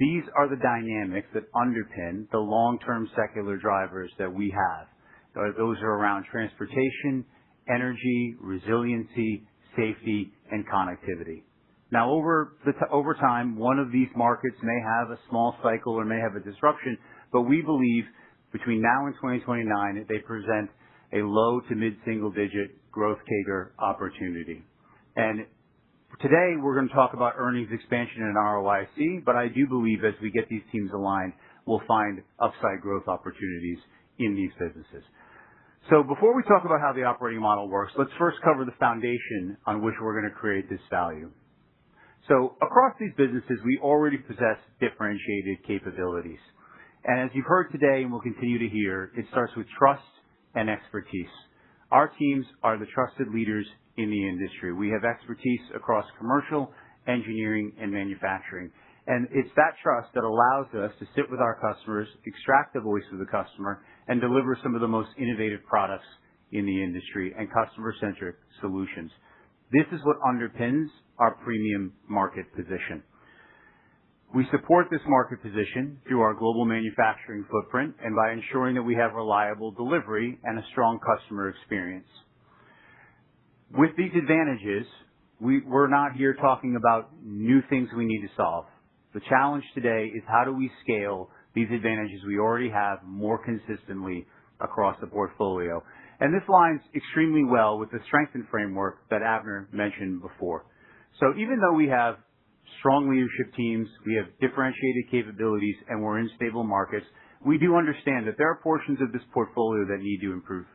These are the dynamics that underpin the long-term secular drivers that we have. Those are around transportation, energy, resiliency, safety, and connectivity. Now, over time, one of these markets may have a small cycle or may have a disruption, but we believe between now and 2029, they present a low to mid-single-digit growth CAGR opportunity. And today, we're going to talk about earnings expansion and ROIC, but I do believe as we get these teams aligned, we'll find upside growth opportunities in these businesses. So before we talk about how the operating model works, let's first cover the foundation on which we're going to create this value. So across these businesses, we already possess differentiated capabilities. And as you've heard today and will continue to hear, it starts with trust and expertise. Our teams are the trusted leaders in the industry. We have expertise across commercial, engineering, and manufacturing. And it's that trust that allows us to sit with our customers, extract the voice of the customer, and deliver some of the most innovative products in the industry and customer-centric solutions. This is what underpins our premium market position. We support this market position through our global manufacturing footprint and by ensuring that we have reliable delivery and a strong customer experience. With these advantages, we're not here talking about new things we need to solve. The challenge today is how do we scale these advantages we already have more consistently across the portfolio. And this lines extremely well with the strengthened framework that Avner mentioned before. So even though we have strong leadership teams, we have differentiated capabilities, and we're in stable markets, we do understand that there are portions of this portfolio that need to improve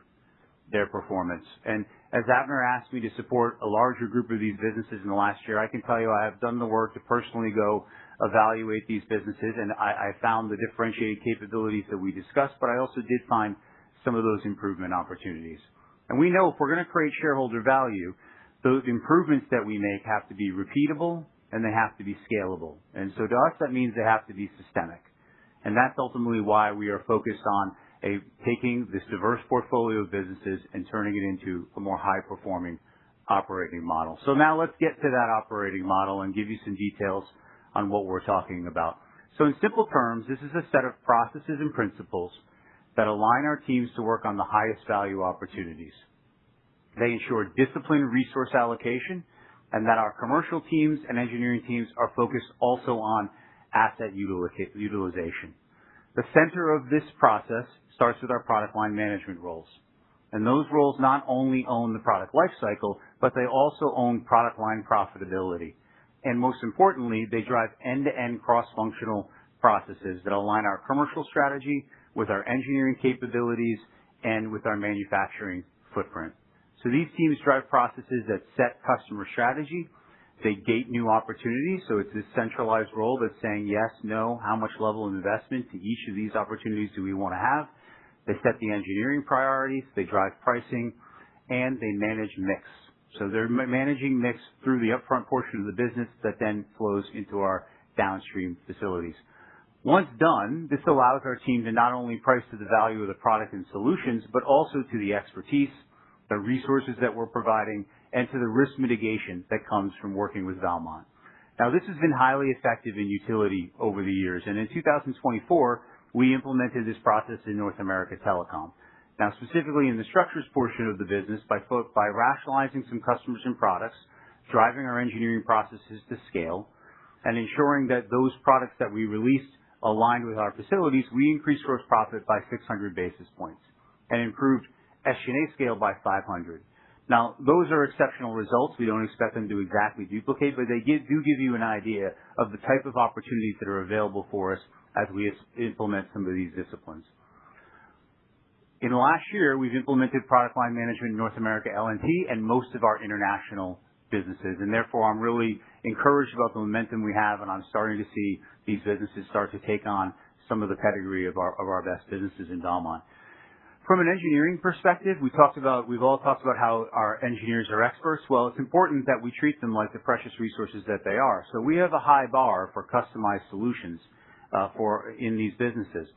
their performance. And as Avner asked me to support a larger group of these businesses in the last year, I can tell you I have done the work to personally go evaluate these businesses, and I found the differentiated capabilities that we discussed, but I also did find some of those improvement opportunities. And we know if we're going to create shareholder value, those improvements that we make have to be repeatable and they have to be scalable. And so to us, that means they have to be systemic. And that's ultimately why we are focused on taking this diverse portfolio of businesses and turning it into a more high-performing operating model. So now let's get to that operating model and give you some details on what we're talking about. So in simple terms, this is a set of processes and principles that align our teams to work on the highest value opportunities. They ensure disciplined resource allocation and that our commercial teams and engineering teams are focused also on asset utilization. The center of this process starts with our product line management roles. And those roles not only own the product lifecycle, but they also own product line profitability. And most importantly, they drive end-to-end cross-functional processes that align our commercial strategy with our engineering capabilities and with our manufacturing footprint. So these teams drive processes that set customer strategy. They gate new opportunities. So it's this centralized role that's saying yes, no, how much level of investment to each of these opportunities do we want to have. They set the engineering priorities. They drive pricing, and they manage mix. So they're managing mix through the upfront portion of the business that then flows into our downstream facilities. Once done, this allows our team to not only price to the value of the product and solutions, but also to the expertise, the resources that we're providing, and to the risk mitigation that comes from working with Valmont. Now, this has been highly effective in utility over the years, and in 2024, we implemented this process in North America Telecom. Now, specifically in the structures portion of the business, by rationalizing some customers and products, driving our engineering processes to scale, and ensuring that those products that we released aligned with our facilities, we increased gross profit by 600 basis points and improved SG&A scale by 500. Now, those are exceptional results. We don't expect them to exactly duplicate, but they do give you an idea of the type of opportunities that are available for us as we implement some of these disciplines. In the last year, we've implemented product line management in North America L&T and most of our international businesses, and therefore I'm really encouraged about the momentum we have, and I'm starting to see these businesses start to take on some of the pedigree of our best businesses in Valmont. From an engineering perspective, we've all talked about how our engineers are experts. Well, it's important that we treat them like the precious resources that they are. So we have a high bar for customized solutions in these businesses.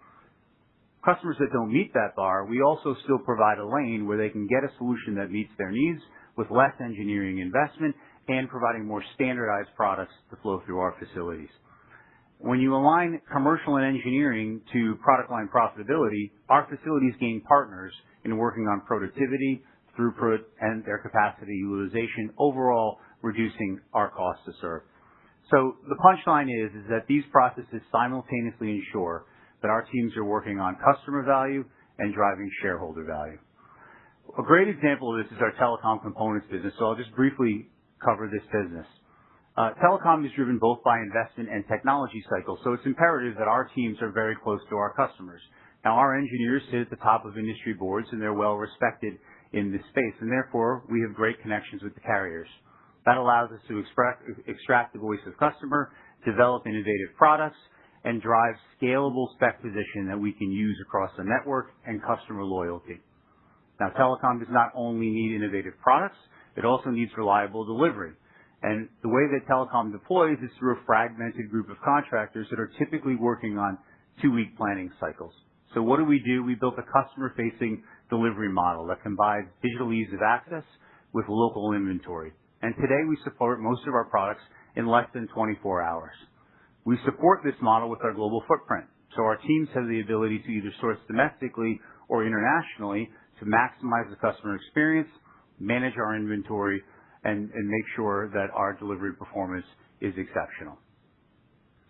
Customers that don't meet that bar, we also still provide a lane where they can get a solution that meets their needs with less engineering investment and providing more standardized products to flow through our facilities. When you align commercial and engineering to product line profitability, our facilities gain partners in working on productivity, throughput, and their capacity utilization, overall reducing our cost to serve. So the punchline is that these processes simultaneously ensure that our teams are working on customer value and driving shareholder value. A great example of this is our telecom components business, so I'll just briefly cover this business. Telecom is driven both by investment and technology cycles, so it's imperative that our teams are very close to our customers. Now, our engineers sit at the top of industry boards, and they're well respected in this space, and therefore, we have great connections with the carriers. That allows us to extract the voice of customer, develop innovative products, and drive scalable spec position that we can use across the network and customer loyalty. Now, telecom does not only need innovative products, it also needs reliable delivery. And the way that telecom deploys is through a fragmented group of contractors that are typically working on 2-week planning cycles. So what do? We built a customer-facing delivery model that combines digital ease of access with local inventory. and today we support most of our products in less than 24 hours. We support this model with our global footprint, so our teams have the ability to either source domestically or internationally to maximize the customer experience, manage our inventory, and make sure that our delivery performance is exceptional.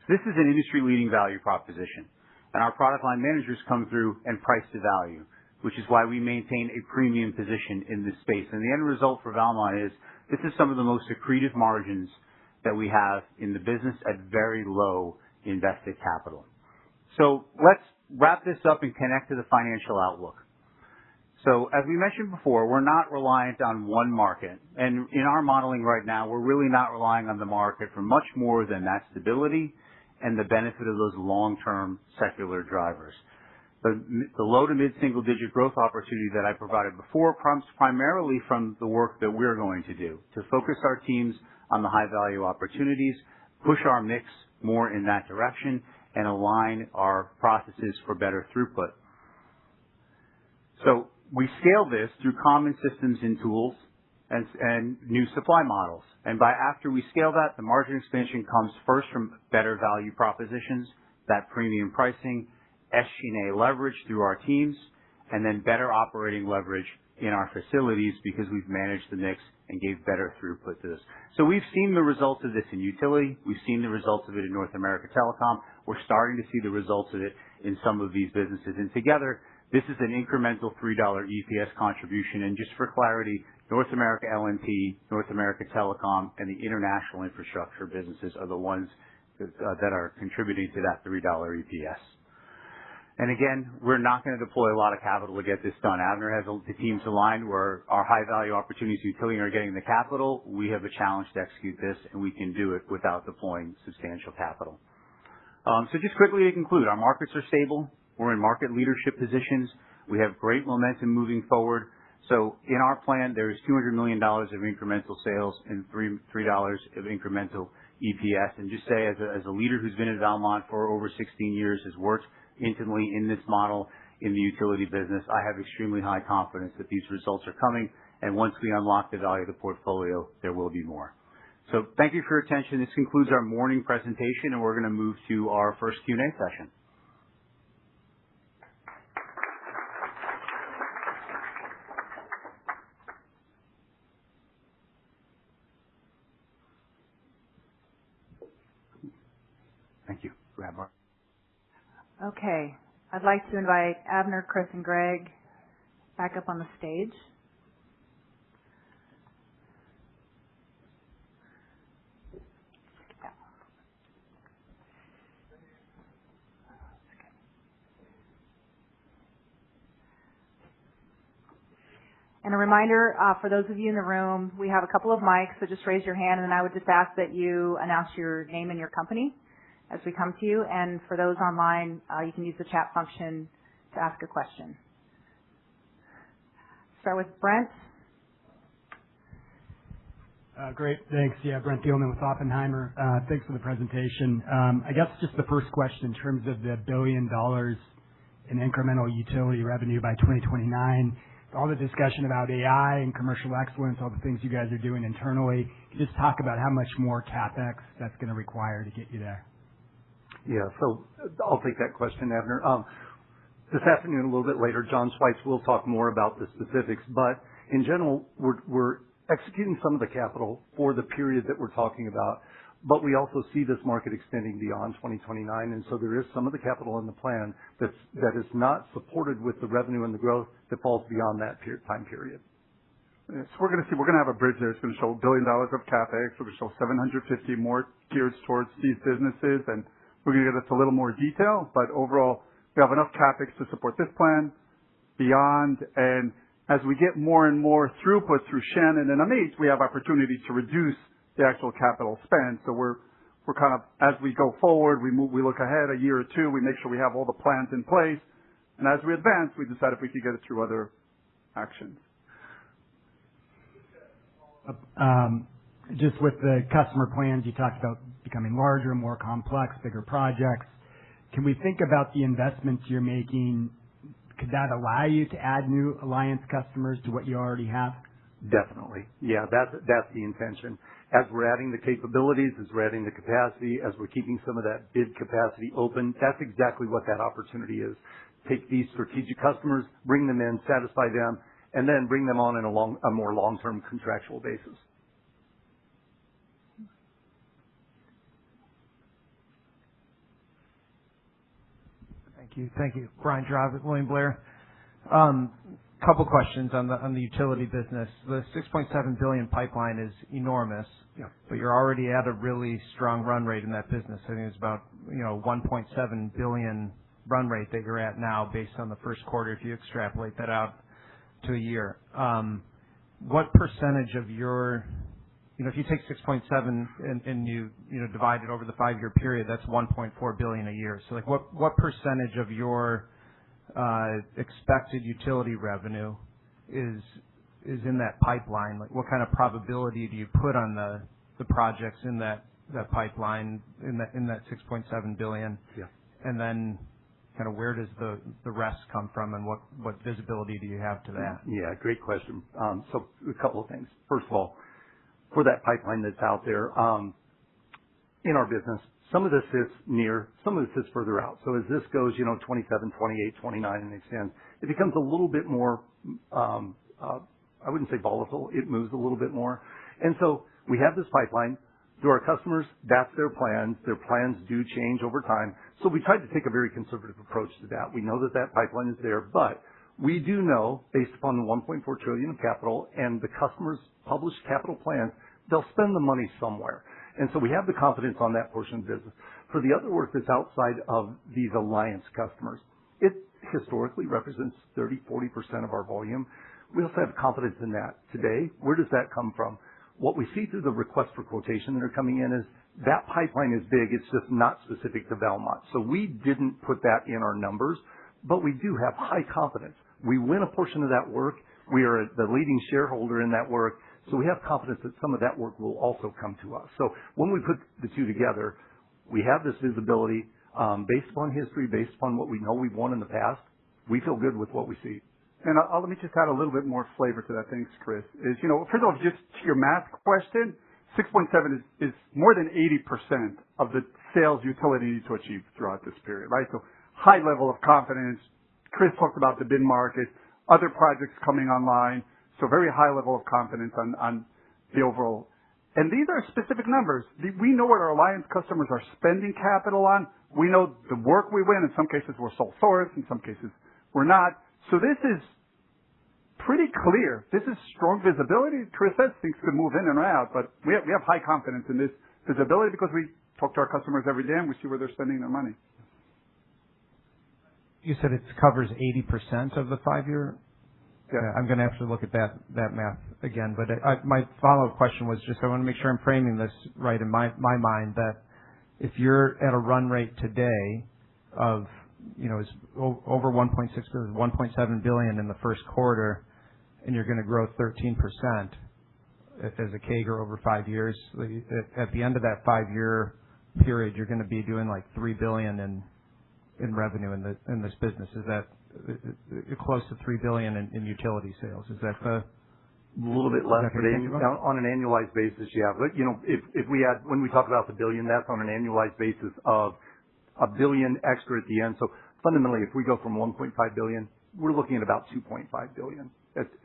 This is an industry-leading value proposition, and our product line managers come through and price to value, which is why we maintain a premium position in this space. And the end result for Valmont is this is some of the most accretive margins that we have in the business at very low invested capital. So let's wrap this up and connect to the financial outlook. So as we mentioned before, we're not reliant on one market. And in our modeling right now, we're really not relying on the market for much more than that stability and the benefit of those long-term secular drivers. The low to mid-single digit growth opportunity that I provided before comes primarily from the work that we're going to do to focus our teams on the high-value opportunities, push our mix more in that direction, and align our processes for better throughput. So we scale this through common systems and tools and new supply models. And after we scale that, the margin expansion comes first from better value propositions, that premium pricing, SG&A leverage through our teams, and then better operating leverage in our facilities because we've managed the mix and gave better throughput to this. So we've seen the results of this in utility. We've seen the results of it in North America Telecom. We're starting to see the results of it in some of these businesses. And together, this is an incremental $3 EPS contribution. And just for clarity, North America L&T, North America Telecom, and the international infrastructure businesses are the ones that are contributing to that $3 EPS. And again, we're not going to deploy a lot of capital to get this done. Avner has the teams aligned where our high-value opportunities in utility are getting the capital. We have a challenge to execute this, and we can do it without deploying substantial capital. So just quickly to conclude, our markets are stable. We're in market leadership positions. We have great momentum moving forward. So in our plan, there is $200 million of incremental sales and $3 of incremental EPS. And just say, as a leader who's been at Valmont for over 16 years, has worked intimately in this model in the utility business, I have extremely high confidence that these results are coming. And once we unlock the value of the portfolio, there will be more. So thank you for your attention. This concludes our morning presentation, and we're going to move to our first Q&A session. Thank you. Grab our. Okay. I'd like to invite Avner, Chris, and Greg back up on the stage. And a reminder, for those of you in the room, we have a couple of mics, so just raise your hand, and I would just ask that you announce your name and your company as we come to you. And for those online, you can use the chat function to ask a question. Start with Brent. Great, thanks. Yeah, Brent Thielman with Oppenheimer. Thanks for the presentation. I guess just the first question in terms of the $1 billion in incremental utility revenue by 2029, all the discussion about AI and commercial excellence, all the things you guys are doing internally, can you just talk about how much more CapEx that's going to require to get you there? Yeah, so I'll take that question, Avner. This afternoon, a little bit later, John Schweitz will talk more about the specifics, but in general, we're executing some of the capital for the period that we're talking about, but we also see this market extending beyond 2029, and so there is some of the capital in the plan that is not supported with the revenue and the growth that falls beyond that time period. So we're going to have a bridge there. It's going to show $1 billion of CapEx. We're going to show 750 more geared towards these businesses, and we're going to get into a little more detail, but overall, we have enough CapEx to support this plan beyond, and as we get more and more throughput through Shannon and Amit, we have opportunities to reduce the actual capital spend. So we're kind of, as we go forward, we look ahead a year or two, we make sure we have all the plans in place, and as we advance, we decide if we could get it through other actions. Just with the customer plans, you talked about becoming larger, more complex, bigger projects. Can we think about the investments you're making? Could that allow you to add new alliance customers to what you already have? Definitely. Yeah, that's the intention. As we're adding the capabilities, as we're adding the capacity, as we're keeping some of that bid capacity open, that's exactly what that opportunity is. Take these strategic customers, bring them in, satisfy them, and then bring them on in a more long-term contractual basis. Thank you. Brian Drab at William Blair. Couple questions on the utility business. The $6.7 billion pipeline is enormous. Yeah. But you're already at a really strong run rate in that business. I think it's about, $1.7 billion run rate that you're at now based on the first quarter, if you extrapolate that out to a year. What percentage of your, if you take 6.7 and you divide it over the 5-year period, that's 1.4 billion a year. So like what percentage of your expected utility revenue is in that pipeline? Like what kind of probability do you put on the projects in that pipeline in that 6.7 billion? Yeah. And then kind of where does the rest come from, and what visibility do you have to that? Yeah, great question. So a couple of things. First of all, for that pipeline that's out there, in our business, some of this is near, some of this is further out. So as this goes, 27, 28, 29 and extends, it becomes a little bit more, I wouldn't say volatile. It moves a little bit more. And so we have this pipeline. To our customers, that's their plans. Their plans do change over time. So we tried to take a very conservative approach to that. We know that pipeline is there, but we do know, based upon the $1.4 trillion of capital and the customers' published capital plans, they'll spend the money somewhere. And so we have the confidence on that portion of the business. For the other work that's outside of these alliance customers, it historically represents 30-40% of our volume. We also have confidence in that. Today, where does that come from? What we see through the request for quotation that are coming in is that pipeline is big. It's just not specific to Valmont. So we didn't put that in our numbers, but we do have high confidence. We win a portion of that work. We are the leading shareholder in that work. So we have confidence that some of that work will also come to us. So when we put the two together, we have this visibility based upon history, based upon what we know we've won in the past. We feel good with what we see. And let me just add a little bit more flavor to that. Thanks, Chris. First of all, just to your math question, 6.7 is more than 80% of the sales utility needs to achieve throughout this period, right? So high level of confidence. Chris talked about the bid market, other projects coming online. So very high level of confidence on the overall. And these are specific numbers. We know what our alliance customers are spending capital on. We know the work we win. In some cases, we're sole source. In some cases, we're not. So this is pretty clear. This is strong visibility. Chris says things could move in and out, but we have high confidence in this visibility because we talk to our customers every day and we see where they're spending their money. You said it covers 80% of the 5-year? Yeah. I'm going to have to look at that math again. But my follow-up question was just I want to make sure I'm framing this right in my mind, that if you're at a run rate today of is over 1.6 billion, 1.7 billion in the first quarter, and you're going to grow 13% as a CAGR over 5 years. At the end of that 5-year period, you're going to be doing like 3 billion in revenue in this business. Is that close to 3 billion in utility sales? Is that a little bit less, but on an annualized basis, yeah. But if we add, when we talk about the billion, that's on an annualized basis of $1 billion extra at the end. So fundamentally, if we go from 1.5 billion, we're looking at about 2.5 billion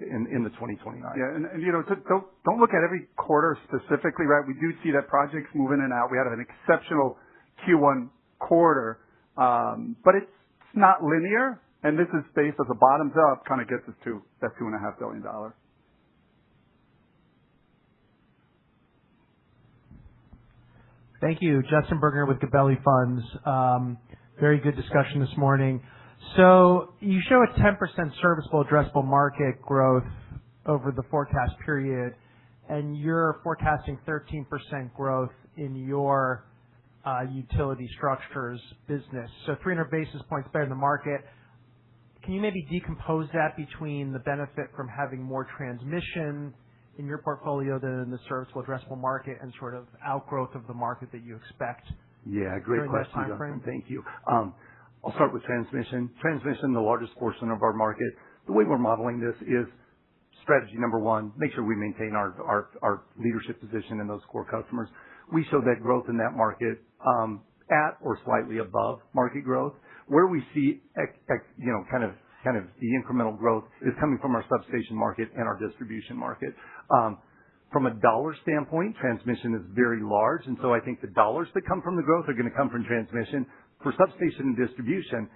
in the 2029. Yeah, and don't look at every quarter specifically, right? We do see that projects move in and out. We had an exceptional Q1 quarter, but it's not linear, and this is based as a bottoms up kind of gets us to that $2.5 billion. Thank you. Justin Berger with Gabelli Funds. Very good discussion this morning. So you show a 10% serviceable addressable market growth over the forecast period, and you're forecasting 13% growth in your utility structures business. So 300 basis points better than the market. Can you maybe decompose that between the benefit from having more transmission in your portfolio than in the serviceable addressable market and sort of outgrowth of the market that you expect? Yeah, great during question, that time frame? Thank you. I'll start with transmission. Transmission, the largest portion of our market. The way we're modeling this is strategy number one, make sure we maintain our leadership position in those core customers. We show that growth in that market at or slightly above market growth. Where we see kind of the incremental growth is coming from our substation market and our distribution market. From a dollar standpoint, transmission is very large, and so I think the dollars that come from the growth are going to come from transmission. For substation and distribution,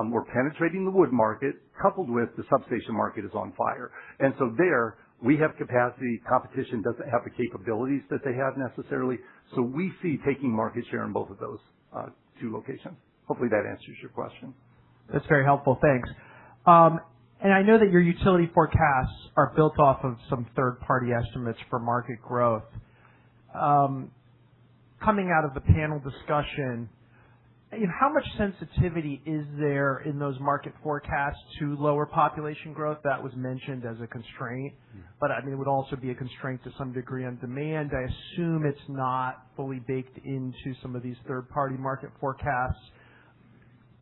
we're penetrating the wood market, coupled with the substation market is on fire. And so there, we have capacity. Competition doesn't have the capabilities that they have necessarily. So we see taking market share in both of those two locations. Hopefully that answers your question. That's very helpful. Thanks. And I know that your utility forecasts are built off of some third-party estimates for market growth. Coming out of the panel discussion, how much sensitivity is there in those market forecasts to lower population growth? That was mentioned as a constraint, but I mean, it would also be a constraint to some degree on demand. I assume it's not fully baked into some of these third-party market forecasts,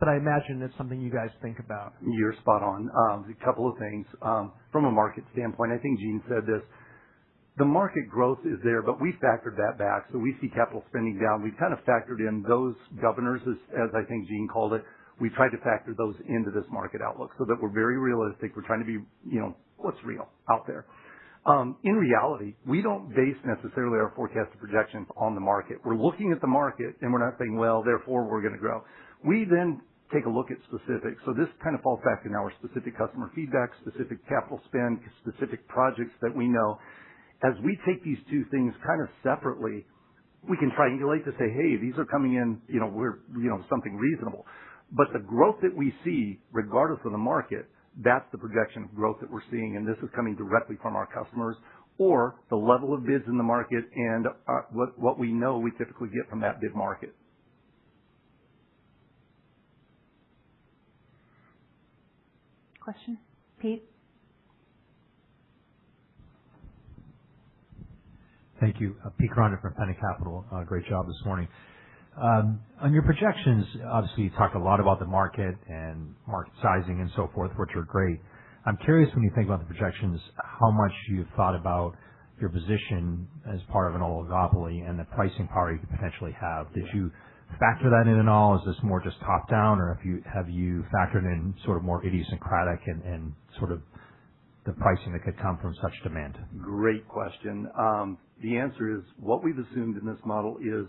but I imagine it's something you guys think about. You're spot on. A couple of things. From a market standpoint, I think Gene said this. The market growth is there, but we factored that back. So we see capital spending down. We've kind of factored in those governors, as I think Gene called it. We tried to factor those into this market outlook so that we're very realistic. We're trying to be, what's real out there. In reality, we don't base necessarily our forecasted projections on the market. We're looking at the market, and we're not saying, well, therefore we're going to grow. We then take a look at specifics. So this kind of falls back in our specific customer feedback, specific capital spend, specific projects that we know. As we take these two things kind of separately, we can triangulate to say, hey, these are coming in, we're, something reasonable. But the growth that we see, regardless of the market, that's the projection of growth that we're seeing, and this is coming directly from our customers or the level of bids in the market and what we know we typically get from that bid market. Question? Pete? Thank you. Pete Gronda from Penny Capital. Great job this morning. On your projections, obviously you talked a lot about the market and market sizing and so forth, which are great. I'm curious, when you think about the projections, how much you've thought about your position as part of an oligopoly and the pricing power you could potentially have. Did you factor that in at all? Is this more just top-down, or have you factored in sort of more idiosyncratic and sort of the pricing that could come from such demand? Great question. The answer is what we've assumed in this model is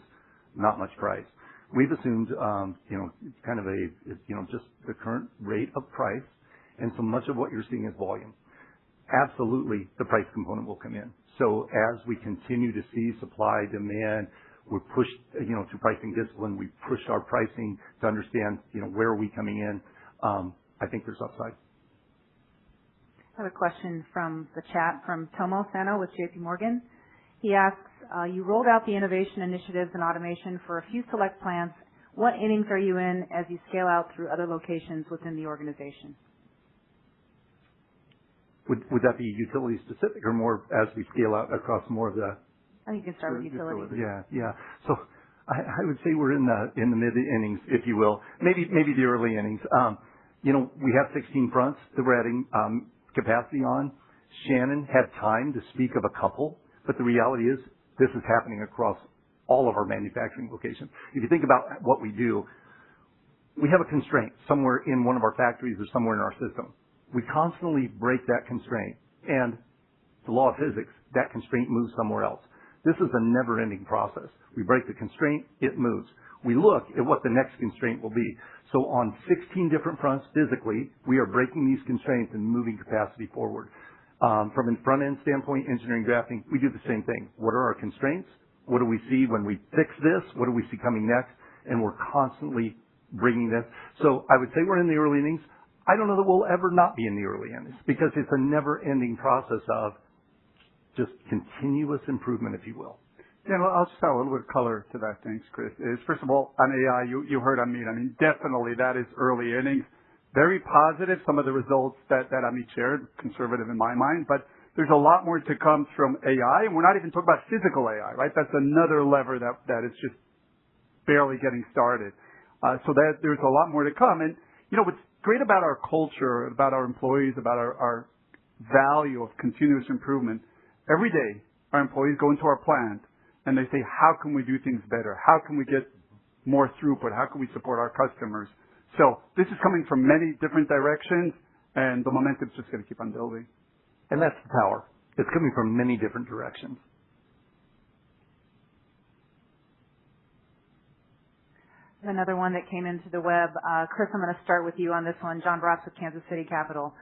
not much price. We've assumed, kind of just the current rate of price, and so much of what you're seeing is volume. Absolutely, the price component will come in. So as we continue to see supply, demand, we're pushed, to pricing discipline. We push our pricing to understand, where are we coming in. I think there's upside. I have a question from the chat from Tomo Sano with JP Morgan. He asks, you rolled out the innovation initiatives and automation for a few select plants. What innings are you in as you scale out through other locations within the organization? Would that be utility specific or more as we scale out across more of the? I think you can start with utility. Yeah. So I would say we're in the mid innings, if you will. Maybe the early innings. We have 16 fronts that we're adding capacity on. Shannon had time to speak of a couple, but the reality is this is happening across all of our manufacturing locations. If you think about what we do, we have a constraint somewhere in one of our factories or somewhere in our system. We constantly break that constraint, and the law of physics, that constraint moves somewhere else. This is a never-ending process. We break the constraint, it moves. We look at what the next constraint will be. So on 16 different fronts physically, we are breaking these constraints and moving capacity forward. From a front-end standpoint, engineering drafting, we do the same thing. What are our constraints? What do we see when we fix this? What do we see coming next? And we're constantly bringing this. So I would say we're in the early innings. I don't know that we'll ever not be in the early innings because it's a never-ending process of just continuous improvement, if you will. Yeah, well, I'll just add a little bit of color to that. Thanks, Chris. First of all, on AI, you heard on me. I mean, definitely that is early innings. Very positive, some of the results that Amit shared, conservative in my mind, but there's a lot more to come from AI, and we're not even talking about physical AI, right? That's another lever that is just barely getting started. So that there's a lot more to come. And, what's great about our culture, about our employees, about our value of continuous improvement. Every day, our employees go into our plant and they say, how can we do things better? How can we get more throughput? How can we support our customers? So this is coming from many different directions, and the momentum's just going to keep on building. And that's the power. It's coming from many different directions. Another one that came into the web. Chris, I'm going to start with you on this one. John Brox with Kansas City Capital.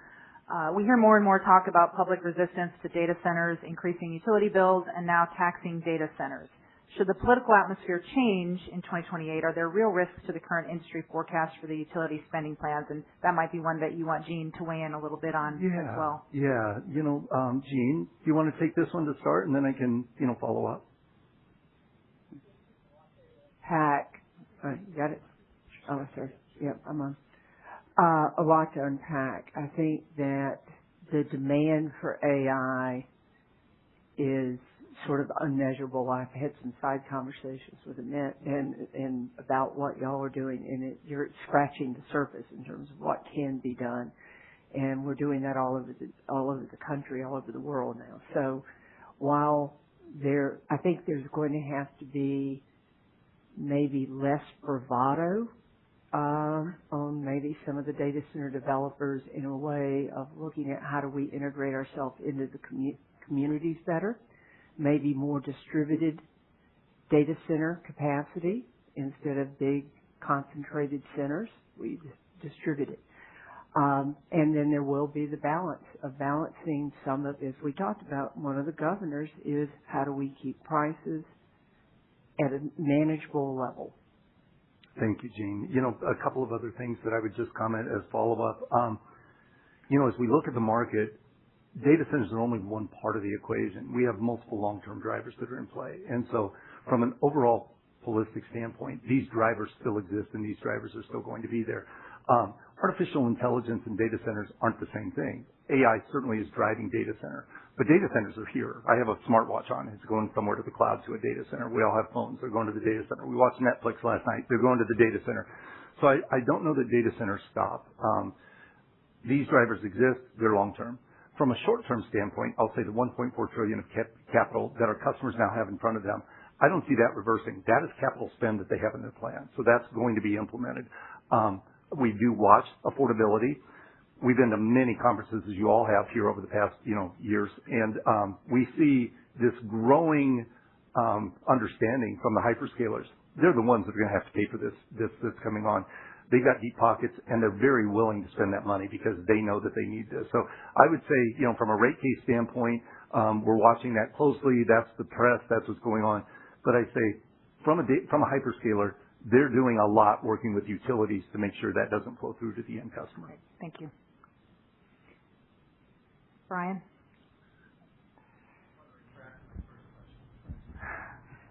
We hear more and more talk about public resistance to data centers, increasing utility bills, and now taxing data centers. Should the political atmosphere change in 2028, are there real risks to the current industry forecast for the utility spending plans? And that might be one that you want Gene to weigh in a little bit on as well. Yeah. Gene, do you want to take this one to start, and then I can, follow up? Hack. You got it? Oh, sorry. Yep, I'm on. A lot to unpack. I think that the demand for AI is sort of unmeasurable. I've had some side conversations with Amit and about what y'all are doing, and you're scratching the surface in terms of what can be done. And we're doing that all over the country, all over the world now. So while I think there's going to have to be maybe less bravado on maybe some of the data center developers in a way of looking at how do we integrate ourselves into the communities better, maybe more distributed data center capacity instead of big concentrated centers. We distribute it. And then there will be the balance of balancing some of, as we talked about, one of the governors is how do we keep prices at a manageable level. Thank you, Gene. A couple of other things that I would just comment as follow-up. As we look at the market, data centers are only one part of the equation. We have multiple long-term drivers that are in play. And so from an overall holistic standpoint, these drivers still exist and these drivers are still going to be there. Artificial intelligence and data centers aren't the same thing. AI certainly is driving data center, but data centers are here. I have a smartwatch on. It's going somewhere to the cloud to a data center. We all have phones. They're going to the data center. We watched Netflix last night. They're going to the data center. So I don't know that data centers stop. These drivers exist. They're long-term. From a short-term standpoint, I'll say the $1.4 trillion of capital that our customers now have in front of them, I don't see that reversing. That is capital spend that they have in their plan. So that's going to be implemented. We do watch affordability. We've been to many conferences, as you all have here over the past, years, and we see this growing understanding from the hyperscalers. They're the ones that are going to have to pay for this that's coming on. They've got deep pockets, and they're very willing to spend that money because they know that they need this. So I would say, from a rate case standpoint, we're watching that closely. That's the press. That's what's going on. But I say, from a hyperscaler, they're doing a lot working with utilities to make sure that doesn't flow through to the end customer. Great. Thank you. Brian?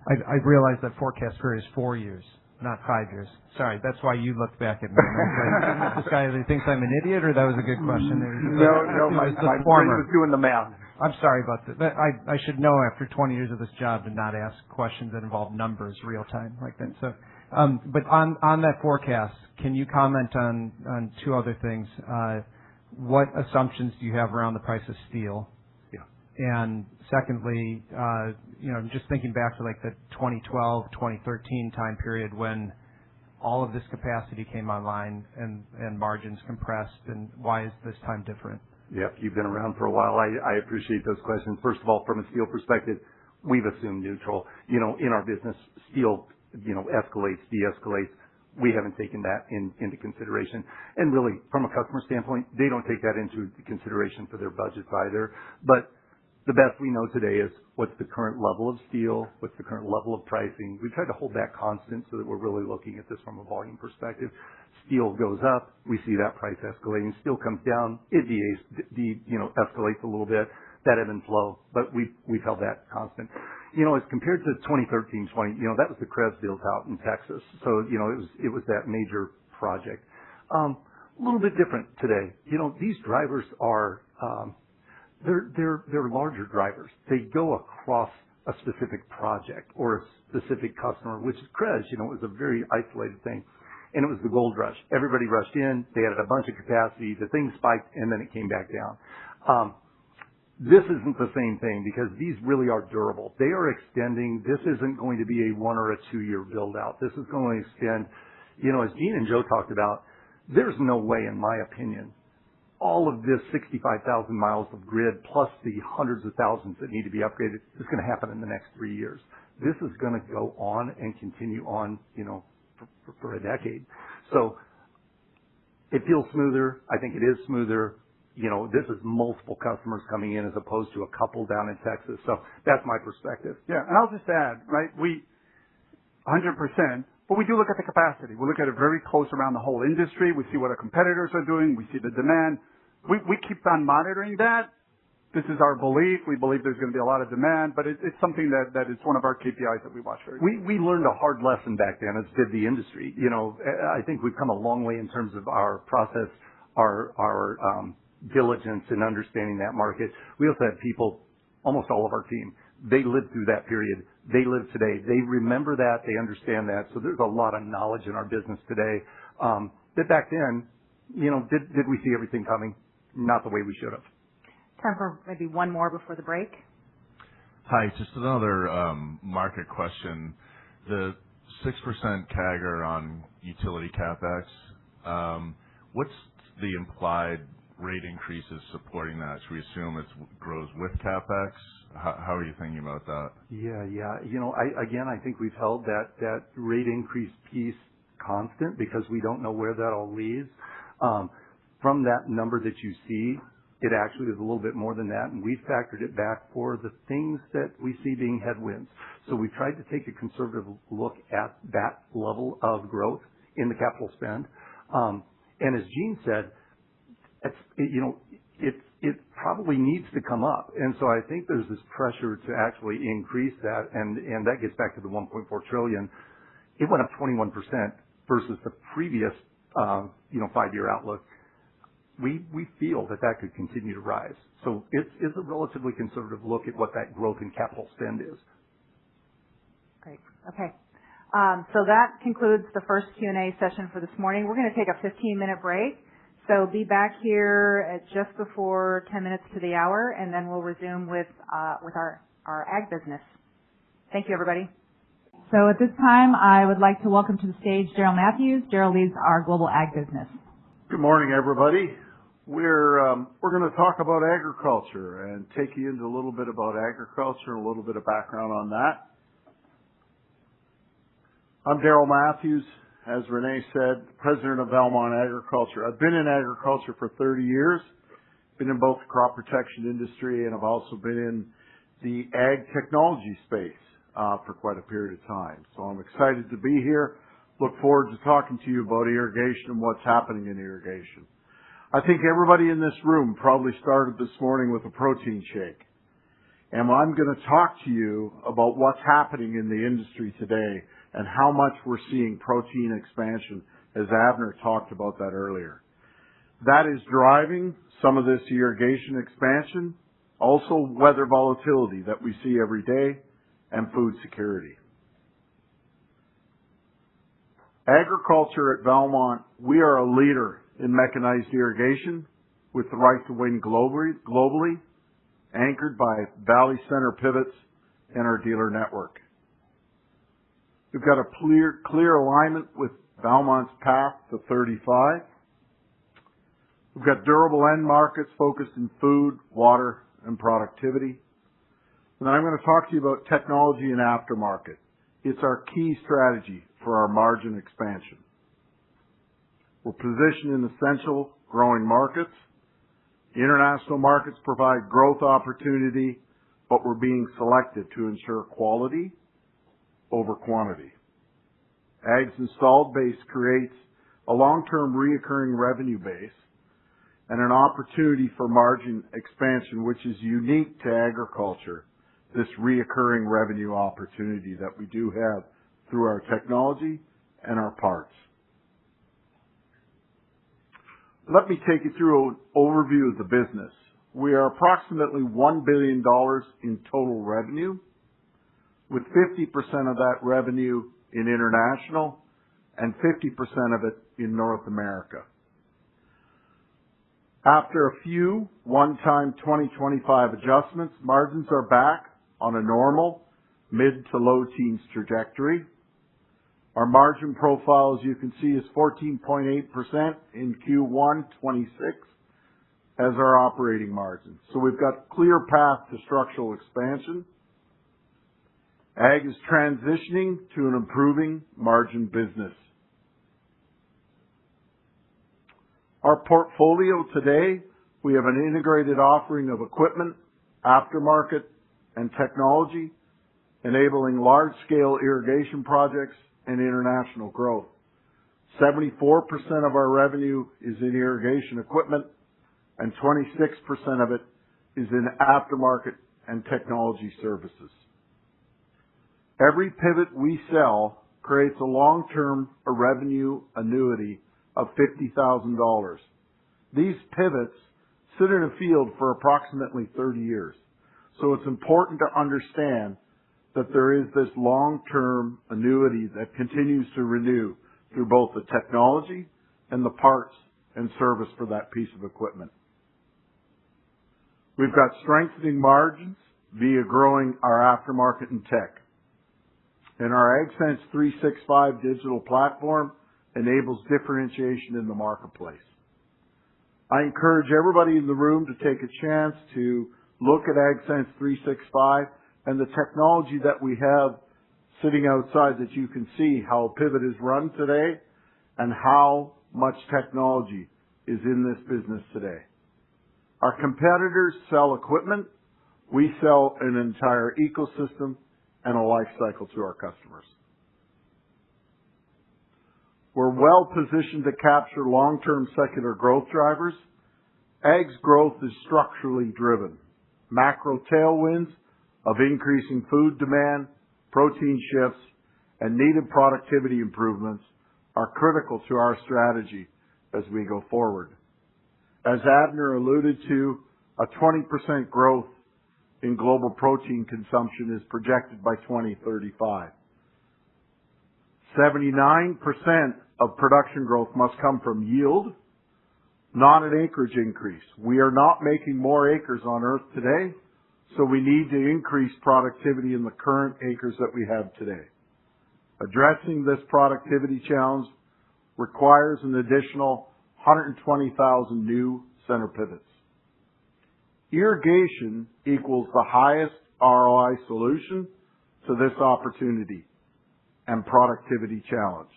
I realize that forecast period is 4 years, not 5 years. Sorry, that's why you looked back at me. Like, this guy either thinks I'm an idiot or that was a good question. No, my brain was doing the math. I'm sorry about that. I should know after 20 years of this job to not ask questions that involve numbers real time like that. So, but on that forecast, can you comment on two other things? What assumptions do you have around the price of steel? Yeah. And secondly, just thinking back to like the 2012, 2013 time period when all of this capacity came online and margins compressed, and why is this time different? Yep, you've been around for a while. I appreciate those questions. First of all, from a steel perspective, we've assumed neutral. In our business, steel, escalates, de-escalates. We haven't taken that into consideration. And really, from a customer standpoint, they don't take that into consideration for their budgets either. But the best we know today is what's the current level of steel, what's the current level of pricing. We try to hold that constant so that we're really looking at this from a volume perspective. Steel goes up, we see that price escalating. Steel comes down, it escalates a little bit. That ebb and flow, but we've held that constant. As compared to 2013, that was the Krebs build out in Texas. So, it was that major project. A little bit different today. These drivers are, they're larger drivers. They go across a specific project or a specific customer, which Krebs, was a very isolated thing. And it was the gold rush. Everybody rushed in. They added a bunch of capacity. The thing spiked, and then it came back down. This isn't the same thing because these really are durable. They are extending. This isn't going to be a 1 or a 2 year build out. This is going to extend, as Gene and Joe talked about, there's no way, in my opinion, all of this 65,000 miles of grid plus the hundreds of thousands that need to be upgraded is going to happen in the next 3 years. This is going to go on and continue on, for a decade. So it feels smoother. I think it is smoother. This is multiple customers coming in as opposed to a couple down in Texas. So that's my perspective. Yeah, and I'll just add, right, we 100%, but we do look at the capacity. We look at it very close around the whole industry. We see what our competitors are doing. We see the demand. We keep on monitoring that. This is our belief. We believe there's going to be a lot of demand, but it's something that is one of our KPIs that we watch very closely. We learned a hard lesson back then, as did the industry. I think we've come a long way in terms of our process, our diligence in understanding that market. We also had people, almost all of our team, they lived through that period. They live today. They remember that. They understand that. So there's a lot of knowledge in our business today that back then, did we see everything coming? Not the way we should have. Time for maybe one more before the break. Hi, just another market question. The 6% CAGR on utility CapEx, what's the implied rate increases supporting that? Should we assume it grows with CapEx? How are you thinking about that? Yeah. I think we've held that rate increase piece constant because we don't know where that all leads. From that number that you see, it actually is a little bit more than that, and we've factored it back for the things that we see being headwinds. So we tried to take a conservative look at that level of growth in the capital spend. And as Gene said, it probably needs to come up. And so I think there's this pressure to actually increase that, and that gets back to the $1.4 trillion. It went up 21% versus the previous 5-year outlook. We feel that could continue to rise. So it's a relatively conservative look at what that growth in capital spend is. Great. Okay. So that concludes the first Q&A session for this morning. We're going to take a 15-minute break. So be back here at just before 10 minutes to the hour, and then we'll resume with our ag business. Thank you, everybody. So at this time, I would like to welcome to the stage Daryl Matthews. Daryl leads our global ag business. Good morning, everybody. We're going to talk about agriculture and take you into a little bit about agriculture, a little bit of background on that. I'm Daryl Matthews, as Renee said, president of Valmont Agriculture. I've been in agriculture for 30 years, been in both the crop protection industry, and I've also been in the ag technology space for quite a period of time. So I'm excited to be here. Look forward to talking to you about irrigation and what's happening in irrigation. I think everybody in this room probably started this morning with a protein shake. And I'm going to talk to you about what's happening in the industry today and how much we're seeing protein expansion, as Avner talked about that earlier. That is driving some of this irrigation expansion, also weather volatility that we see every day, and food security. Agriculture at Valmont, we are a leader in mechanized irrigation with the right to win globally, anchored by Valley Center pivots and our dealer network. We've got a clear alignment with Valmont's path to 35. We've got durable end markets focused in food, water, and productivity. And then I'm going to talk to you about technology and aftermarket. It's our key strategy for our margin expansion. We're positioned in essential growing markets. The international markets provide growth opportunity, but we're being selective to ensure quality over quantity. Ag's installed base creates a long-term reoccurring revenue base and an opportunity for margin expansion, which is unique to agriculture, this reoccurring revenue opportunity that we do have through our technology and our parts. Let me take you through an overview of the business. We are approximately $1 billion in total revenue, with 50% of that revenue in international and 50% of it in North America. After a few one-time 2025 adjustments, margins are back on a normal mid to low teens trajectory. Our margin profile, as you can see, is 14.8% in Q1 26 as our operating margin. So we've got a clear path to structural expansion. Ag is transitioning to an improving margin business. Our portfolio today, we have an integrated offering of equipment, aftermarket, and technology, enabling large-scale irrigation projects and international growth. 74% of our revenue is in irrigation equipment, and 26% of it is in aftermarket and technology services. Every pivot we sell creates a long-term revenue annuity of $50,000. These pivots sit in a field for approximately 30 years. So it's important to understand that there is this long-term annuity that continues to renew through both the technology and the parts and service for that piece of equipment. We've got strengthening margins via growing our aftermarket and tech. And our AgSense 365 digital platform enables differentiation in the marketplace. I encourage everybody in the room to take a chance to look at AgSense 365 and the technology that we have sitting outside, that you can see how Pivot is run today and how much technology is in this business today. Our competitors sell equipment. We sell an entire ecosystem and a life cycle to our customers. We're well positioned to capture long-term secular growth drivers. Ag's growth is structurally driven. Macro tailwinds of increasing food demand, protein shifts, and needed productivity improvements are critical to our strategy as we go forward. As Abner alluded to, a 20% growth in global protein consumption is projected by 2035. 79% of production growth must come from yield, not an acreage increase. We are not making more acres on Earth today, so we need to increase productivity in the current acres that we have today. Addressing this productivity challenge requires an additional 120,000 new center pivots. Irrigation equals the highest ROI solution to this opportunity and productivity challenge.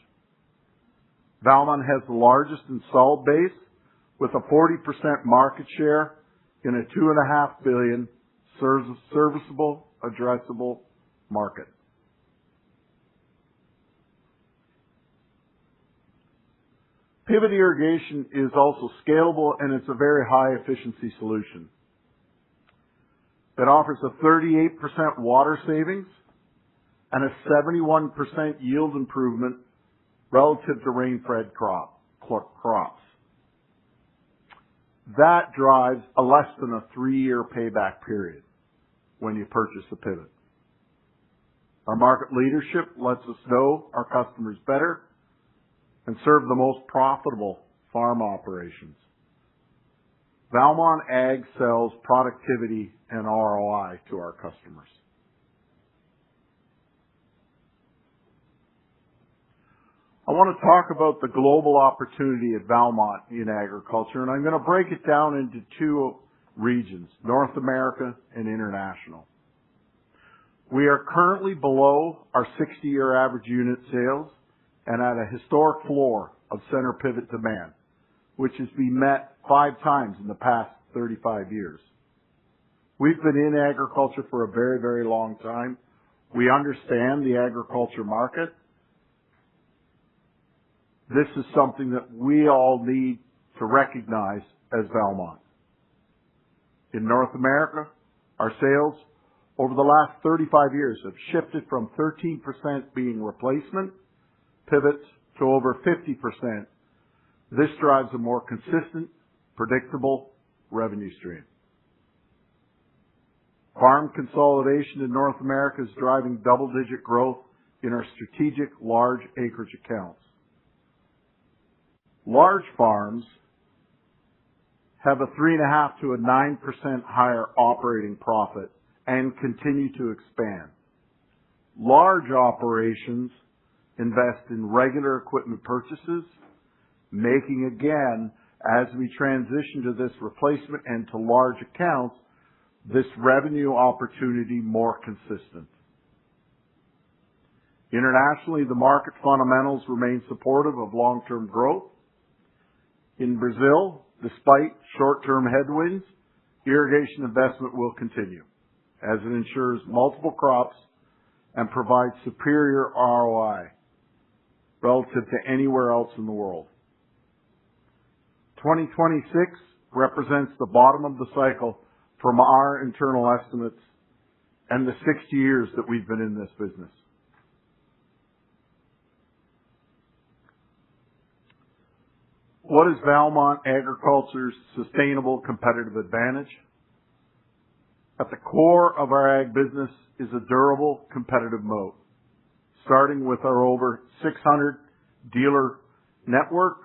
Valmont has the largest installed base with a 40% market share in a $2.5 billion serviceable, addressable market. Pivot irrigation is also scalable, and it's a very high efficiency solution. It offers a 38% water savings and a 71% yield improvement relative to rain-fed crops. That drives a less than a 3-year payback period when you purchase a pivot. Our market leadership lets us know our customers better and serve the most profitable farm operations. Valmont Ag sells productivity and ROI to our customers. I want to talk about the global opportunity at Valmont in agriculture, and I'm going to break it down into 2 regions, North America and international. We are currently below our 60-year average unit sales and at a historic floor of center pivot demand, which has been met 5 times in the past 35 years. We've been in agriculture for a very, very long time. We understand the agriculture market. This is something that we all need to recognize as Valmont. In North America, our sales over the last 35 years have shifted from 13% being replacement pivots to over 50%. This drives a more consistent, predictable revenue stream. Farm consolidation in North America is driving double-digit growth in our strategic large acreage accounts. Large farms have a 3.5% to a 9% higher operating profit and continue to expand. Large operations invest in regular equipment purchases, making again, as we transition to this replacement and to large accounts, this revenue opportunity more consistent. Internationally, the market fundamentals remain supportive of long-term growth. In Brazil, despite short-term headwinds, irrigation investment will continue as it ensures multiple crops and provides superior ROI relative to anywhere else in the world. 2026 represents the bottom of the cycle from our internal estimates and the 60 years that we've been in this business. What is Valmont Agriculture's sustainable competitive advantage? At the core of our ag business is a durable competitive moat, starting with our over 600 dealer network,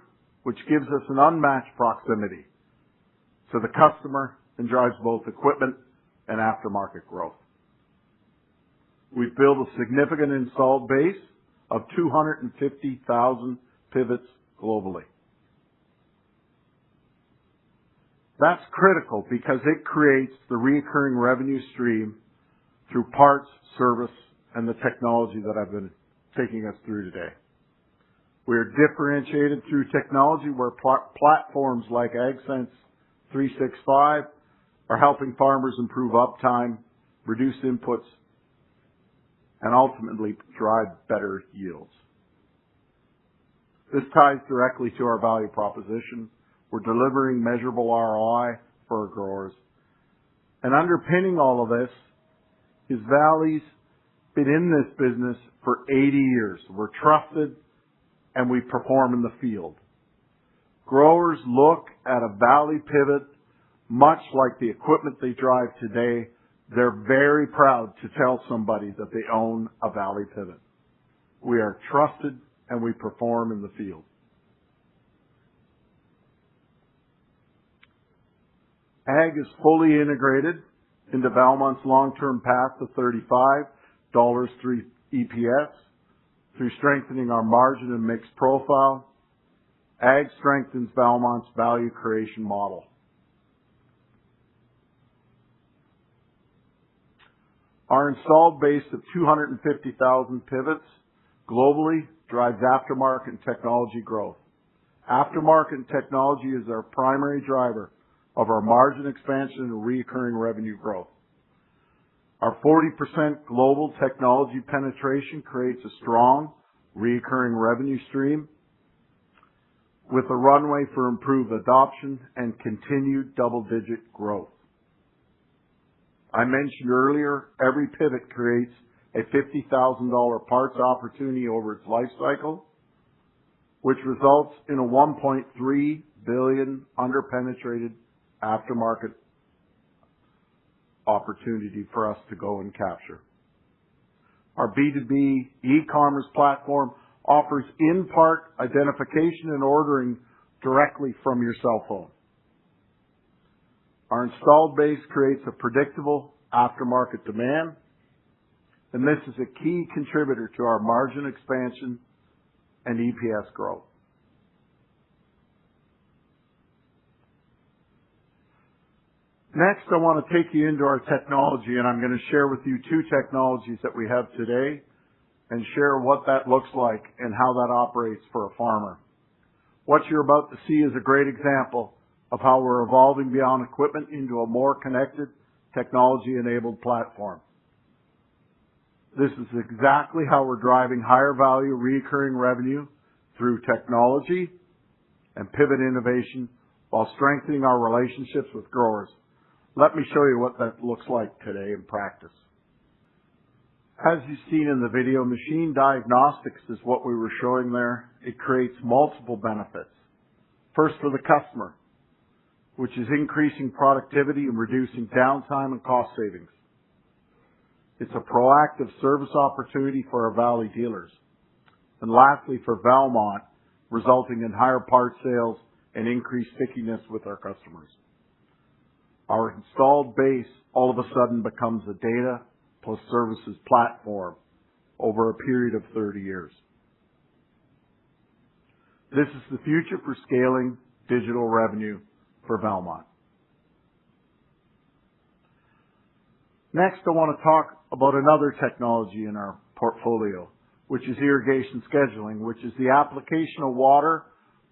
which gives us an unmatched proximity to the customer and drives both equipment and aftermarket growth. We've built a significant installed base of 250,000 pivots globally. That's critical because it creates the recurring revenue stream through parts, service, and the technology that I've been taking us through today. We are differentiated through technology where platforms like AgSense 365 are helping farmers improve uptime, reduce inputs, and ultimately drive better yields. This ties directly to our value proposition. We're delivering measurable ROI for our growers. And underpinning all of this is Valley's been in this business for 80 years. We're trusted and we perform in the field. Growers look at a Valley pivot much like the equipment they drive today. They're very proud to tell somebody that they own a Valley pivot. We are trusted and we perform in the field. Ag is fully integrated into Valmont's long-term path to $35 through EPS through strengthening our margin and mix profile. Ag strengthens Valmont's value creation model. Our installed base of 250,000 pivots globally drives aftermarket and technology growth. Aftermarket and technology is our primary driver of our margin expansion and recurring revenue growth. Our 40% global technology penetration creates a strong recurring revenue stream with a runway for improved adoption and continued double-digit growth. I mentioned earlier, every pivot creates a $50,000 parts opportunity over its life cycle, which results in a $1.3 billion underpenetrated aftermarket opportunity for us to go and capture. Our B2B e-commerce platform offers in-part identification and ordering directly from your cell phone. Our installed base creates a predictable aftermarket demand, and this is a key contributor to our margin expansion and EPS growth. Next, I want to take you into our technology, and I'm going to share with you two technologies that we have today and share what that looks like and how that operates for a farmer. What you're about to see is a great example of how we're evolving beyond equipment into a more connected, technology-enabled platform. This is exactly how we're driving higher value recurring revenue through technology and pivot innovation while strengthening our relationships with growers. Let me show you what that looks like today in practice. As you've seen in the video, machine diagnostics is what we were showing there. It creates multiple benefits. First, for the customer, which is increasing productivity and reducing downtime and cost savings. It's a proactive service opportunity for our Valley dealers. And lastly, for Valmont, resulting in higher part sales and increased stickiness with our customers. our installed base all of a sudden becomes a data plus services platform over a period of 30 years. This is the future for scaling digital revenue for Valmont. Next, I want to talk about another technology in our portfolio, which is irrigation scheduling, which is the application of water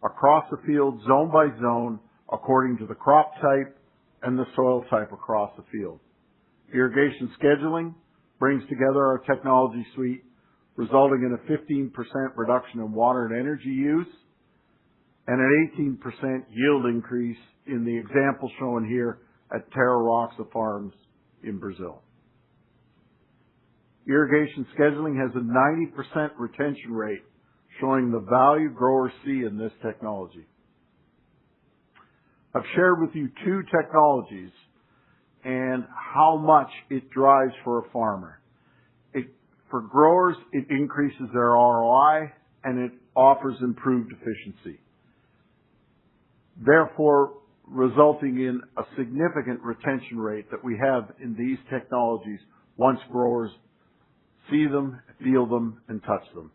across the field zone by zone according to the crop type and the soil type across the field. Irrigation scheduling brings together our technology suite, resulting in a 15% reduction in water and energy use and an 18% yield increase in the example shown here at Terra Roxa Farms in Brazil. Irrigation scheduling has a 90% retention rate, showing the value growers see in this technology. I've shared with you two technologies and how much it drives for a farmer. For growers, it increases their ROI and it offers improved efficiency, therefore resulting in a significant retention rate that we have in these technologies once growers see them, feel them, and touch them.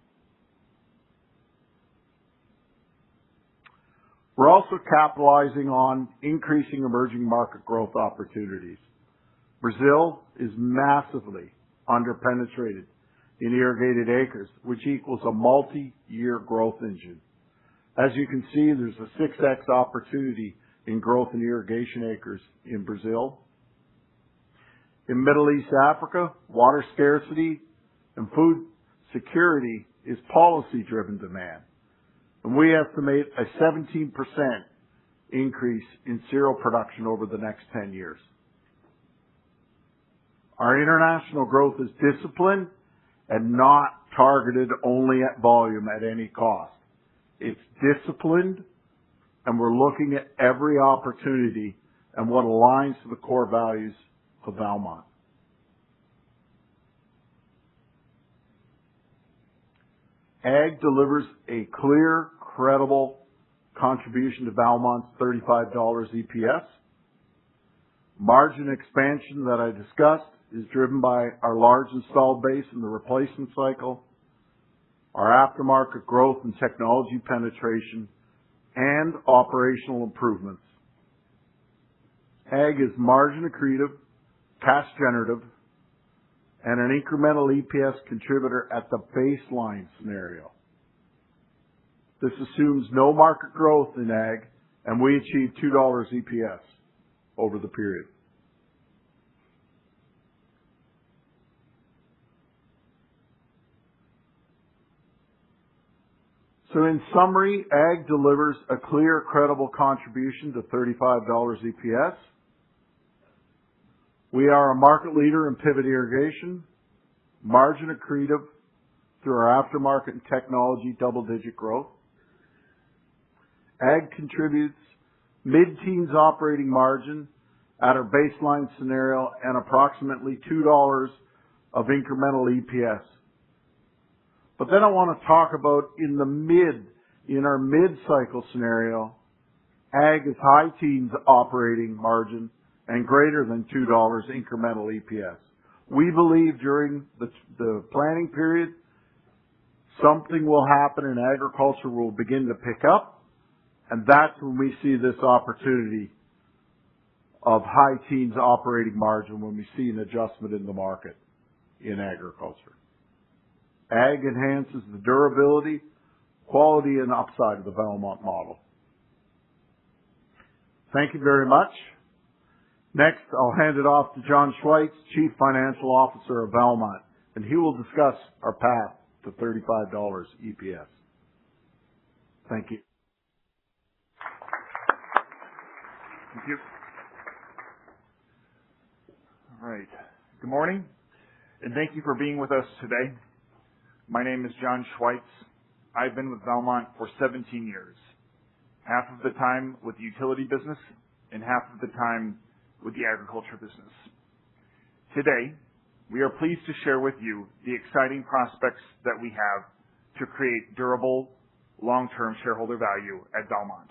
We're also capitalizing on increasing emerging market growth opportunities. Brazil is massively underpenetrated in irrigated acres, which equals a multi-year growth engine. As you can see, there's a 6x opportunity in growth in irrigation acres in Brazil. In Middle East Africa, water scarcity and food security is policy-driven demand. And we estimate a 17% increase in cereal production over the next 10 years. Our international growth is disciplined and not targeted only at volume at any cost. It's disciplined, and we're looking at every opportunity and what aligns to the core values of Valmont. Ag delivers a clear, credible contribution to Valmont's $35 EPS. Margin expansion that I discussed is driven by our large installed base in the replacement cycle, our aftermarket growth and technology penetration, and operational improvements. Ag is margin accretive, cash generative, and an incremental EPS contributor at the baseline scenario. This assumes no market growth in ag, and we achieve $2 EPS over the period. So in summary, ag delivers a clear, credible contribution to $35 EPS. We are a market leader in pivot irrigation, margin accretive through our aftermarket and technology double-digit growth. Ag contributes mid-teens operating margin at our baseline scenario and approximately $2 of incremental EPS. But then I want to talk about in our mid-cycle scenario, ag is high teens operating margin and greater than $2 incremental EPS. We believe during the planning period, something will happen and agriculture will begin to pick up, and that's when we see this opportunity of high teens operating margin when we see an adjustment in the market in agriculture. Ag enhances the durability, quality, and upside of the Valmont model. Thank you very much. Next, I'll hand it off to John Schweitz, Chief Financial Officer of Valmont, and he will discuss our path to $35 EPS. Thank you. Thank you. All right. Good morning, and thank you for being with us today. My name is John Schweitz. I've been with Valmont for 17 years, half of the time with the utility business and half of the time with the agriculture business. Today, we are pleased to share with you the exciting prospects that we have to create durable, long-term shareholder value at Valmont.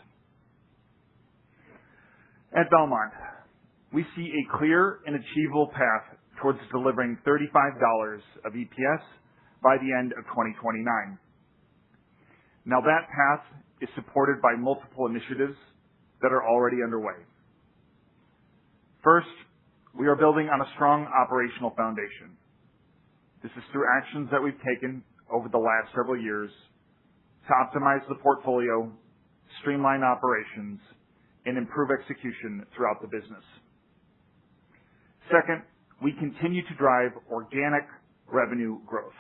At Valmont, we see a clear and achievable path towards delivering $35 of EPS by the end of 2029. Now that path is supported by multiple initiatives that are already underway. First, we are building on a strong operational foundation. This is through actions that we've taken over the last several years to optimize the portfolio, streamline operations, and improve execution throughout the business. Second, we continue to drive organic revenue growth.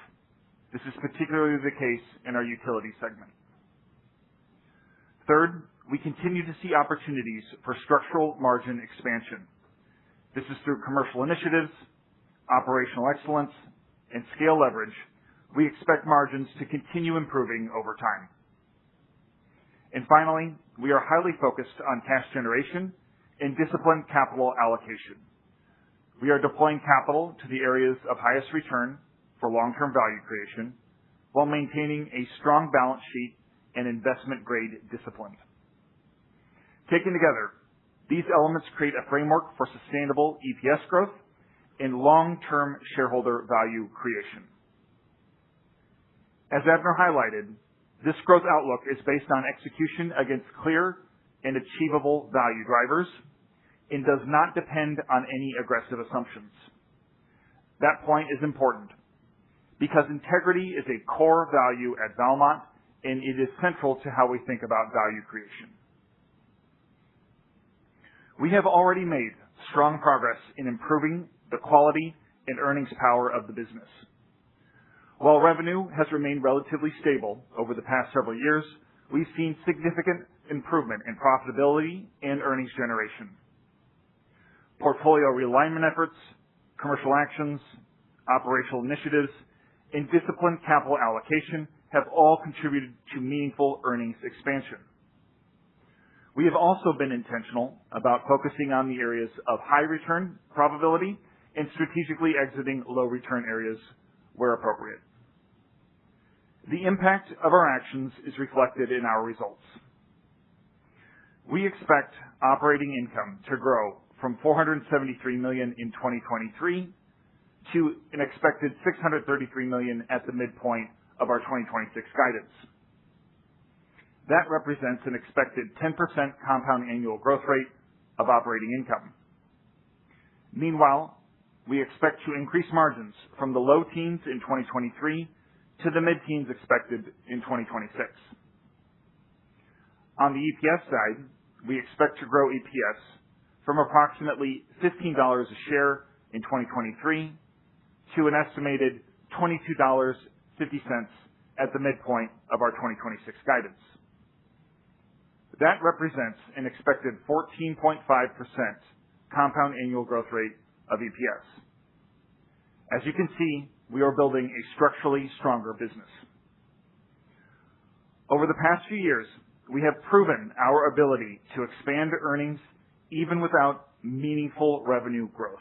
This is particularly the case in our utility segment. Third, we continue to see opportunities for structural margin expansion. This is through commercial initiatives, operational excellence, and scale leverage. We expect margins to continue improving over time. And finally, we are highly focused on cash generation and disciplined capital allocation. We are deploying capital to the areas of highest return for long-term value creation while maintaining a strong balance sheet and investment-grade discipline. Taken together, these elements create a framework for sustainable EPS growth and long-term shareholder value creation. As Avner highlighted, this growth outlook is based on execution against clear and achievable value drivers and does not depend on any aggressive assumptions. That point is important because integrity is a core value at Valmont, and it is central to how we think about value creation. We have already made strong progress in improving the quality and earnings power of the business. While revenue has remained relatively stable over the past several years, we've seen significant improvement in profitability and earnings generation. Portfolio realignment efforts, commercial actions, operational initiatives, and disciplined capital allocation have all contributed to meaningful earnings expansion. We have also been intentional about focusing on the areas of high return probability and strategically exiting low return areas where appropriate. The impact of our actions is reflected in our results. We expect operating income to grow from $473 million in 2023 to an expected $633 million at the midpoint of our 2026 guidance. That represents an expected 10% compound annual growth rate of operating income. Meanwhile, we expect to increase margins from the low teens in 2023 to the mid-teens expected in 2026. On the EPS side, we expect to grow EPS from approximately $15 a share in 2023 to an estimated $22.50 at the midpoint of our 2026 guidance. That represents an expected 14.5% compound annual growth rate of EPS. As you can see, we are building a structurally stronger business. Over the past few years, we have proven our ability to expand earnings even without meaningful revenue growth.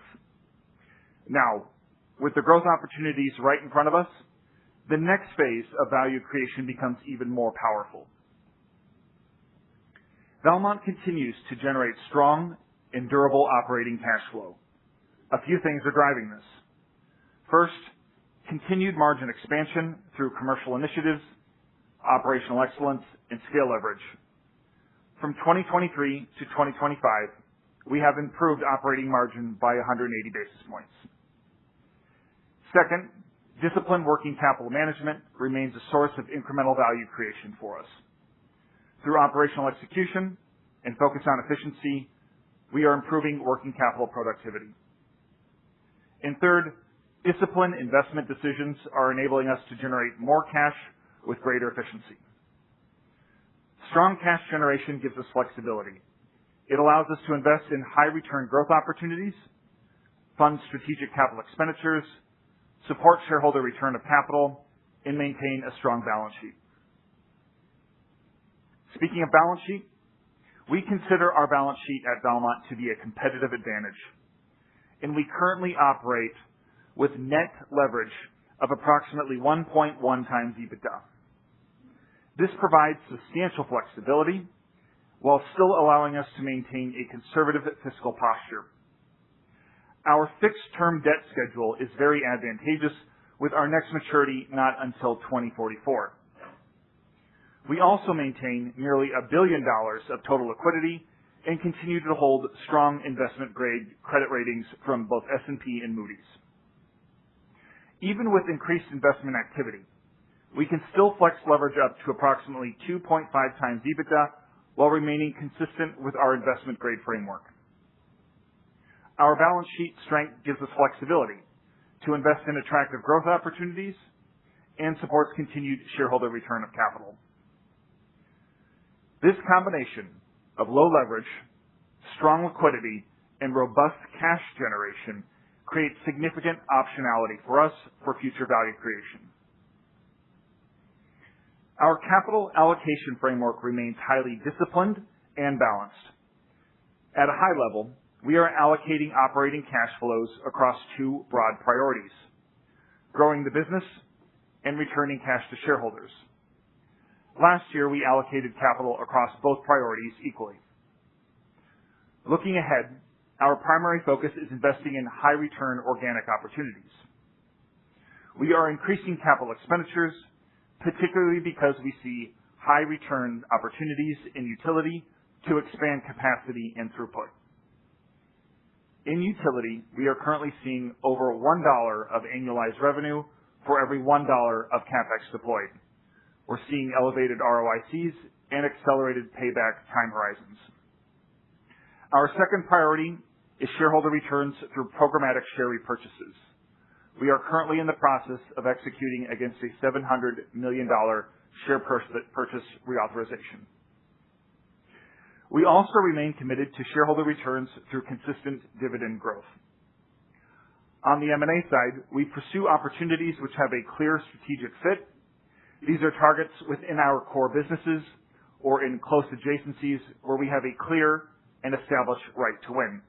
Now, with the growth opportunities right in front of us, the next phase of value creation becomes even more powerful. Valmont continues to generate strong and durable operating cash flow. A few things are driving this. First, continued margin expansion through commercial initiatives, operational excellence, and scale leverage. From 2023 to 2025, we have improved operating margin by 180 basis points. Second, disciplined working capital management remains a source of incremental value creation for us. Through operational execution and focus on efficiency, we are improving working capital productivity. And third, disciplined investment decisions are enabling us to generate more cash with greater efficiency. Strong cash generation gives us flexibility. It allows us to invest in high return growth opportunities, fund strategic capital expenditures, support shareholder return of capital, and maintain a strong balance sheet. Speaking of balance sheet, we consider our balance sheet at Valmont to be a competitive advantage, and we currently operate with net leverage of approximately 1.1 times EBITDA. This provides substantial flexibility while still allowing us to maintain a conservative fiscal posture, Our fixed-term debt schedule is very advantageous, with our next maturity not until 2044. We also maintain nearly $1 billion of total liquidity and continue to hold strong investment-grade credit ratings from both S&P and Moody's. Even with increased investment activity, we can still flex leverage up to approximately 2.5 times EBITDA while remaining consistent with our investment-grade framework. Our balance sheet strength gives us flexibility to invest in attractive growth opportunities and supports continued shareholder return of capital. This combination of low leverage, strong liquidity, and robust cash generation creates significant optionality for us for future value creation. Our capital allocation framework remains highly disciplined and balanced. At a high level, we are allocating operating cash flows across two broad priorities: growing the business and returning cash to shareholders. Last year, we allocated capital across both priorities equally. Looking ahead, our primary focus is investing in high-return organic opportunities. We are increasing capital expenditures, particularly because we see high-return opportunities in utility to expand capacity and throughput. In utility, we are currently seeing over $1 of annualized revenue for every $1 of CapEx deployed. We're seeing elevated ROICs and accelerated payback time horizons. Our second priority is shareholder returns through programmatic share repurchases. We are currently in the process of executing against a $700 million share purchase reauthorization. We also remain committed to shareholder returns through consistent dividend growth. On the M&A side, we pursue opportunities which have a clear strategic fit. These are targets within our core businesses or in close adjacencies where we have a clear and established right to win.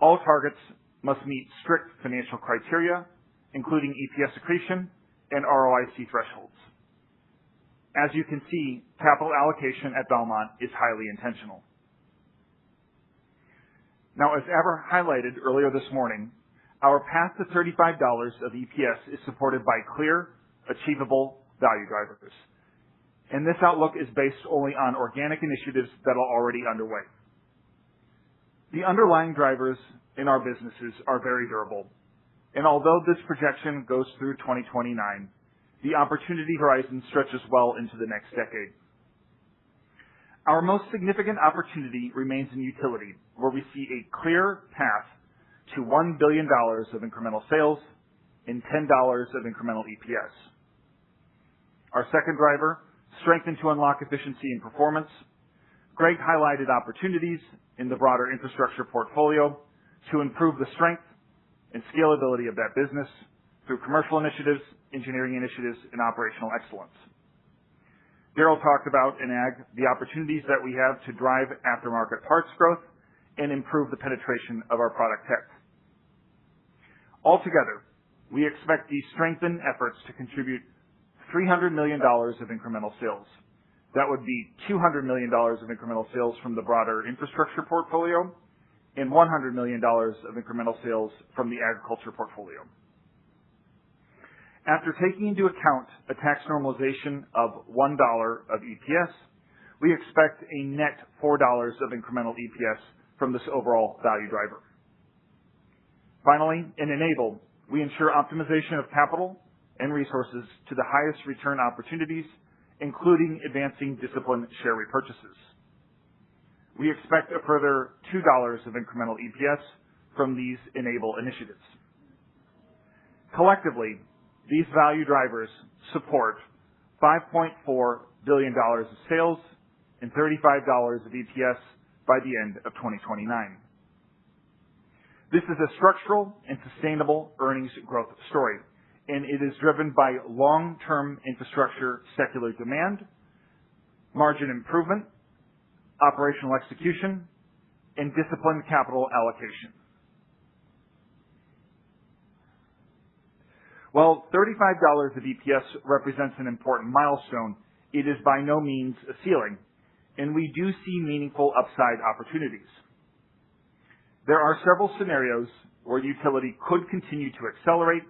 All targets must meet strict financial criteria, including EPS accretion and ROIC thresholds. As you can see, capital allocation at Valmont is highly intentional. Now, as ever highlighted earlier this morning, our path to $35 of EPS is supported by clear, achievable value drivers. And this outlook is based only on organic initiatives that are already underway. The underlying drivers in our businesses are very durable. And although this projection goes through 2029, the opportunity horizon stretches well into the next decade. Our most significant opportunity remains in utility, where we see a clear path to $1 billion of incremental sales and $10 of incremental EPS. Our second driver, strengthen to unlock efficiency and performance. Greg highlighted opportunities in the broader infrastructure portfolio to improve the strength and scalability of that business through commercial initiatives, engineering initiatives, and operational excellence. Darrell talked about in Ag the opportunities that we have to drive aftermarket parts growth and improve the penetration of our product tech. Altogether, we expect these strengthened efforts to contribute $300 million of incremental sales. That would be $200 million of incremental sales from the broader infrastructure portfolio and $100 million of incremental sales from the agriculture portfolio. After taking into account a tax normalization of $1 of EPS, we expect a net $4 of incremental EPS from this overall value driver. Finally, in Enable, we ensure optimization of capital and resources to the highest return opportunities, including advancing disciplined share repurchases. We expect a further $2 of incremental EPS from these Enable initiatives. Collectively, these value drivers support $5.4 billion of sales and $35 of EPS by the end of 2029. This is a structural and sustainable earnings growth story, and it is driven by long-term infrastructure secular demand, margin improvement, operational execution, and disciplined capital allocation. While $35 of EPS represents an important milestone, it is by no means a ceiling, and we do see meaningful upside opportunities. there are several scenarios where utility could continue to accelerate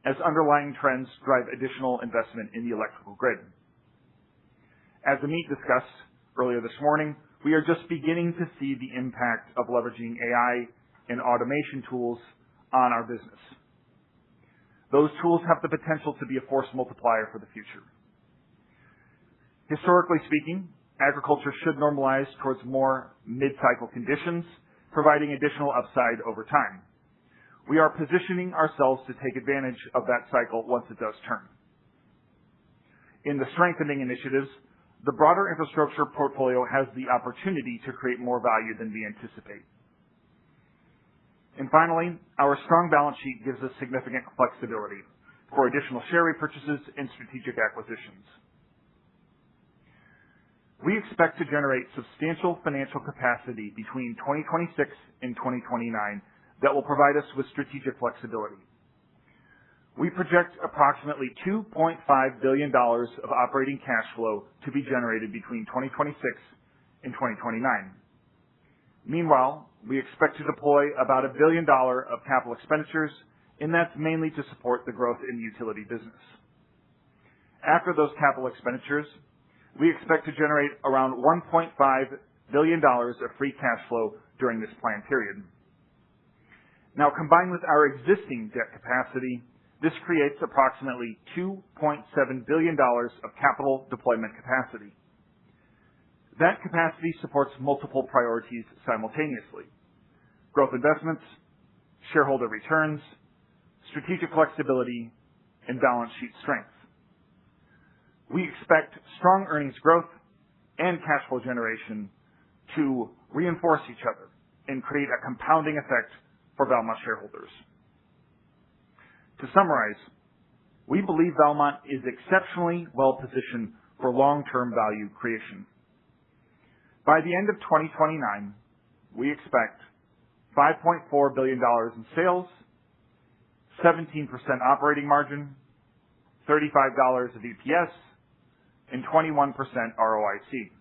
as underlying trends drive additional investment in the electrical grid. As Amit discussed earlier this morning, we are just beginning to see the impact of leveraging AI and automation tools on our business. Those tools have the potential to be a force multiplier for the future. Historically speaking, agriculture should normalize towards more mid-cycle conditions, providing additional upside over time. We are positioning ourselves to take advantage of that cycle once it does turn. In the strengthening initiatives, the broader infrastructure portfolio has the opportunity to create more value than we anticipate. And finally, our strong balance sheet gives us significant flexibility for additional share repurchases and strategic acquisitions. We expect to generate substantial financial capacity between 2026 and 2029 that will provide us with strategic flexibility. We project approximately $2.5 billion of operating cash flow to be generated between 2026 and 2029. Meanwhile, we expect to deploy about $1 billion of capital expenditures, and that's mainly to support the growth in the utility business. After those capital expenditures, we expect to generate around $1.5 billion of free cash flow during this plan period. Now, combined with our existing debt capacity, this creates approximately $2.7 billion of capital deployment capacity. That capacity supports multiple priorities simultaneously: growth investments, shareholder returns, strategic flexibility, and balance sheet strength. We expect strong earnings growth and cash flow generation to reinforce each other and create a compounding effect for Valmont shareholders. To summarize, we believe Valmont is exceptionally well positioned for long-term value creation. By the end of 2029, we expect $5.4 billion in sales, 17% operating margin, $35 of EPS, and 21% ROIC.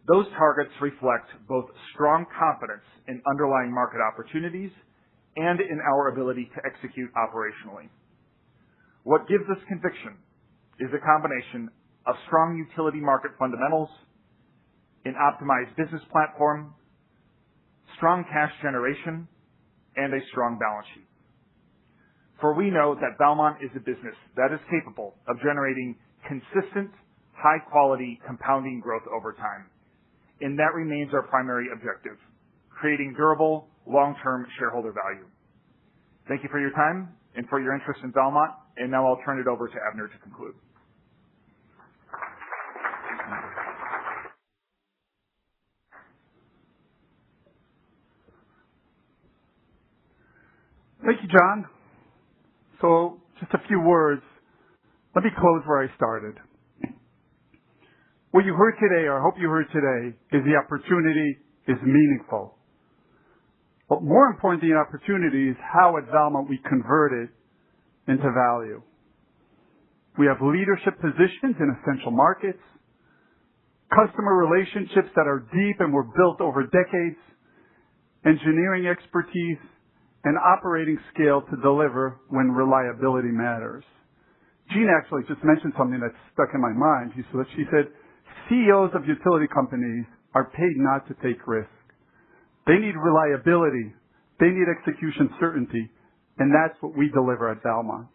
Those targets reflect both strong confidence in underlying market opportunities and in our ability to execute operationally. What gives us conviction is a combination of strong utility market fundamentals, an optimized business platform, strong cash generation, and a strong balance sheet. For we know that Valmont is a business that is capable of generating consistent, high-quality compounding growth over time. And that remains our primary objective: creating durable, long-term shareholder value. Thank you for your time and for your interest in Valmont. And now I'll turn it over to Avner to conclude. Thank you, John. So just a few words. Let me close where I started. What you heard today, or I hope you heard today, is the opportunity is meaningful. But more important than the opportunity is how at Valmont we convert it into value. We have leadership positions in essential markets, customer relationships that are deep and were built over decades, engineering expertise, and operating scale to deliver when reliability matters. Jean actually just mentioned something that stuck in my mind. She said, CEOs of utility companies are paid not to take risks. They need reliability. They need execution certainty. And that's what we deliver at Valmont.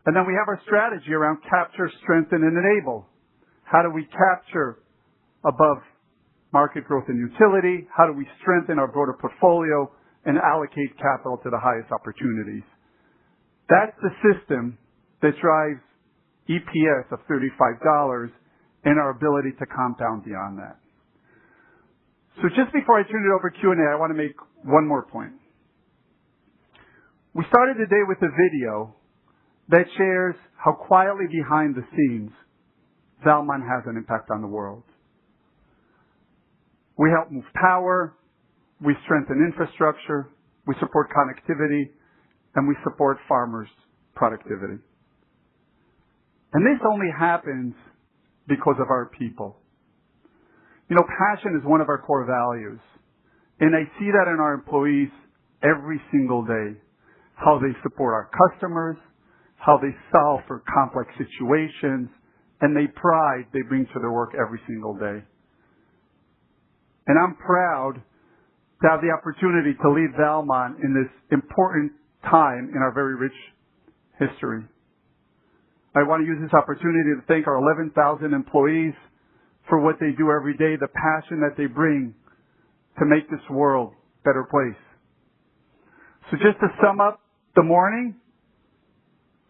And then we have our strategy around capture, strengthen, and enable. How do we capture above market growth in utility? How do we strengthen our broader portfolio and allocate capital to the highest opportunities? That's the system that drives EPS of $35 and our ability to compound beyond that. So just before I turn it over to Q&A, I want to make one more point. We started the day with a video that shares how quietly behind the scenes Valmont has an impact on the world. We help move power, we strengthen infrastructure, we support connectivity, and we support farmers' productivity. And this only happens because of our people. You know, passion is one of our core values. And I see that in our employees every single day, how they support our customers, how they solve for complex situations, and the pride they bring to their work every single day. And I'm proud to have the opportunity to lead Valmont in this important time in our very rich history. I want to use this opportunity to thank our 11,000 employees for what they do every day, the passion that they bring to make this world a better place. So just to sum up the morning,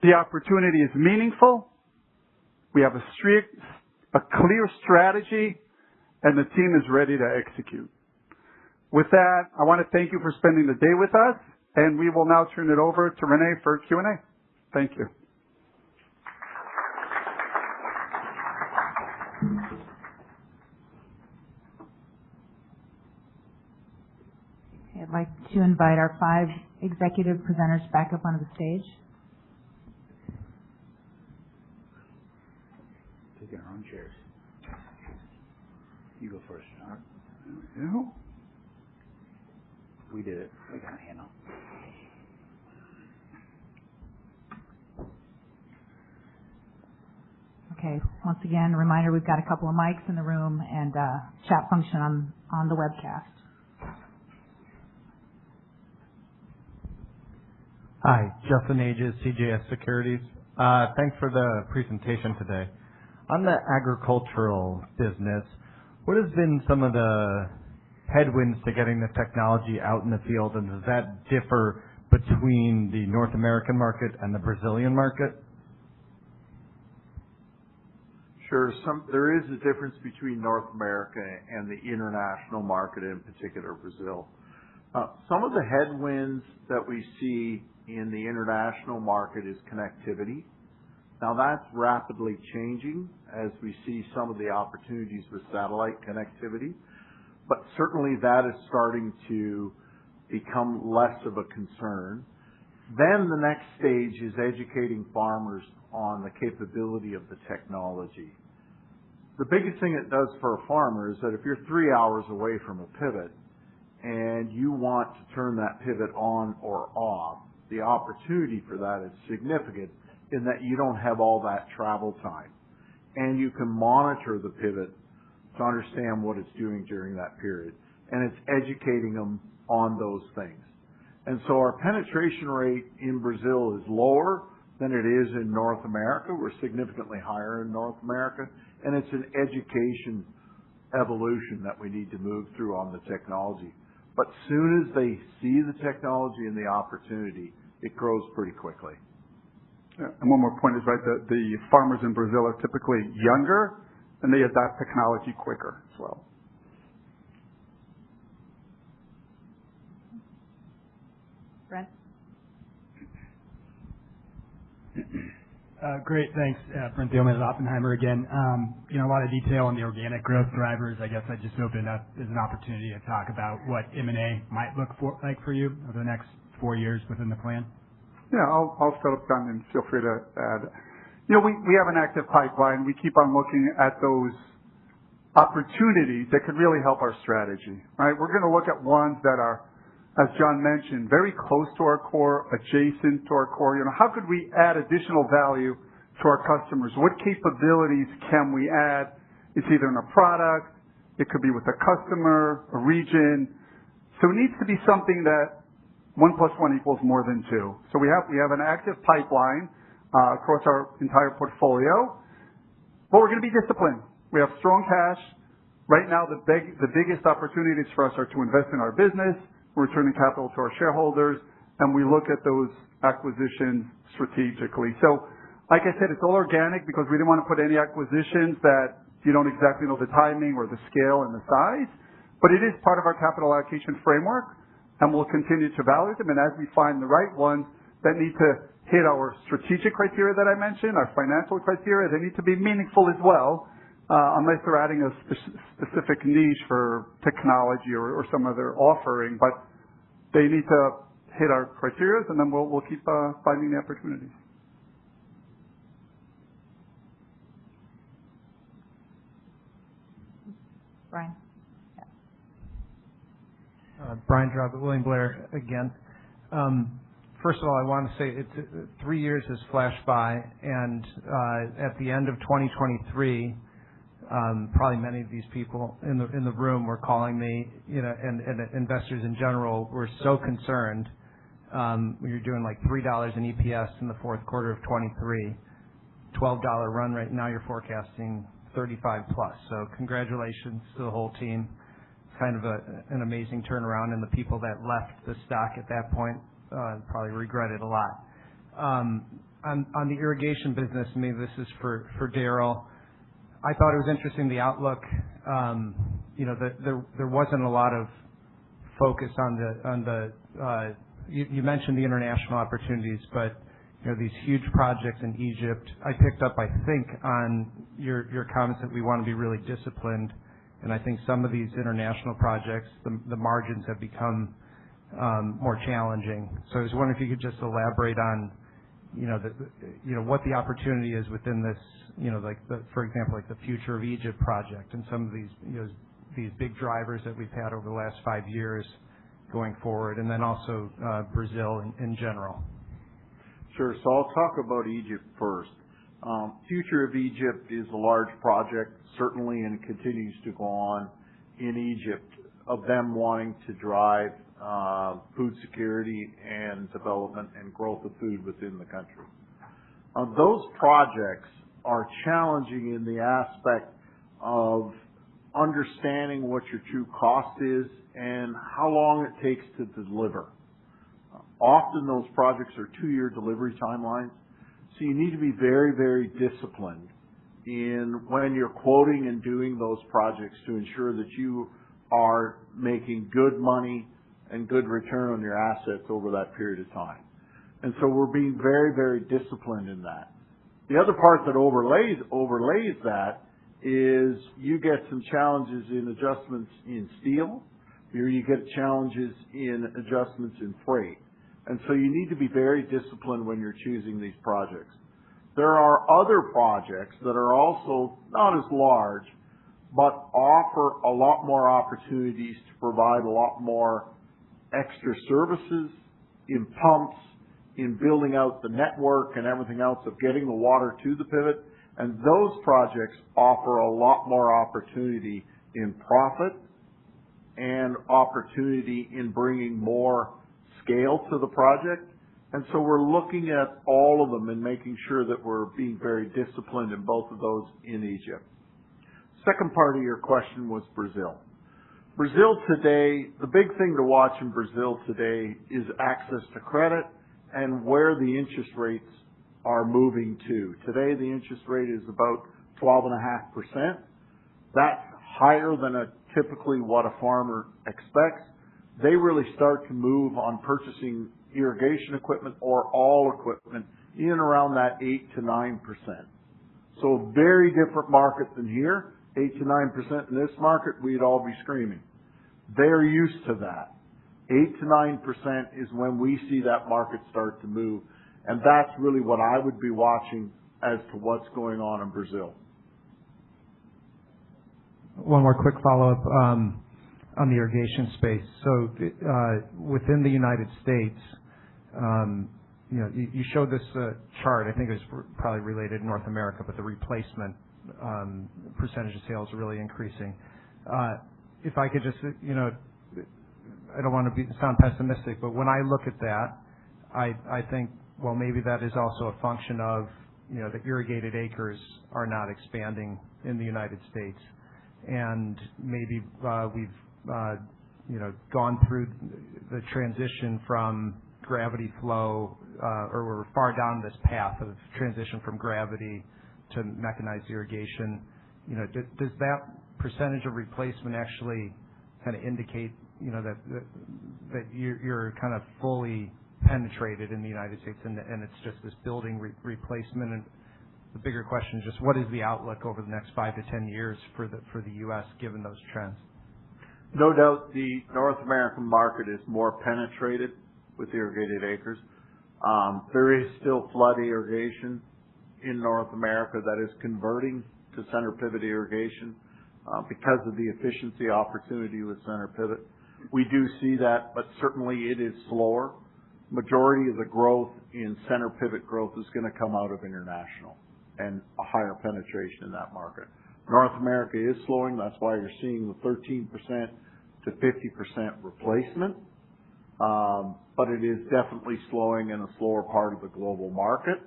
the opportunity is meaningful. We have a clear strategy, and the team is ready to execute. With that, I want to thank you for spending the day with us, and we will now turn it over to Renee for Q&A. Thank you. I'd like to invite our 5 executive presenters back up onto the stage. Taking our own chairs. You go first, John. Yeah. We did it. We got a handle. Okay. Once again, a reminder, we've got a couple of mics in the room and chat function on the webcast. Hi, Justin Ages, CJS Securities. Thanks for the presentation today. On the agricultural business, what has been some of the headwinds to getting the technology out in the field, and does that differ between the North American market and the Brazilian market? Sure. There is a difference between North America and the international market, in particular Brazil. Some of the headwinds that we see in the international market is connectivity. Now that's rapidly changing as we see some of the opportunities with satellite connectivity, but certainly that is starting to become less of a concern. Then the next stage is educating farmers on the capability of the technology. The biggest thing it does for a farmer is that if you're 3 hours away from a pivot and you want to turn that pivot on or off, the opportunity for that is significant in that you don't have all that travel time. And you can monitor the pivot to understand what it's doing during that period. And it's educating them on those things. And so our penetration rate in Brazil is lower than it is in North America. We're significantly higher in North America. And it's an education evolution that we need to move through on the technology. But soon as they see the technology and the opportunity, it grows pretty quickly. Yeah, and one more point is right, the farmers in Brazil are typically younger and they adopt technology quicker as well. Brent? Great, thanks. Brent Thielman at Oppenheimer again. A lot of detail on the organic growth drivers. I guess I just opened up as an opportunity to talk about what M&A might look like for you over the next 4 years within the plan. Yeah, I'll start up, John, and feel free to add. We have an active pipeline. We keep on looking at those opportunities that could really help our strategy, right? We're going to look at ones that are, as John mentioned, very close to our core, adjacent to our core. How could we add additional value to our customers? What capabilities can we add? It's either in a product, it could be with a customer, a region. So it needs to be something that 1 + 1 = more than 2. So we have an active pipeline across our entire portfolio, but we're going to be disciplined. We have strong cash. Right now, the biggest opportunities for us are to invest in our business, returning capital to our shareholders, and we look at those acquisitions strategically. So, like I said, it's all organic because we didn't want to put any acquisitions that you don't exactly know the timing or the scale and the size, but it is part of our capital allocation framework, and we'll continue to evaluate them. And as we find the right ones that need to hit our strategic criteria that I mentioned, our financial criteria, they need to be meaningful as well, unless they're adding a specific niche for technology or some other offering. But they need to hit our criteria, and then we'll keep finding the opportunities. Brian? Brian Drab, William Blair again. First of all, I want to say 3 years has flashed by, and at the end of 2023, probably many of these people in the room were calling me, and investors in general were so concerned. We were doing like $3 in EPS in the fourth quarter of 23, $12 run rate. Now you're forecasting 35 plus. So congratulations to the whole team. It's kind of an amazing turnaround, and the people that left the stock at that point probably regret it a lot. On the irrigation business, maybe this is for Darrell. I thought it was interesting, the outlook. There wasn't a lot of focus on the. You mentioned the international opportunities, but these huge projects in Egypt. I picked up, I think, on your comments that we want to be really disciplined, and I think some of these international projects, the margins have become more challenging. So I was wondering if you could just elaborate on, what the opportunity is within this, for example, like the Future of Egypt project and some of these big drivers that we've had over the last 5 years going forward, and then also Brazil in general. Sure. So I'll talk about Egypt first. Future of Egypt is a large project, certainly, and it continues to go on in Egypt, of them wanting to drive food security and development and growth of food within the country. Those projects are challenging in the aspect of understanding what your true cost is and how long it takes to deliver. Often those projects are 2-year delivery timelines, so you need to be very, very disciplined in when you're quoting and doing those projects to ensure that you are making good money and good return on your assets over that period of time. And so we're being very, very disciplined in that. The other part that overlays that is you get some challenges in adjustments in steel, or you get challenges in adjustments in freight. And so you need to be very disciplined when you're choosing these projects. There are other projects that are also not as large, but offer a lot more opportunities to provide a lot more extra services in pumps, in building out the network and everything else of getting the water to the pivot. And those projects offer a lot more opportunity in profit and opportunity in bringing more scale to the project. And so we're looking at all of them and making sure that we're being very disciplined in both of those in Egypt. Second part of your question was Brazil. Brazil today, the big thing to watch in Brazil today is access to credit and where the interest rates are moving to. Today the interest rate is about 12.5%. That's higher than typically what a farmer expects. They really start to move on purchasing irrigation equipment or all equipment in around that 8 to 9%. So a very different market than here. 8 to 9% in this market, we'd all be screaming. They're used to that. 8 to 9% is when we see that market start to move. And that's really what I would be watching as to what's going on in Brazil. One more quick follow-up on the irrigation space. So within the United States, you showed this chart. I think it was probably related to North America, but the replacement percentage of sales are really increasing. If I could just, I don't want to sound pessimistic, but when I look at that, I think, well, maybe that is also a function of, the irrigated acres are not expanding in the United States. And maybe we've, gone through the transition from gravity flow, or we're far down this path of transition from gravity to mechanized irrigation. Does that percentage of replacement actually kind of indicate, that you're kind of fully penetrated in the United States, and it's just this building replacement? And the bigger question is just what is the outlook over the next 5 to 10 years for the U.S. given those trends? No doubt the North American market is more penetrated with irrigated acres. There is still flood irrigation in North America that is converting to center pivot irrigation because of the efficiency opportunity with center pivot. We do see that, but certainly it is slower. Majority of the growth in center pivot growth is going to come out of international and a higher penetration in that market. North America is slowing. That's why you're seeing the 13% to 50% replacement. But it is definitely slowing in a slower part of the global market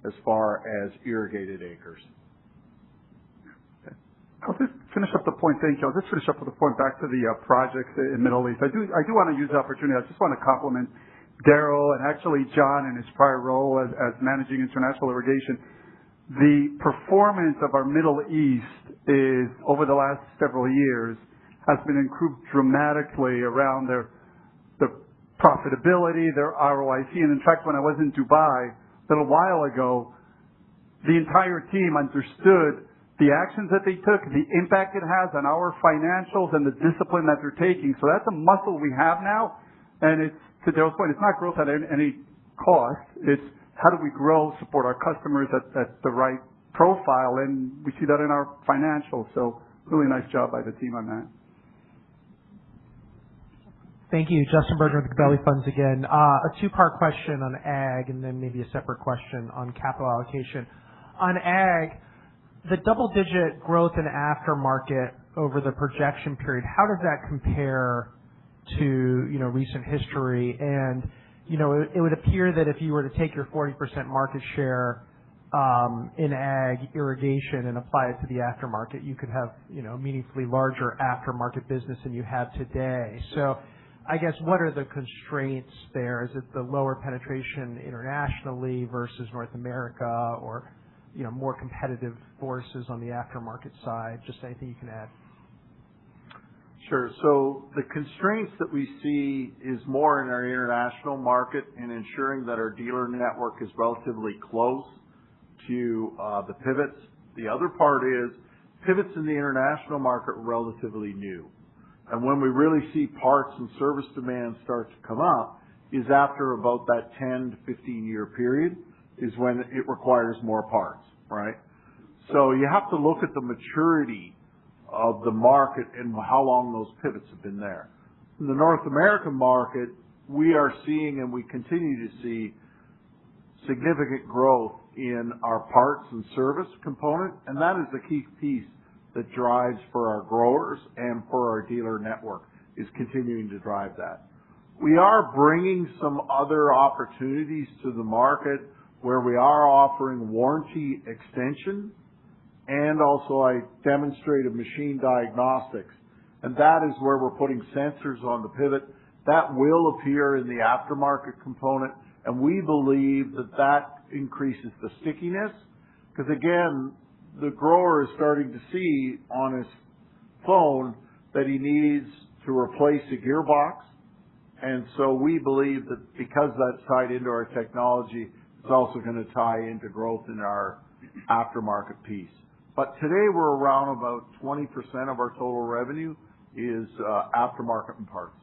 as far as irrigated acres. I'll just finish up the point. Thank you. I'll just finish up with a point back to the projects in Middle East. I do want to use the opportunity. I just want to compliment Darrell and actually John in his prior role as managing international irrigation. The performance of our Middle East is over the last several years has been improved dramatically around their profitability, their ROIC, and in fact, when I was in Dubai a little while ago, the entire team understood the actions that they took, the impact it has on our financials, and the discipline that they're taking. So that's a muscle we have now, and it's, to Darrell's point, it's not growth at any cost. It's how do we grow, support our customers at the right profile, and we see that in our financials. So really nice job by the team on that. Thank you. Justin Berger with Gabelli Funds again. A two-part question on ag and then maybe a separate question on capital allocation. On ag, the double-digit growth in aftermarket over the projection period, how does that compare to, recent history? And, it would appear that if you were to take your 40% market share in ag irrigation and apply it to the aftermarket, you could have, meaningfully larger aftermarket business than you have today. So I guess what are the constraints there? Is it the lower penetration internationally versus North America, or more competitive forces on the aftermarket side? Just anything you can add. Sure. So the constraints that we see is more in our international market and ensuring that our dealer network is relatively close to the pivots. The other part is pivots in the international market are relatively new. And when we really see parts and service demand start to come up is after about that 10 to 15 year period is when it requires more parts, right? So you have to look at the maturity of the market and how long those pivots have been there. In the North American market, we are seeing and we continue to see significant growth in our parts and service component, and that is the key piece that drives for our growers and for our dealer network, is continuing to drive that. We are bringing some other opportunities to the market where we are offering warranty extension, and also I demonstrated machine diagnostics, and that is where we're putting sensors on the pivot. That will appear in the aftermarket component, and we believe that that increases the stickiness, because again, the grower is starting to see on his phone that he needs to replace a gearbox. And so we believe that because that's tied into our technology, it's also going to tie into growth in our aftermarket piece. But today we're around about 20% of our total revenue is aftermarket and parts.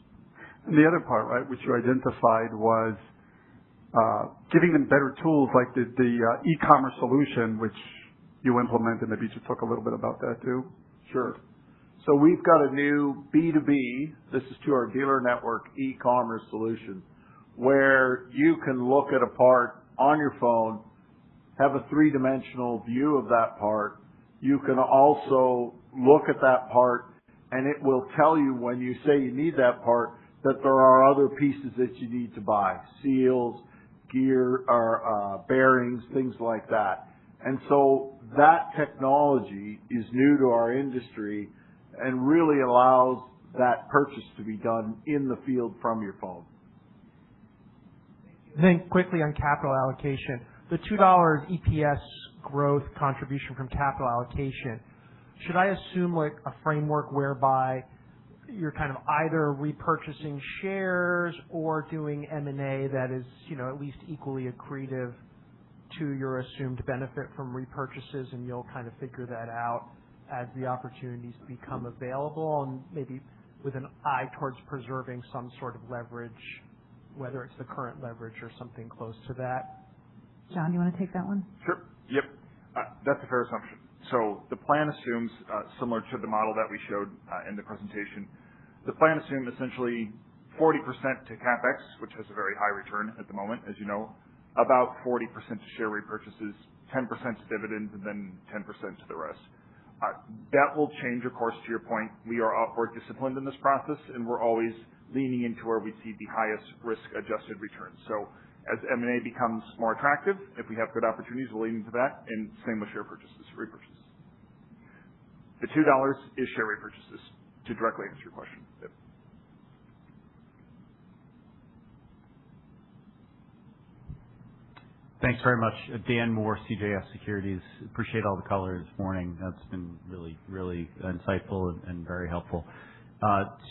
And the other part, right, which you identified was giving them better tools like the e-commerce solution, which you implemented. Maybe you should talk a little bit about that too. Sure. So we've got a new B2B, this is to our dealer network, e-commerce solution, where you can look at a part on your phone, have a three-dimensional view of that part. You can also look at that part, and it will tell you when you say you need that part that there are other pieces that you need to buy, seals, gear, or bearings, things like that. And so that technology is new to our industry and really allows that purchase to be done in the field from your phone. Then quickly on capital allocation, the $2 EPS growth contribution from capital allocation, should I assume like a framework whereby you're kind of either repurchasing shares or doing M&A that is, at least equally accretive to your assumed benefit from repurchases, and you'll kind of figure that out as the opportunities become available, and maybe with an eye towards preserving some sort of leverage, whether it's the current leverage or something close to that? John, do you want to take that one? Sure. Yep. That's a fair assumption. So the plan assumes, similar to the model that we showed in the presentation, The plan assumed essentially 40% to CapEx, which has a very high return at the moment, as you know, about 40% to share repurchases, 10% to dividends, and then 10% to the rest. That will change, of course, to your point. We're disciplined in this process, and we're always leaning into where we see the highest risk-adjusted returns. So as M&A becomes more attractive, if we have good opportunities, we'll lean into that, and same with repurchases. The $2 is share repurchases, to directly answer your question. Yep. Thanks very much. Dan Moore, CJS Securities. Appreciate all the color this morning. That's been really, really insightful and very helpful.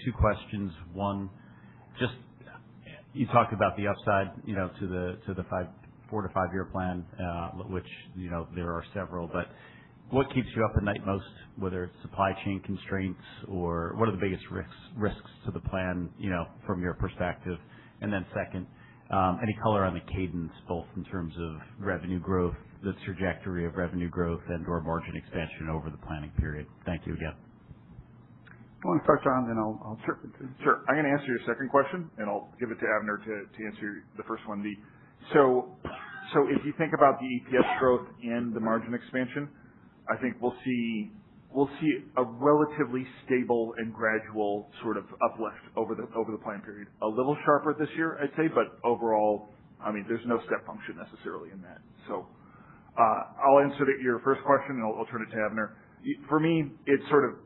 Two questions. One, just you talked about the upside, to the 4 to 5 year plan, which, there are several, but what keeps you up at night most, whether it's supply chain constraints or what are the biggest risks to the plan, from your perspective? And then second, any color on the cadence, both in terms of revenue growth, the trajectory of revenue growth and/or margin expansion over the planning period? Thank you again. I want to start, John, then I'll chip it too. Sure. I'm going to answer your second question, and I'll give it to Avner to answer the first one. So if you think about the EPS growth and the margin expansion, I think we'll see a relatively stable and gradual sort of uplift over the plan period. A little sharper this year, I'd say, but overall, there's no step function necessarily in that. So I'll answer your first question, and I'll turn it to Avner. For me, it's sort of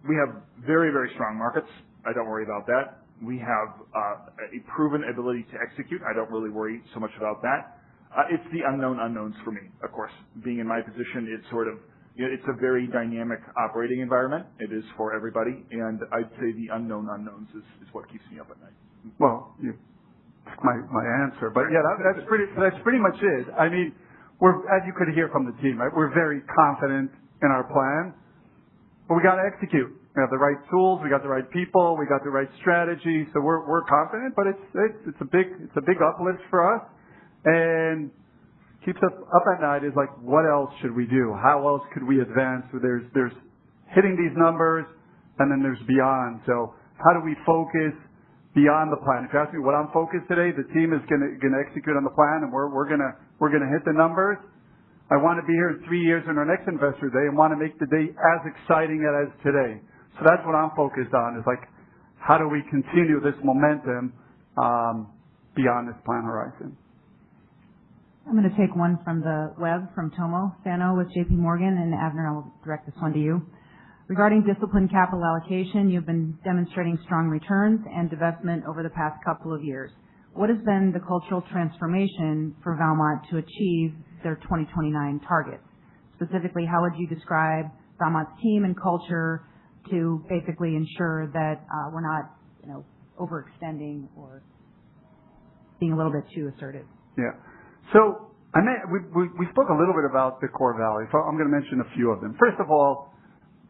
we have very, very strong markets. I don't worry about that. We have a proven ability to execute. I don't really worry so much about that. It's the unknown unknowns for me, of course. Being in my position, it's sort of it's a very dynamic operating environment. It is for everybody, and I'd say the unknown unknowns is what keeps me up at night. Well, my answer, but yeah, that's pretty much it. We're, as you could hear from the team, right? We're very confident in our plan, but we got to execute. We have the right tools, we got the right people, we got the right strategy, so we're confident. But it's a big uplift for us, and keeps us up at night is like, what else should we do? How else could we advance? So there's hitting these numbers, and then there's beyond. So how do we focus beyond the plan? If you ask me what I'm focused today, the team is gonna execute on the plan, and we're gonna hit the numbers. I want to be here in 3 years in our next Investor Day and want to make the day as exciting as today. So that's what I'm focused on, is like, how do we continue this momentum beyond this plan horizon? I'm going to take one from the web from Tomo Sano with JP Morgan, and Avner, I'll direct this one to you. Regarding disciplined capital allocation, you've been demonstrating strong returns and divestment over the past couple of years. What has been the cultural transformation for Valmont to achieve their 2029 targets? Specifically, how would you describe Valmont's team and culture to basically ensure that we're not, overextending or being a little bit too assertive? Yeah. So we spoke a little bit about the core values. So I'm going to mention a few of them. First of all,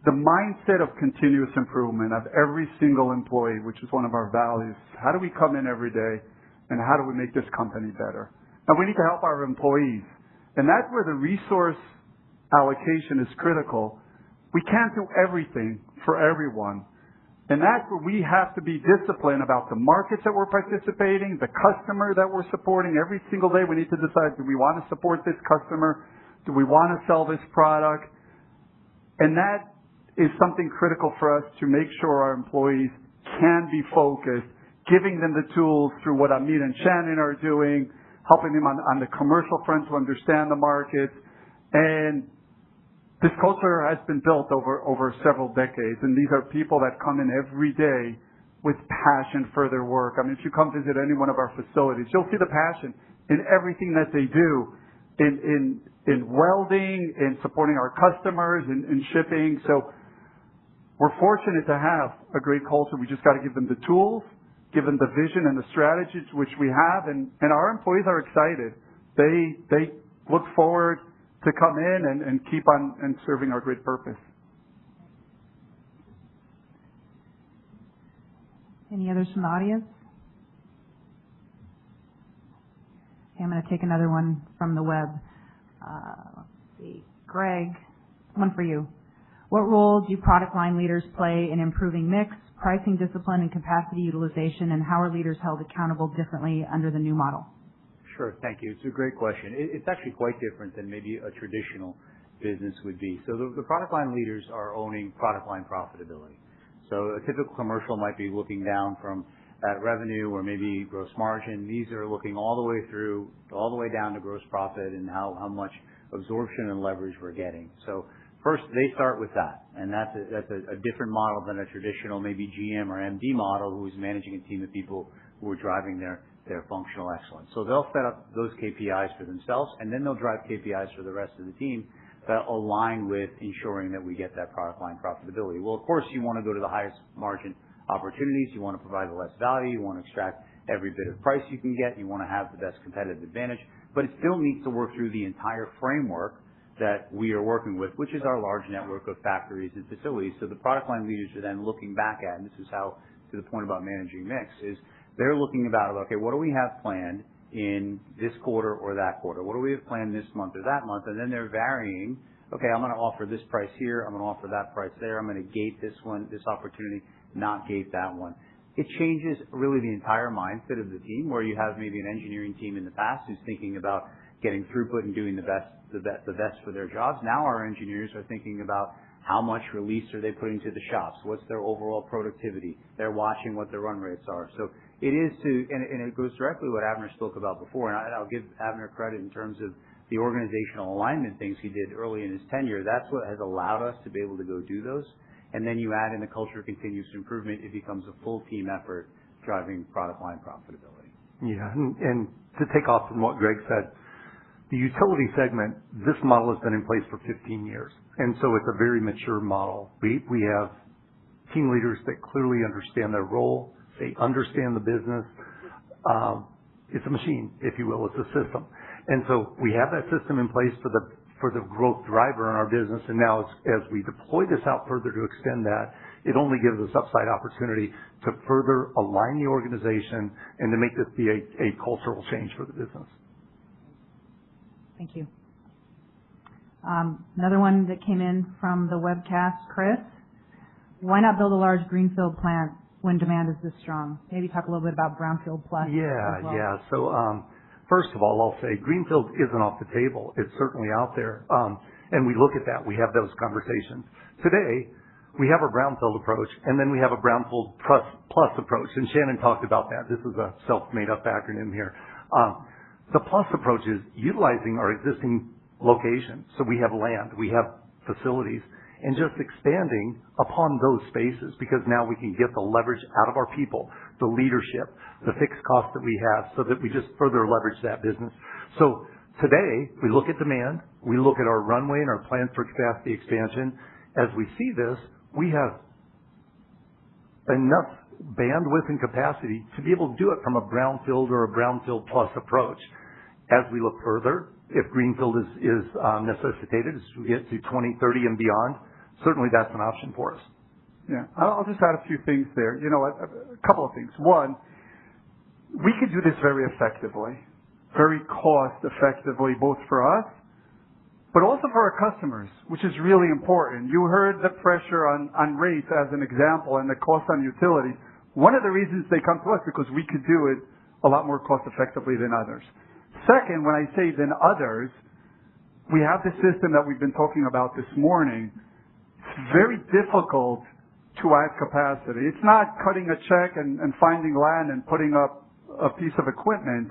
the mindset of continuous improvement of every single employee, which is one of our values. How do we come in every day, and how do we make this company better? Now, we need to help our employees, and that's where the resource allocation is critical. We can't do everything for everyone. And that's where we have to be disciplined about the markets that we're participating, the customer that we're supporting. Every single day we need to decide, do we want to support this customer? Do we want to sell this product? And that is something critical for us to make sure our employees can be focused, giving them the tools through what Amit and Shannon are doing, helping them on the commercial front to understand the markets. And this culture has been built over several decades, and these are people that come in every day with passion for their work. If you come visit any one of our facilities, you'll see the passion in everything that they do, in welding, in supporting our customers, in shipping. So we're fortunate to have a great culture. We just got to give them the tools, give them the vision and the strategies which we have, and our employees are excited. They look forward to come in and keep on and serving our great purpose. Any others from the audience? Okay, I'm going to take another one from the web. Let's see. Greg, one for you. What role do product line leaders play in improving mix, pricing discipline and capacity utilization, and how are leaders held accountable differently under the new model? Sure. Thank you. It's a great question. It's actually quite different than maybe a traditional business would be. So the product line leaders are owning product line profitability. So a typical commercial might be looking down from that revenue or maybe gross margin. These are looking all the way through, all the way down to gross profit and how much absorption and leverage we're getting. So first, they start with that, and that's a different model than a traditional maybe GM or MD model who's managing a team of people who are driving their functional excellence. So they'll set up those KPIs for themselves, and then they'll drive KPIs for the rest of the team that align with ensuring that we get that product line profitability. Well, of course, you want to go to the highest margin opportunities. You want to provide the less value. You want to extract every bit of price you can get. You want to have the best competitive advantage. But it still needs to work through the entire framework that we are working with, which is our large network of factories and facilities. So the product line leaders are then looking back at, and this is how, to the point about managing mix, is they're looking about, okay, what do we have planned in this quarter or that quarter? What do we have planned this month or that month? And then they're varying, okay, I'm going to offer this price here. I'm going to offer that price there. I'm going to gate this one, this opportunity, not gate that one. It changes really the entire mindset of the team, where you have maybe an engineering team in the past who's thinking about getting throughput and doing the best for their jobs. Now our engineers are thinking about how much release are they putting to the shops? What's their overall productivity? They're watching what their run rates are. So it is and it goes directly what Avner spoke about before, and I'll give Avner credit in terms of the organizational alignment things he did early in his tenure. That's what has allowed us to be able to go do those. And then you add in the culture of continuous improvement, it becomes a full team effort driving product line profitability. Yeah, and to take off from what Greg said, the utility segment, this model has been in place for 15 years. And so it's a very mature model. We have team leaders that clearly understand their role. They understand the business. It's a machine, if you will. It's a system. And so we have that system in place for the growth driver in our business. And now as we deploy this out further to extend that, it only gives us upside opportunity to further align the organization and to make this be a cultural change for the business. Thank you. Another one that came in from the webcast, Chris. Why not build a large greenfield plant when demand is this strong? Maybe talk a little bit about brownfield plus. Yeah. So first of all, I'll say greenfield isn't off the table. It's certainly out there. And we look at that. We have those conversations. Today, we have a brownfield approach, and then we have a brownfield plus approach. And Shannon talked about that. This is a self-made-up acronym here. The plus approach is utilizing our existing location. So we have land, we have facilities, and just expanding upon those spaces, because now we can get the leverage out of our people, the leadership, the fixed costs that we have, so that we just further leverage that business. So today, we look at demand, we look at our runway and our plans for capacity expansion. As we see this, we have enough bandwidth and capacity to be able to do it from a brownfield or a brownfield plus approach. As we look further, if greenfield is necessitated as we get to 2030 and beyond, certainly that's an option for us. Yeah, I'll just add a few things there. You know, a couple of things. One, we could do this very effectively, very cost effectively, both for us, but also for our customers, which is really important. You heard the pressure on rates as an example and the cost on utilities. One of the reasons they come to us because we could do it a lot more cost effectively than others. Second, when I say than others, we have the system that we've been talking about this morning. It's very difficult to add capacity. It's not cutting a check and finding land and putting up a piece of equipment.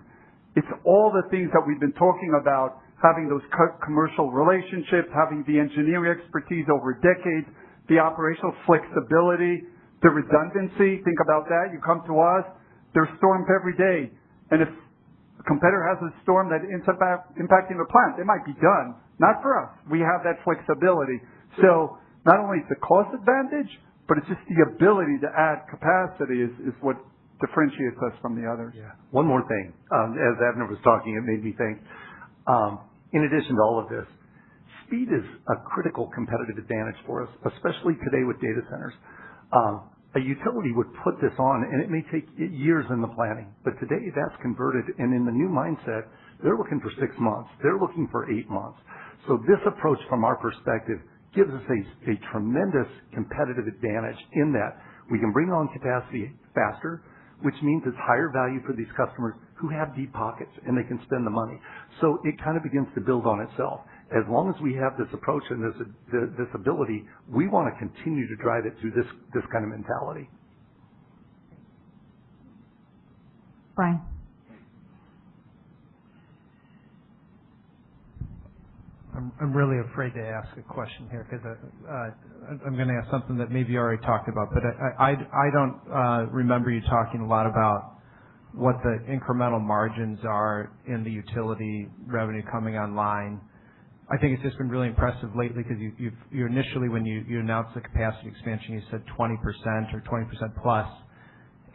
It's all the things that we've been talking about, having those commercial relationships, having the engineering expertise over decades, the operational flexibility, the redundancy. Think about that. You come to us, there's storms every day. And if a competitor has a storm that ends up impacting the plant, it might be done. Not for us. We have that flexibility. So not only is the cost advantage, but it's just the ability to add capacity is what differentiates us from the others. Yeah. One more thing. As Avner was talking, it made me think, in addition to all of this, speed is a critical competitive advantage for us, especially today with data centers. A utility would put this on, and it may take years in the planning. But today, that's converted, and in the new mindset, they're looking for 6 months. They're looking for 8 months. So this approach, from our perspective, gives us a tremendous competitive advantage in that We can bring on capacity faster, which means it's higher value for these customers who have deep pockets and they can spend the money. So it kind of begins to build on itself. As long as we have this approach and this ability, we want to continue to drive it through this kind of mentality. Brian. I'm really afraid to ask a question here because I'm going to ask something that maybe you already talked about, but I don't remember you talking a lot about what the incremental margins are in the utility revenue coming online. I think it's just been really impressive lately because you initially, when you announced the capacity expansion, you said 20% or 20% plus,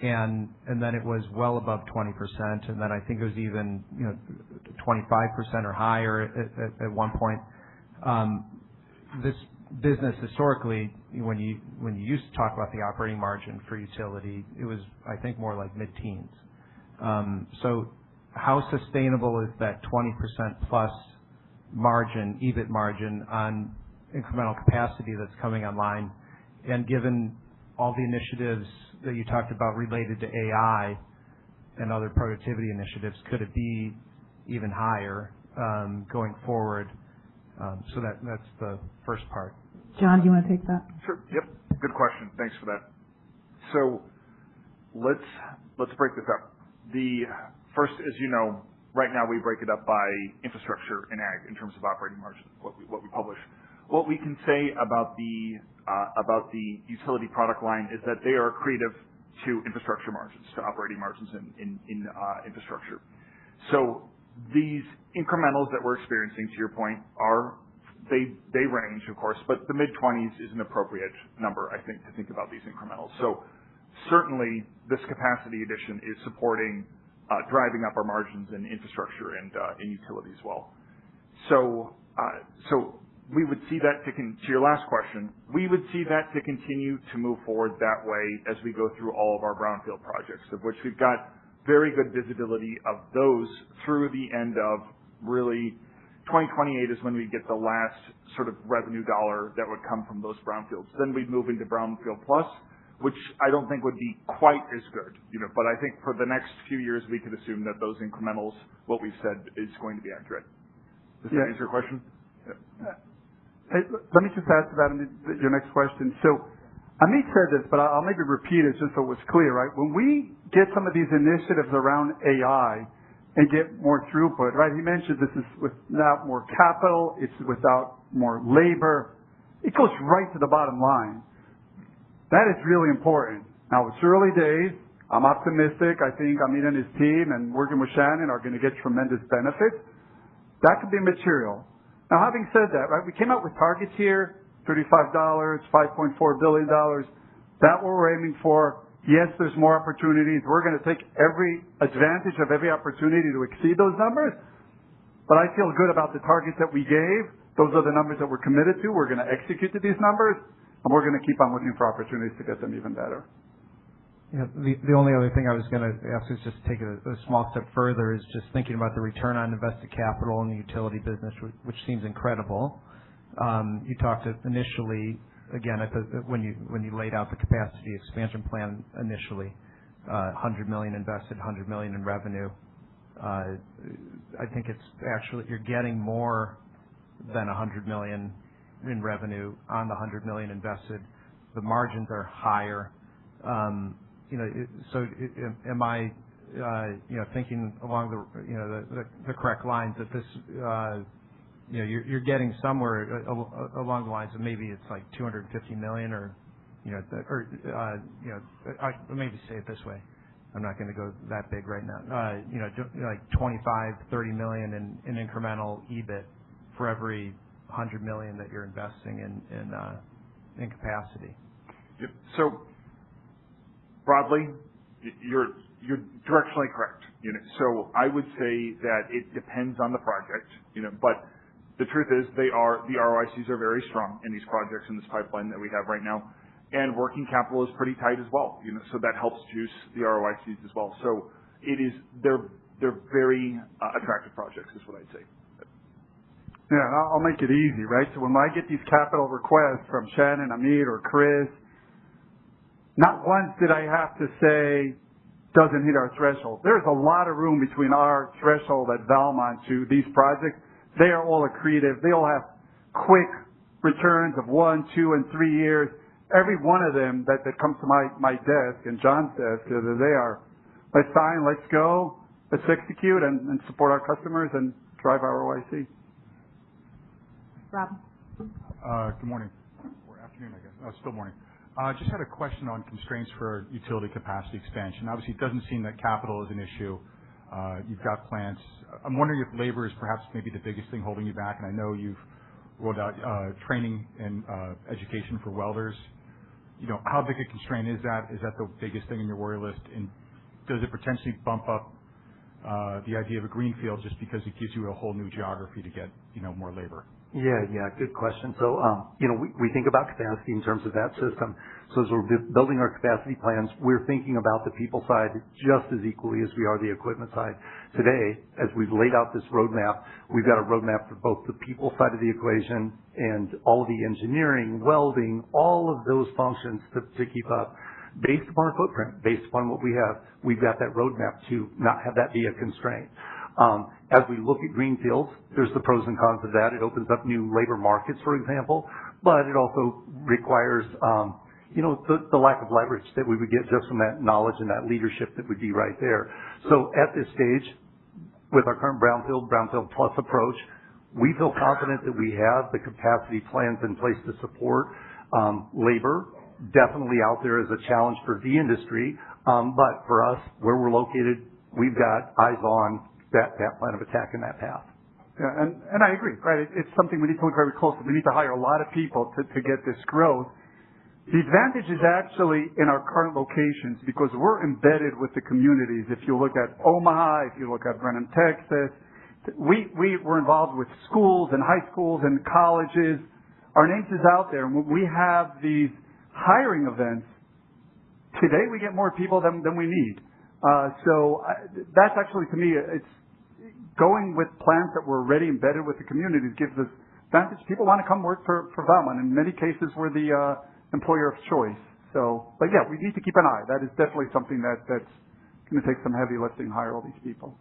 and then it was well above 20%, and then I think it was even 25% or higher at one point. This business historically, when you used to talk about the operating margin for utility, it was, I think, more like mid-teens. So how sustainable is that 20% plus margin, EBIT margin on incremental capacity that's coming online? And given all the initiatives that you talked about related to AI and other productivity initiatives, could it be even higher going forward? So that's the first part. John, do you want to take that? Sure. Yep. Good question. Thanks for that. So let's break this up. The first, as you know, right now we break it up by infrastructure and ag in terms of operating margin, what we publish. What we can say about the utility product line is that they are accretive to infrastructure margins, to operating margins in infrastructure. So these incrementals that we're experiencing, to your point, they range, of course, but the mid-20s is an appropriate number, I think, to think about these incrementals. So certainly this capacity addition is supporting driving up our margins in infrastructure and in utility as well. So we would see that to your last question, we would see that to continue to move forward that way as we go through all of our brownfield projects, of which we've got very good visibility of those through the end of really 2028 is when we get the last sort of revenue dollar that would come from those brownfields. Then we'd move into Brownfield Plus, which I don't think would be quite as good, but I think for the next few years we could assume that those incrementals, what we've said, is going to be accurate. Does that answer your question? Yeah. Hey, let me just add to that, your next question. So Amit said this, but I'll maybe repeat it just so it was clear, right? When we get some of these initiatives around AI and get more throughput, right? He mentioned this is without more capital, it's without more labor. It goes right to the bottom line. That is really important. Now, it's early days. I'm optimistic. I think Amit and his team and working with Shannon are going to get tremendous benefits. That could be material. Now, having said that, right, we came out with targets here, $35, $5.4 billion. That's what we're aiming for. Yes, there's more opportunities. We're going to take every advantage of every opportunity to exceed those numbers. But I feel good about the targets that we gave. Those are the numbers that we're committed to. We're going to execute to these numbers, and we're going to keep on looking for opportunities to get them even better. Yeah, the only other thing I was going to ask is just take a small step further is just thinking about the return on invested capital in the utility business, which seems incredible. You talked initially, again, when you laid out the capacity expansion plan initially, $100 million invested, $100 million in revenue. I think it's actually, you're getting more than $100 million in revenue on the $100 million invested. The margins are higher. So am I, thinking along the correct lines that this, you're getting somewhere along the lines of maybe it's like $250 million or maybe say it this way. I'm not going to go that big right now. Like 25, 30 million in incremental EBIT for every 100 million that you're investing in capacity. Yep. So broadly, you're directionally correct. So I would say that it depends on the project. But the truth is, the ROICs are very strong in these projects in this pipeline that we have right now, and working capital is pretty tight as well. So that helps juice the ROICs as well. So they're very attractive projects, is what I'd say. Yeah, I'll make it easy, right? So when I get these capital requests from Shannon, Amit, or Chris, not once did I have to say, doesn't hit our threshold. There's a lot of room between our threshold at Valmont to these projects. They are all accretive. They all have quick returns of 1, 2, and 3 years. Every one of them that comes to my desk and John's desk, they are, let's sign, let's go, let's execute and support our customers and drive our ROIC. Rob. Good morning. Or afternoon, I guess. Still morning. Just had a question on constraints for utility capacity expansion. Obviously, it doesn't seem that capital is an issue. You've got plants. I'm wondering if labor is perhaps maybe the biggest thing holding you back, and I know you've rolled out training and education for welders. How big a constraint is that? Is that the biggest thing in your worry list? And does it potentially bump up the idea of a greenfield just because it gives you a whole new geography to get, more labor? Yeah, good question. So, we think about capacity in terms of that system. So as we're building our capacity plans, we're thinking about the people side just as equally as we are the equipment side. Today, as we've laid out this roadmap, we've got a roadmap for both the people side of the equation and all of the engineering, welding, all of those functions to keep up. Based upon our footprint, based upon what we have, we've got that roadmap to not have that be a constraint. As we look at greenfields, there's the pros and cons of that. It opens up new labor markets, for example, but it also requires, the lack of leverage that we would get just from that knowledge and that leadership that would be right there. So at this stage, with our current brownfield plus approach, we feel confident that we have the capacity plans in place to support labor. Definitely out there as a challenge for the industry, but for us, where we're located, we've got eyes on that plan of attack in that path. Yeah, and I agree, right? It's something we need to look very closely. We need to hire a lot of people to get this growth. The advantage is actually in our current locations because we're embedded with the communities. If you look at Omaha, if you look at Brenham, Texas, we're involved with schools and high schools and colleges. Our names is out there. And when we have these hiring events, today we get more people than we need. So that's actually, to me, it's going with plans that were already embedded with the communities gives us advantage. People want to come work for Valmont. In many cases, we're the employer of choice. So, but yeah, we need to keep an eye. That is definitely something that's going to take some heavy lifting to hire all these people.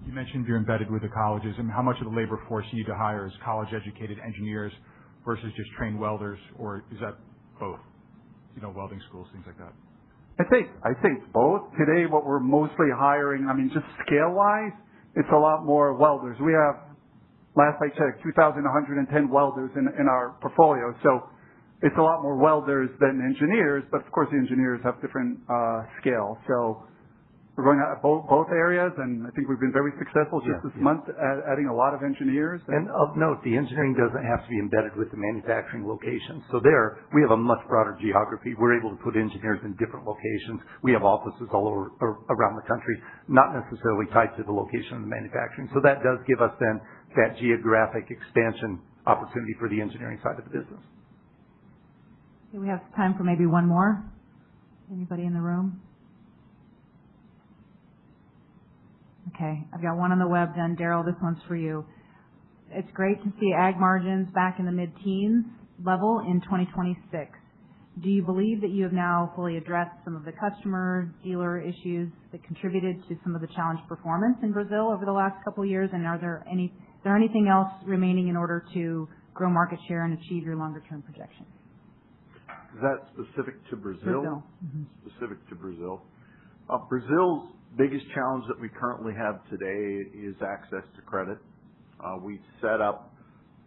You mentioned you're embedded with the colleges, and how much of the labor force you need to hire is college-educated engineers versus just trained welders, or is that both? Welding schools, things like that. I think both. Today, what we're mostly hiring, just scale-wise, it's a lot more welders. We have, last I checked, 2,110 welders in our portfolio. So it's a lot more welders than engineers, but of course the engineers have different scale. So we're going at both areas, and I think we've been very successful just this month at adding a lot of engineers. And of note, the engineering doesn't have to be embedded with the manufacturing locations. So there, we have a much broader geography. We're able to put engineers in different locations. We have offices all over around the country, not necessarily tied to the location of the manufacturing. So that does give us then that geographic expansion opportunity for the engineering side of the business. Okay, we have time for maybe one more. Anybody in the room? Okay, I've got one on the web done. Daryl, this one's for you. It's great to see ag margins back in the mid-teens level in 2026. Do you believe that you have now fully addressed some of the customer dealer issues that contributed to some of the challenged performance in Brazil over the last couple of years? And is there anything else remaining in order to grow market share and achieve your longer-term projections? Is that specific to Brazil? Brazil. Mm-hmm. Specific to Brazil. Brazil's biggest challenge that we currently have today is access to credit. We set up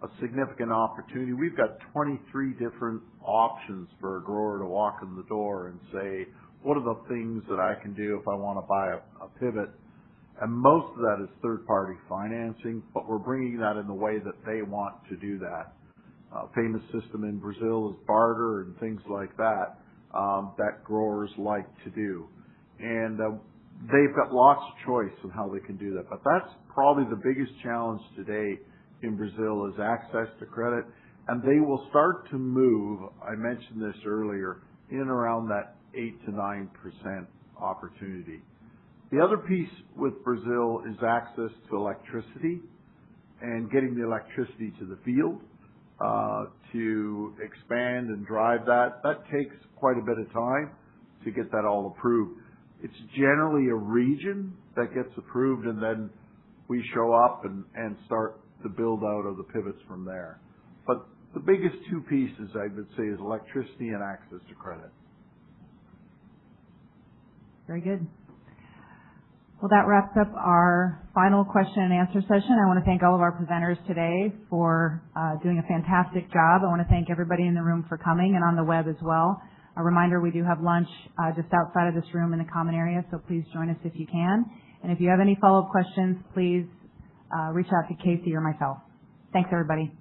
a significant opportunity. We've got 23 different options for a grower to walk in the door and say, what are the things that I can do if I want to buy a pivot? And most of that is third-party financing, but we're bringing that in the way that they want to do that. Famous system in Brazil is barter and things like that, that growers like to do. And they've got lots of choice on how they can do that. But that's probably the biggest challenge today in Brazil is access to credit. And they will start to move, I mentioned this earlier, in around that 8 to 9% opportunity. The other piece with Brazil is access to electricity and getting the electricity to the field. to expand and drive that. That takes quite a bit of time to get that all approved. It's generally a region that gets approved, and then we show up and start the build out of the pivots from there. But the biggest two pieces, I would say, is electricity and access to credit. Very good. Well, that wraps up our final question and answer session. I want to thank all of our presenters today for doing a fantastic job. I want to thank everybody in the room for coming and on the web as well. A reminder, we do have lunch just outside of this room in the common area, so please join us if you can. And if you have any follow-up questions, please reach out to Casey or myself. Thanks, everybody.